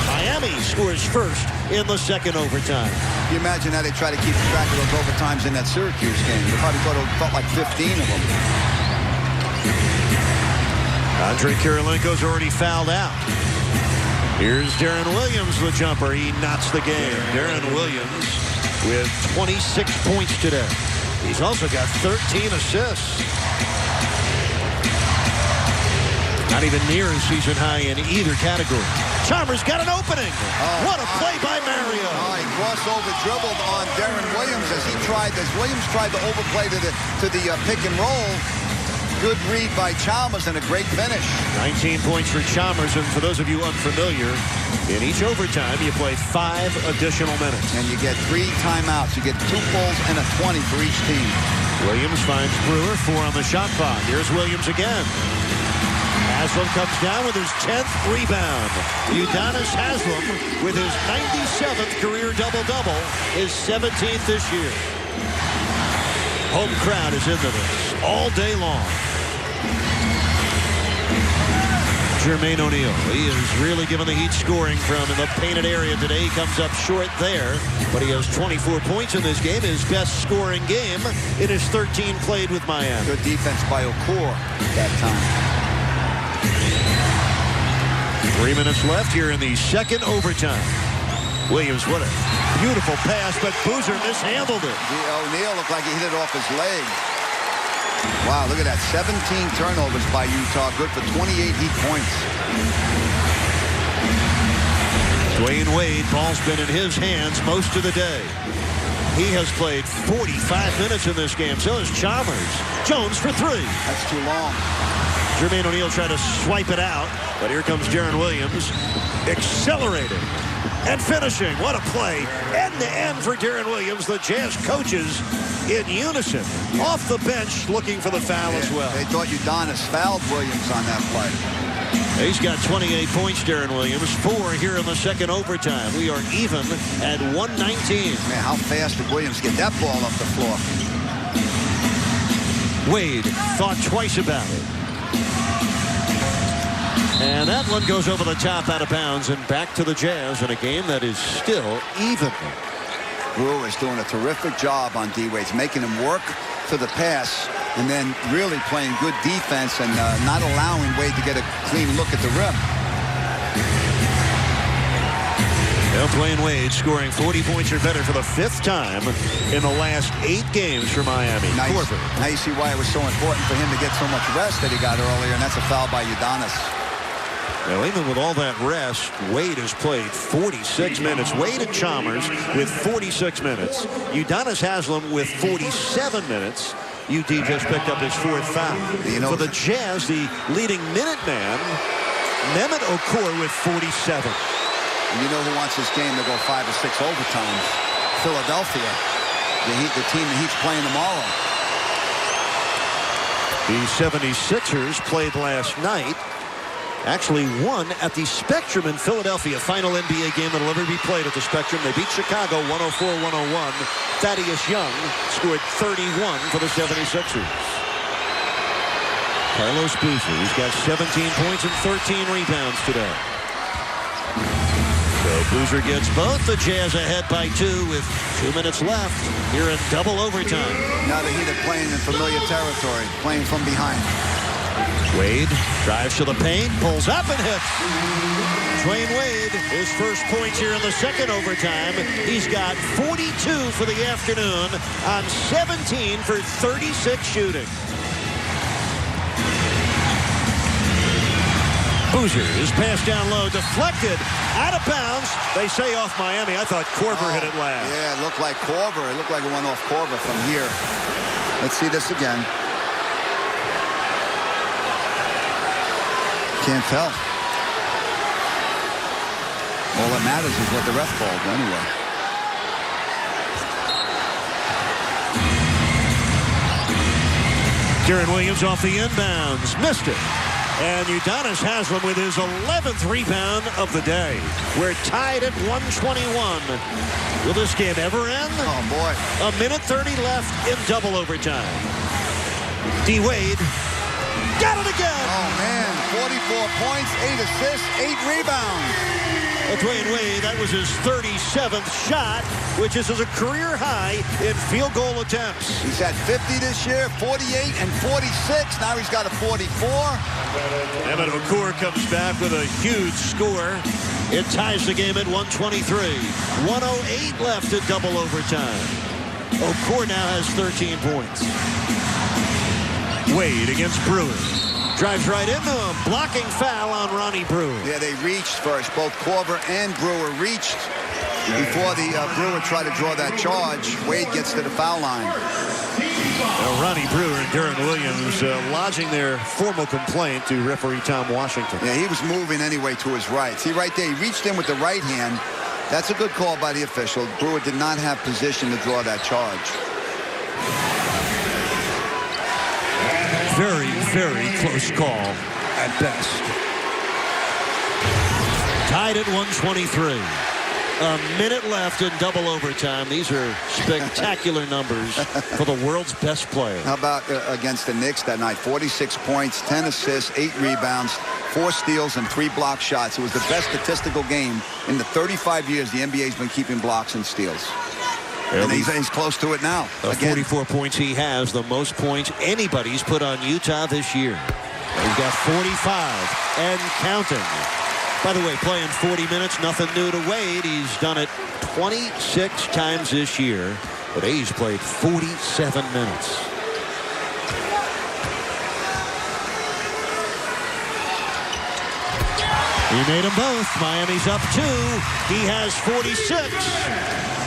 Miami scores first in the second overtime. Can you imagine how they try to keep track of those overtimes in that Syracuse game? They probably felt like 15 of them. Andre Kirilenko's already fouled out. Here's Deron Williams, the jumper. He knots the game. Deron Williams with 26 points today. He's also got 13 assists. Not even near his season high in either category. Chalmers got an opening. What a play by Mario. He crossover dribbled on Deron Williams as Williams tried to overplay to the pick and roll. Good read by Chalmers and a great finish. 19 points for Chalmers, and for those of you unfamiliar, in each overtime you play 5 additional minutes. And you get 3 timeouts. You get 2 fulls and a 20 for each team. Williams finds Brewer, 4 on the shot clock. Here's Williams again. Haslam comes down with his 10th rebound. Udonis Haslam with his 97th career double-double, his 17th this year. Home crowd is into this all day long. Jermaine O'Neal, he is really giving the Heat scoring from in the painted area today. He comes up short there, but he has 24 points in this game, his best scoring game in his 13 played with Miami. Good defense by Okor that time. 3 minutes left here in the second overtime. Williams, what a beautiful pass, but Boozer mishandled it. O'Neal looked like he hit it off his leg. Wow, look at that. 17 turnovers by Utah. Good for 28 Heat points. Dwayne Wade, ball's been in his hands most of the day. He has played 45 minutes in this game. So is Chalmers. Jones for three. That's too long. Jermaine O'Neal tried to swipe it out, but here comes Deron Williams, accelerating and finishing. What a play. End-to-end for Deron Williams. The Jazz coaches in unison. Off the bench looking for the foul as well. They thought Udonis fouled Williams on that play. He's got 28 points, Deron Williams. 4 here in the second overtime. We are even at 119. Man, how fast did Williams get that ball off the floor? Wade thought twice about it. And that one goes over the top out of bounds and back to the Jazz in a game that is still even. Brewer is doing a terrific job on D. Wade, making him work for the pass and then really playing good defense and not allowing Wade to get a clean look at the rim. Well, Dwayne Wade scoring 40 points or better for the 5th time in the last 8 games for Miami. Now you see why it was so important for him to get so much rest that he got earlier, and that's a foul by Udonis. Well, even with all that rest, Wade has played 46 minutes. Wade and Chalmers with 46 minutes. Udonis Haslam with 47 minutes. UD just picked up his 4th foul. You know, for the Jazz, the leading minute man, Mehmet Okur with 47. And you know who wants this game to go 5 or 6 overtimes? Philadelphia. The team the Heat's playing tomorrow. The 76ers played last night. Actually won at the Spectrum in Philadelphia. Final NBA game that will ever be played at the Spectrum. They beat Chicago 104-101. Thaddeus Young scored 31 for the 76ers. Carlos Boozer, he's got 17 points and 13 rebounds today. So Boozer gets both. The Jazz ahead by 2 with 2 minutes left here in double overtime. Now the Heat are playing in familiar territory, playing from behind. Wade drives to the paint, pulls up and hits. Dwayne Wade, his first points here in the second overtime. He's got 42 for the afternoon on 17 for 36 shooting. Boozer is passed down low, deflected, out of bounds. They say off Miami. I thought Korver hit it last. Yeah, it looked like Korver. It looked like it went off Korver from here. Let's see this again. Can't tell. All that matters is what the ref called anyway. Deron Williams off the inbounds. Missed it. And Udonis Haslam with his 11th rebound of the day. We're tied at 121. Will this game ever end? Oh, boy. A minute 30 left in double overtime. D. Wade got it again. Oh, man. 44 points, 8 assists, 8 rebounds. Dwayne Wade, that was his 37th shot, which is a career high in field goal attempts. He's had 50 this year, 48 and 46. Now he's got a 44. Mehmet Okur comes back with a huge score. It ties the game at 123. 108 left in double overtime. Okur now has 13 points. Wade against Brewer. Drives right into him. Blocking foul on Ronnie Brewer. Yeah, they reached first. Both Korver and Brewer reached before the Brewer tried to draw that charge. Wade gets to the foul line. Well, Ronnie Brewer and Deron Williams lodging their formal complaint to referee Tom Washington. Yeah, he was moving anyway to his right. See, right there, he reached in with the right hand. That's a good call by the official. Brewer did not have position to draw that charge. Very, very close call. at best. Tied at 123. A minute left in double overtime. These are spectacular numbers for the world's best player. How about against the Knicks that night? 46 points, 10 assists, 8 rebounds, 4 steals, and 3 block shots. It was the best statistical game in the 35 years the NBA's been keeping blocks and steals. And he's close to it now. 44 points he has, the most points anybody's put on Utah this year. He's got 45 and counting. By the way, playing 40 minutes, nothing new to Wade. He's done it 26 times this year, but he's played 47 minutes. He made them both. Miami's up 2. He has 46.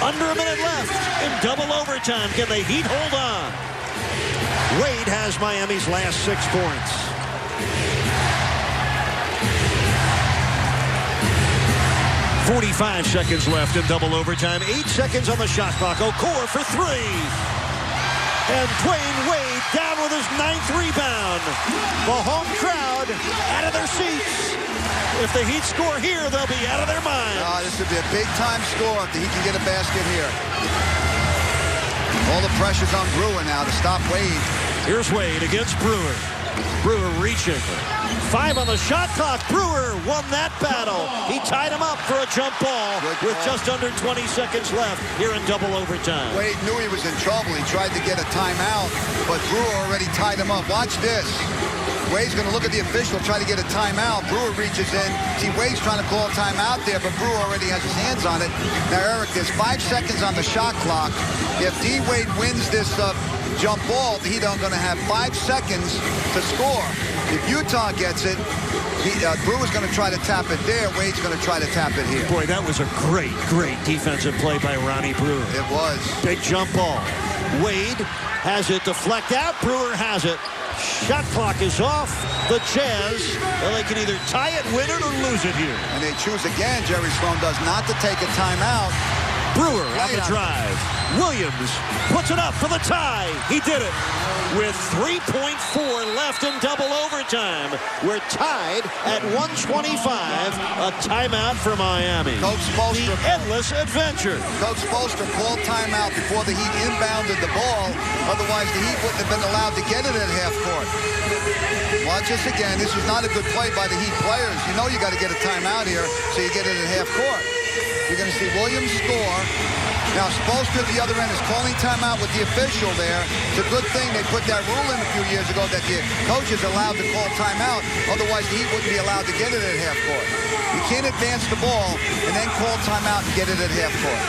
Under a minute left in double overtime. Can the Heat hold on? Wade has Miami's last 6 points. 45 seconds left in double overtime. 8 seconds on the shot clock. Korver for 3. And Dwayne Wade down with his 9th rebound. The home crowd out of their seats. If the Heat score here, they'll be out of their minds. This would be a big-time score if the Heat can get a basket here. All the pressure's on Brewer now to stop Wade. Here's Wade against Brewer. Brewer reaching. 5 on the shot clock. Brewer won that battle. He tied him up for a jump ball with just under 20 seconds left here in double overtime. Wade knew he was in trouble. He tried to get a timeout, but Brewer already tied him up. Watch this. Wade's going to look at the official, try to get a timeout. Brewer reaches in. See, Wade's trying to call a timeout there, but Brewer already has his hands on it. Now, Eric, there's 5 seconds on the shot clock. If D. Wade wins this jump ball, the Heat are going to have 5 seconds to score. If Utah gets it, Brewer's going to try to tap it there. Wade's going to try to tap it here. Boy, that was a great, great defensive play by Ronnie Brewer. It was. Big jump ball. Wade has it, deflect out. Brewer has it. Shot clock is off. The Jazz, well, they can either tie it, win it, or lose it here. And they choose again, Jerry Sloan does, not to take a timeout. Brewer on the drive. Williams puts it up for the tie. He did it. With 3.4 left in double overtime. We're tied at 125. A timeout for Miami. Coach Spoelstra. The endless adventure. Coach Spoelstra called timeout before the Heat inbounded the ball. Otherwise, the Heat wouldn't have been allowed to get it at half court. Watch this again. This was not a good play by the Heat players. You know you got to get a timeout here, so you get it at half court. You're going to see Williams score. Now, Spoelstra at the other end is calling timeout with the official there. It's a good thing they put that rule in a few years ago that the coach is allowed to call timeout. Otherwise, the Heat wouldn't be allowed to get it at half court. You can't advance the ball and then call timeout and get it at half court.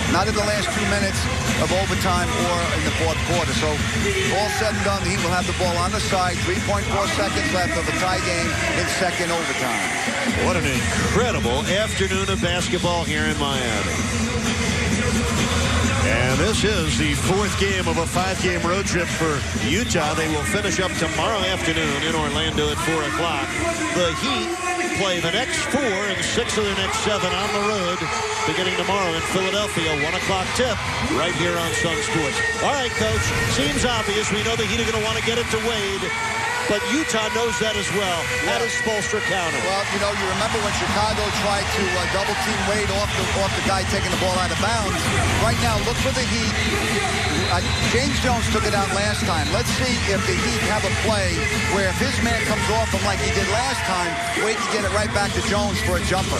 Not in the last 2 minutes of overtime or in the fourth quarter. So, all said and done, the Heat will have the ball on the side. 3.4 seconds left of a tie game in second overtime. What an incredible afternoon of basketball here in Miami. And this is the 4th game of a 5-game road trip for Utah. They will finish up tomorrow afternoon in Orlando at 4 o'clock. The Heat play the next 4 and 6 of their next 7 on the road beginning tomorrow in Philadelphia. 1 o'clock tip right here on Sun Sports. All right, Coach. Seems obvious. We know the Heat are going to want to get it to Wade. But Utah knows that as well. How does Spoelstra counter? Well, you know, you remember when Chicago tried to double-team Wade off the guy taking the ball out of bounds. Right now, look for the Heat. James Jones took it out last time. Let's see if the Heat have a play where if his man comes off him like he did last time, Wade can get it right back to Jones for a jumper.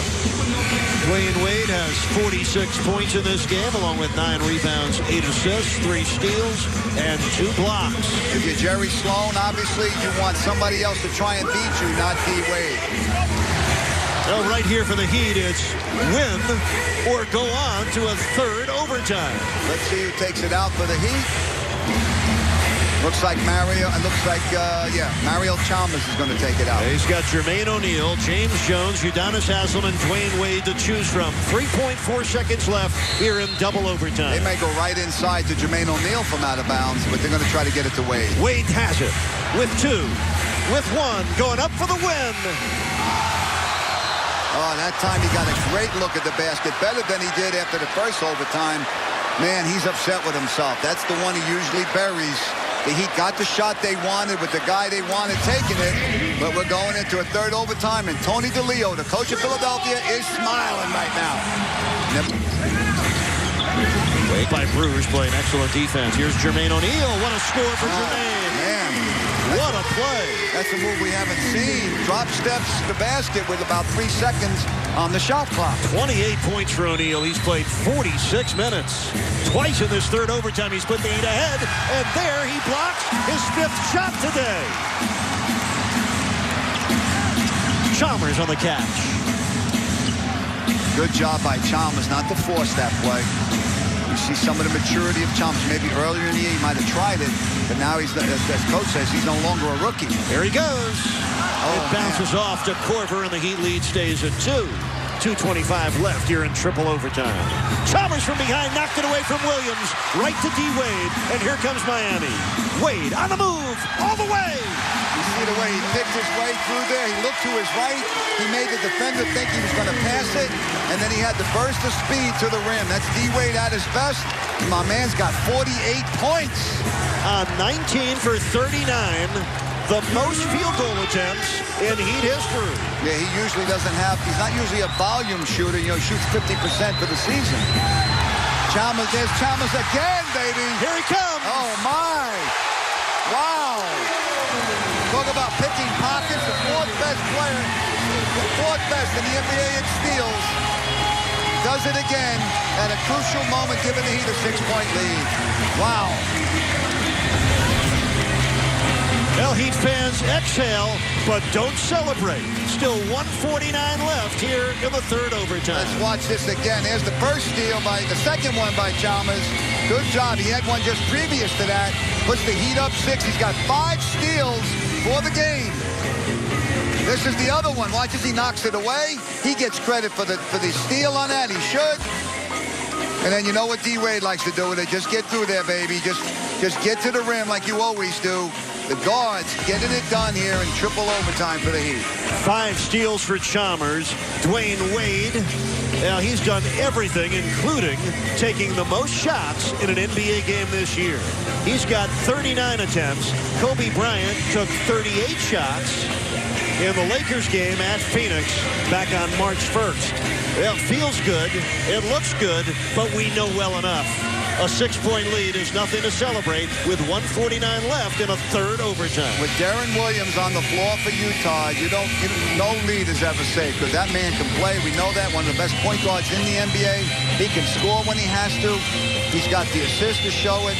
Dwayne Wade has 46 points in this game, along with 9 rebounds, 8 assists, 3 steals, and 2 blocks. If you're Jerry Sloan, obviously you want somebody else to try and beat you, not D. Wade. Well, right here for the Heat, it's win or go on to a 3rd overtime. Let's see who takes it out for the Heat. Looks like Mario Chalmers is going to take it out. He's got Jermaine O'Neal, James Jones, Udonis Haslem, and Dwayne Wade to choose from. 3.4 seconds left here in double overtime. They may go right inside to Jermaine O'Neal from out of bounds, but they're going to try to get it to Wade. Wade has it with 2, with 1, going up for the win. Oh, that time he got a great look at the basket, better than he did after the first overtime. Man, he's upset with himself. That's the one he usually buries. The Heat got the shot they wanted with the guy they wanted taking it. But we're going into a third overtime, and Tony DeLeo, the coach of Philadelphia, is smiling right now. Wade by Bruce playing excellent defense. Here's Jermaine O'Neal. What a score for Jermaine. Man. What a play. That's a move we haven't seen. Drop steps to the basket with about 3 seconds on the shot clock. 28 points for O'Neal. He's played 46 minutes. Twice in this third overtime, he's put the Heat ahead. And there he blocks his 5th shot today. Chalmers on the catch. Good job by Chalmers not to force that play. You see some of the maturity of Chalmers. Maybe earlier in the year he might have tried it, but now he's, as coach says, he's no longer a rookie. There he goes. It bounces off to Korver, and the Heat lead stays at 2. 2:25 left here in triple overtime. Chalmers from behind knocked it away from Williams. Right to D. Wade, and here comes Miami. Wade on the move, all the way. You see the way he picked his way through there. He looked to his right. He made the defender think he was going to pass it, and then he had the burst of speed to the rim. That's D. Wade at his best. My man's got 48 points. 19 for 39. The most field goal attempts in Heat history. Yeah, he usually doesn't have, he's not usually a volume shooter. You know, he shoots 50% for the season. Chalmers, there's Chalmers again, baby. Here he comes. Oh, my. Wow. Talk about picking pockets. The 4th best player, the 4th best in the NBA in steals. Does it again at a crucial moment, giving the Heat a 6-point lead. Wow. Well, Heat fans exhale, but don't celebrate. Still 1:49 left here in the third overtime. Let's watch this again. There's the first steal by the second one by Chalmers. Good job. He had one just previous to that. Puts the Heat up 6. He's got 5 steals for the game. This is the other one. Watch as he knocks it away. He gets credit for the steal on that. He should. And then you know what D. Wade likes to do with it. Just get through there, baby. Just get to the rim like you always do. The guards getting it done here in triple overtime for the Heat. 5 steals for Chalmers. Dwayne Wade. Now, he's done everything, including taking the most shots in an NBA game this year. He's got 39 attempts. Kobe Bryant took 38 shots in the Lakers game at Phoenix back on March 1st. Well, it feels good. It looks good, but we know well enough. A 6-point lead is nothing to celebrate with 1:49 left in a third overtime. With Deron Williams on the floor for Utah, no lead is ever safe because that man can play. We know that. One of the best point guards in the NBA. He can score when he has to. He's got the assist to show it.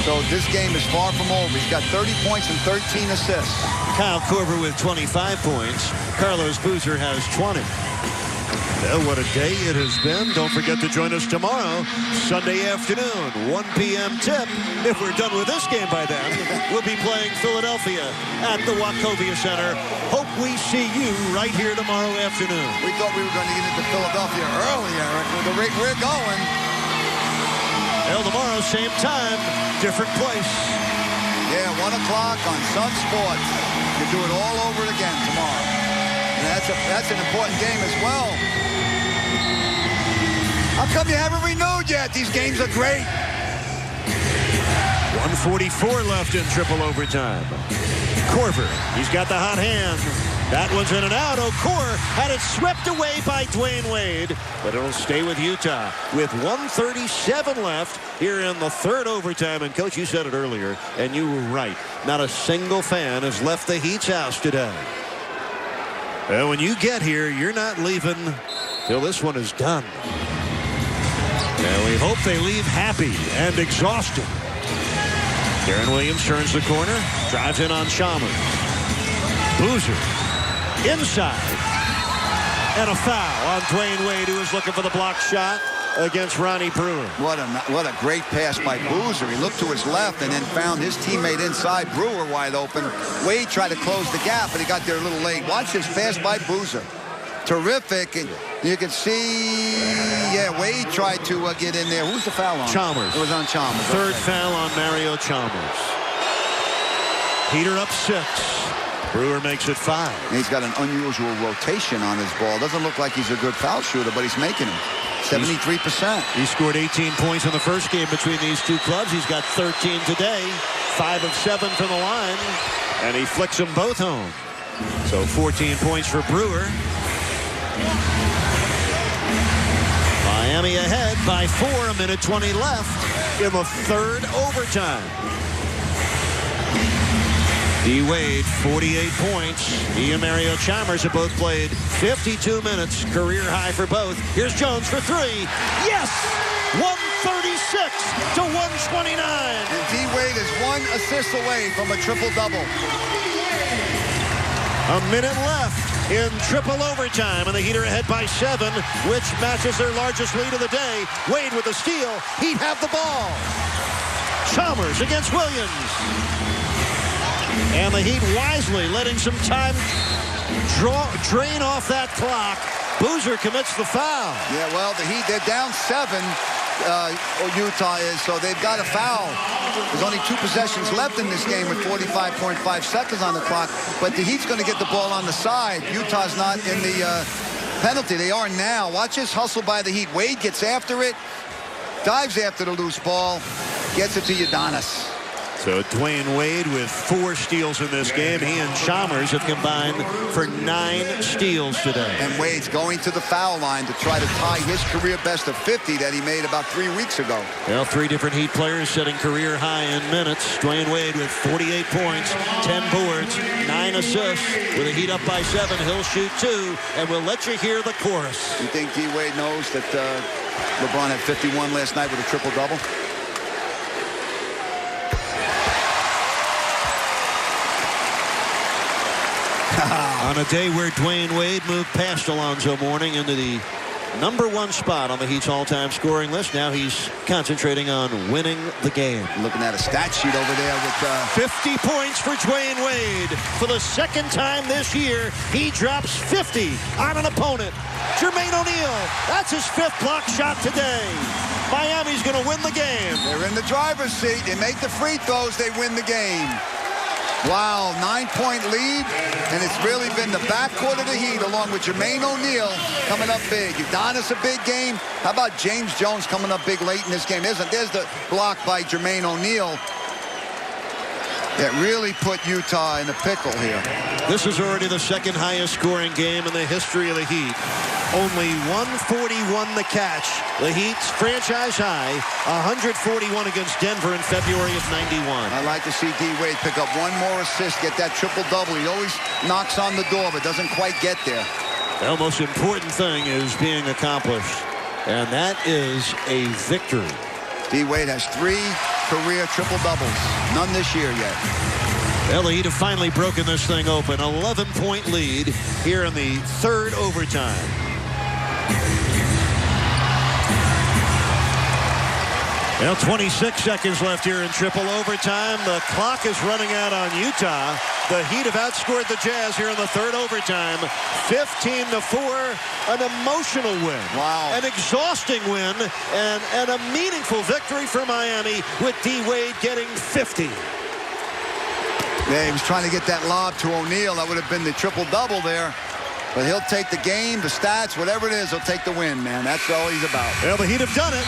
So this game is far from over. He's got 30 points and 13 assists. Kyle Korver with 25 points. Carlos Boozer has 20. Well, what a day it has been. Don't forget to join us tomorrow, Sunday afternoon, 1 p.m. tip. If we're done with this game by then, we'll be playing Philadelphia at the Wachovia Center. Hope we see you right here tomorrow afternoon. We thought we were going to get into Philadelphia earlier. With the rate we're going. Well, tomorrow, same time, different place. Yeah, 1 o'clock on Sun Sports. You do it all over again tomorrow. And that's an important game as well. How come you haven't renewed yet? These games are great. 1:44 left in triple overtime. Korver, he's got the hot hand. That one's in and out. Okor had it swept away by Dwayne Wade, but it'll stay with Utah with 1:37 left here in the third overtime. And, Coach, you said it earlier, and you were right. Not a single fan has left the Heat's house today. And when you get here, you're not leaving till this one is done. And we hope they leave happy and exhausted. Deron Williams turns the corner, drives in on Chalmers. Boozer inside. And a foul on Dwayne Wade, who is looking for the block shot against Ronnie Brewer. What a great pass by Boozer. He looked to his left and then found his teammate inside, Brewer wide open. Wade tried to close the gap, but he got there a little late. Watch this pass by Boozer. Terrific. And you can see, yeah, Wade tried to get in there. Who's the foul on? Chalmers. It was on Chalmers. Third foul on Mario Chalmers. Heater up 6. Brewer makes it 5. And he's got an unusual rotation on his ball. Doesn't look like he's a good foul shooter, but he's making them. 73%. He scored 18 points in the first game between these two clubs. He's got 13 today. 5 of 7 from the line, and he flicks them both home. So 14 points for Brewer. Miami ahead by 4, a minute 20 left in the third overtime. Wade, 48 points. He and Mario Chalmers have both played 52 minutes, career high for both. Here's Jones for 3. Yes! 136 to 129. And Wade is 1 assist away from a triple-double. A minute left in triple overtime, and the Heat are ahead by 7, which matches their largest lead of the day. Wade with the steal. Heat have the ball. Chalmers against Williams. And the Heat wisely letting some time drain off that clock. Boozer commits the foul. Yeah, well, the Heat, they're down 7. Utah is, so they've got a foul. There's only 2 possessions left in this game with 45.5 seconds on the clock, but the Heat's going to get the ball on the side. Utah's not in the penalty. They are now. Watch this hustle by the Heat. Wade gets after it, dives after the loose ball, gets it to Udonis. So Dwayne Wade with 4 steals in this game. He and Chalmers have combined for 9 steals today. And Wade's going to the foul line to try to tie his career best of 50 that he made about 3 weeks ago. Well, 3 different Heat players setting career high in minutes. Dwayne Wade with 48 points, 10 boards, 9 assists. With the Heat up by 7, he'll shoot 2, and we'll let you hear the chorus. You think D-Wade knows that LeBron had 51 last night with a triple-double? On a day where Dwayne Wade moved past Alonzo Mourning into the #1 spot on the Heat's all-time scoring list. Now he's concentrating on winning the game. Looking at a stat sheet over there with 50 points for Dwayne Wade. For the second time this year, he drops 50 on an opponent. Jermaine O'Neal, that's his 5th block shot today. Miami's going to win the game. They're in the driver's seat. They make the free throws, they win the game. Wow, 9-point lead, and it's really been the backcourt of the Heat along with Jermaine O'Neal coming up big. Udonis a big game. How about James Jones coming up big late in this game? There's the block by Jermaine O'Neal that really put Utah in a pickle here. This is already the 2nd highest scoring game in the history of the Heat. Only 141 the catch. The Heat's franchise high, 141 against Denver in February of '91. I'd like to see D-Wade pick up 1 more assist, get that triple-double. He always knocks on the door, but doesn't quite get there. The most important thing is being accomplished, and that is a victory. D-Wade has 3 career triple-doubles. None this year yet. Well, the Heat have finally broken this thing open. 11-point lead here in the 3rd overtime. Well, 26 seconds left here in triple overtime. The clock is running out on Utah. The Heat have outscored the Jazz here in the 3rd overtime. 15-4, an emotional win. Wow. An exhausting win, and a meaningful victory for Miami with D-Wade getting 50. Yeah, he was trying to get that lob to O'Neal. That would have been the triple-double there. But he'll take the game, the stats, whatever it is, he'll take the win, man. That's all he's about. Well, the Heat have done it.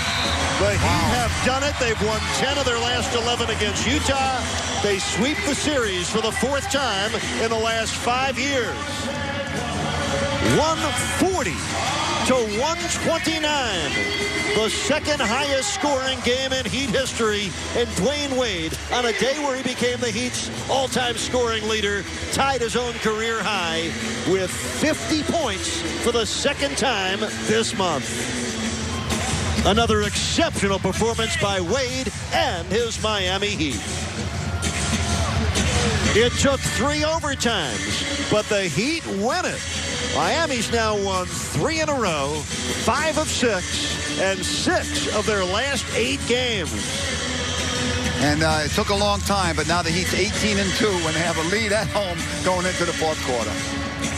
The Heat have done it. They've won 10 of their last 11 against Utah. They sweep the series for the 4th time in the last 5 years. 140 to 129. The 2nd highest scoring game in Heat history. And Dwayne Wade, on a day where he became the Heat's all-time scoring leader, tied his own career high with 50 points for the 2nd time this month. Another exceptional performance by Wade and his Miami Heat. It took 3 overtimes, but the Heat win it. Miami's now won 3 in a row, 5 of 6, and 6 of their last 8 games. And it took a long time, but now the Heat's 18-2 when they have a lead at home going into the 4th quarter.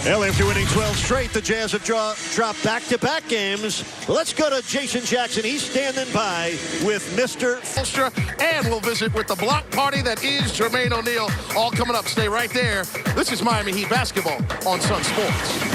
Well, after winning 12 straight, the Jazz have dropped back-to-back games. Let's go to Jason Jackson. He's standing by with Mr. Ulster, and we'll visit with the block party that is Jermaine O'Neal. All coming up. Stay right there. This is Miami Heat basketball on Sun Sports.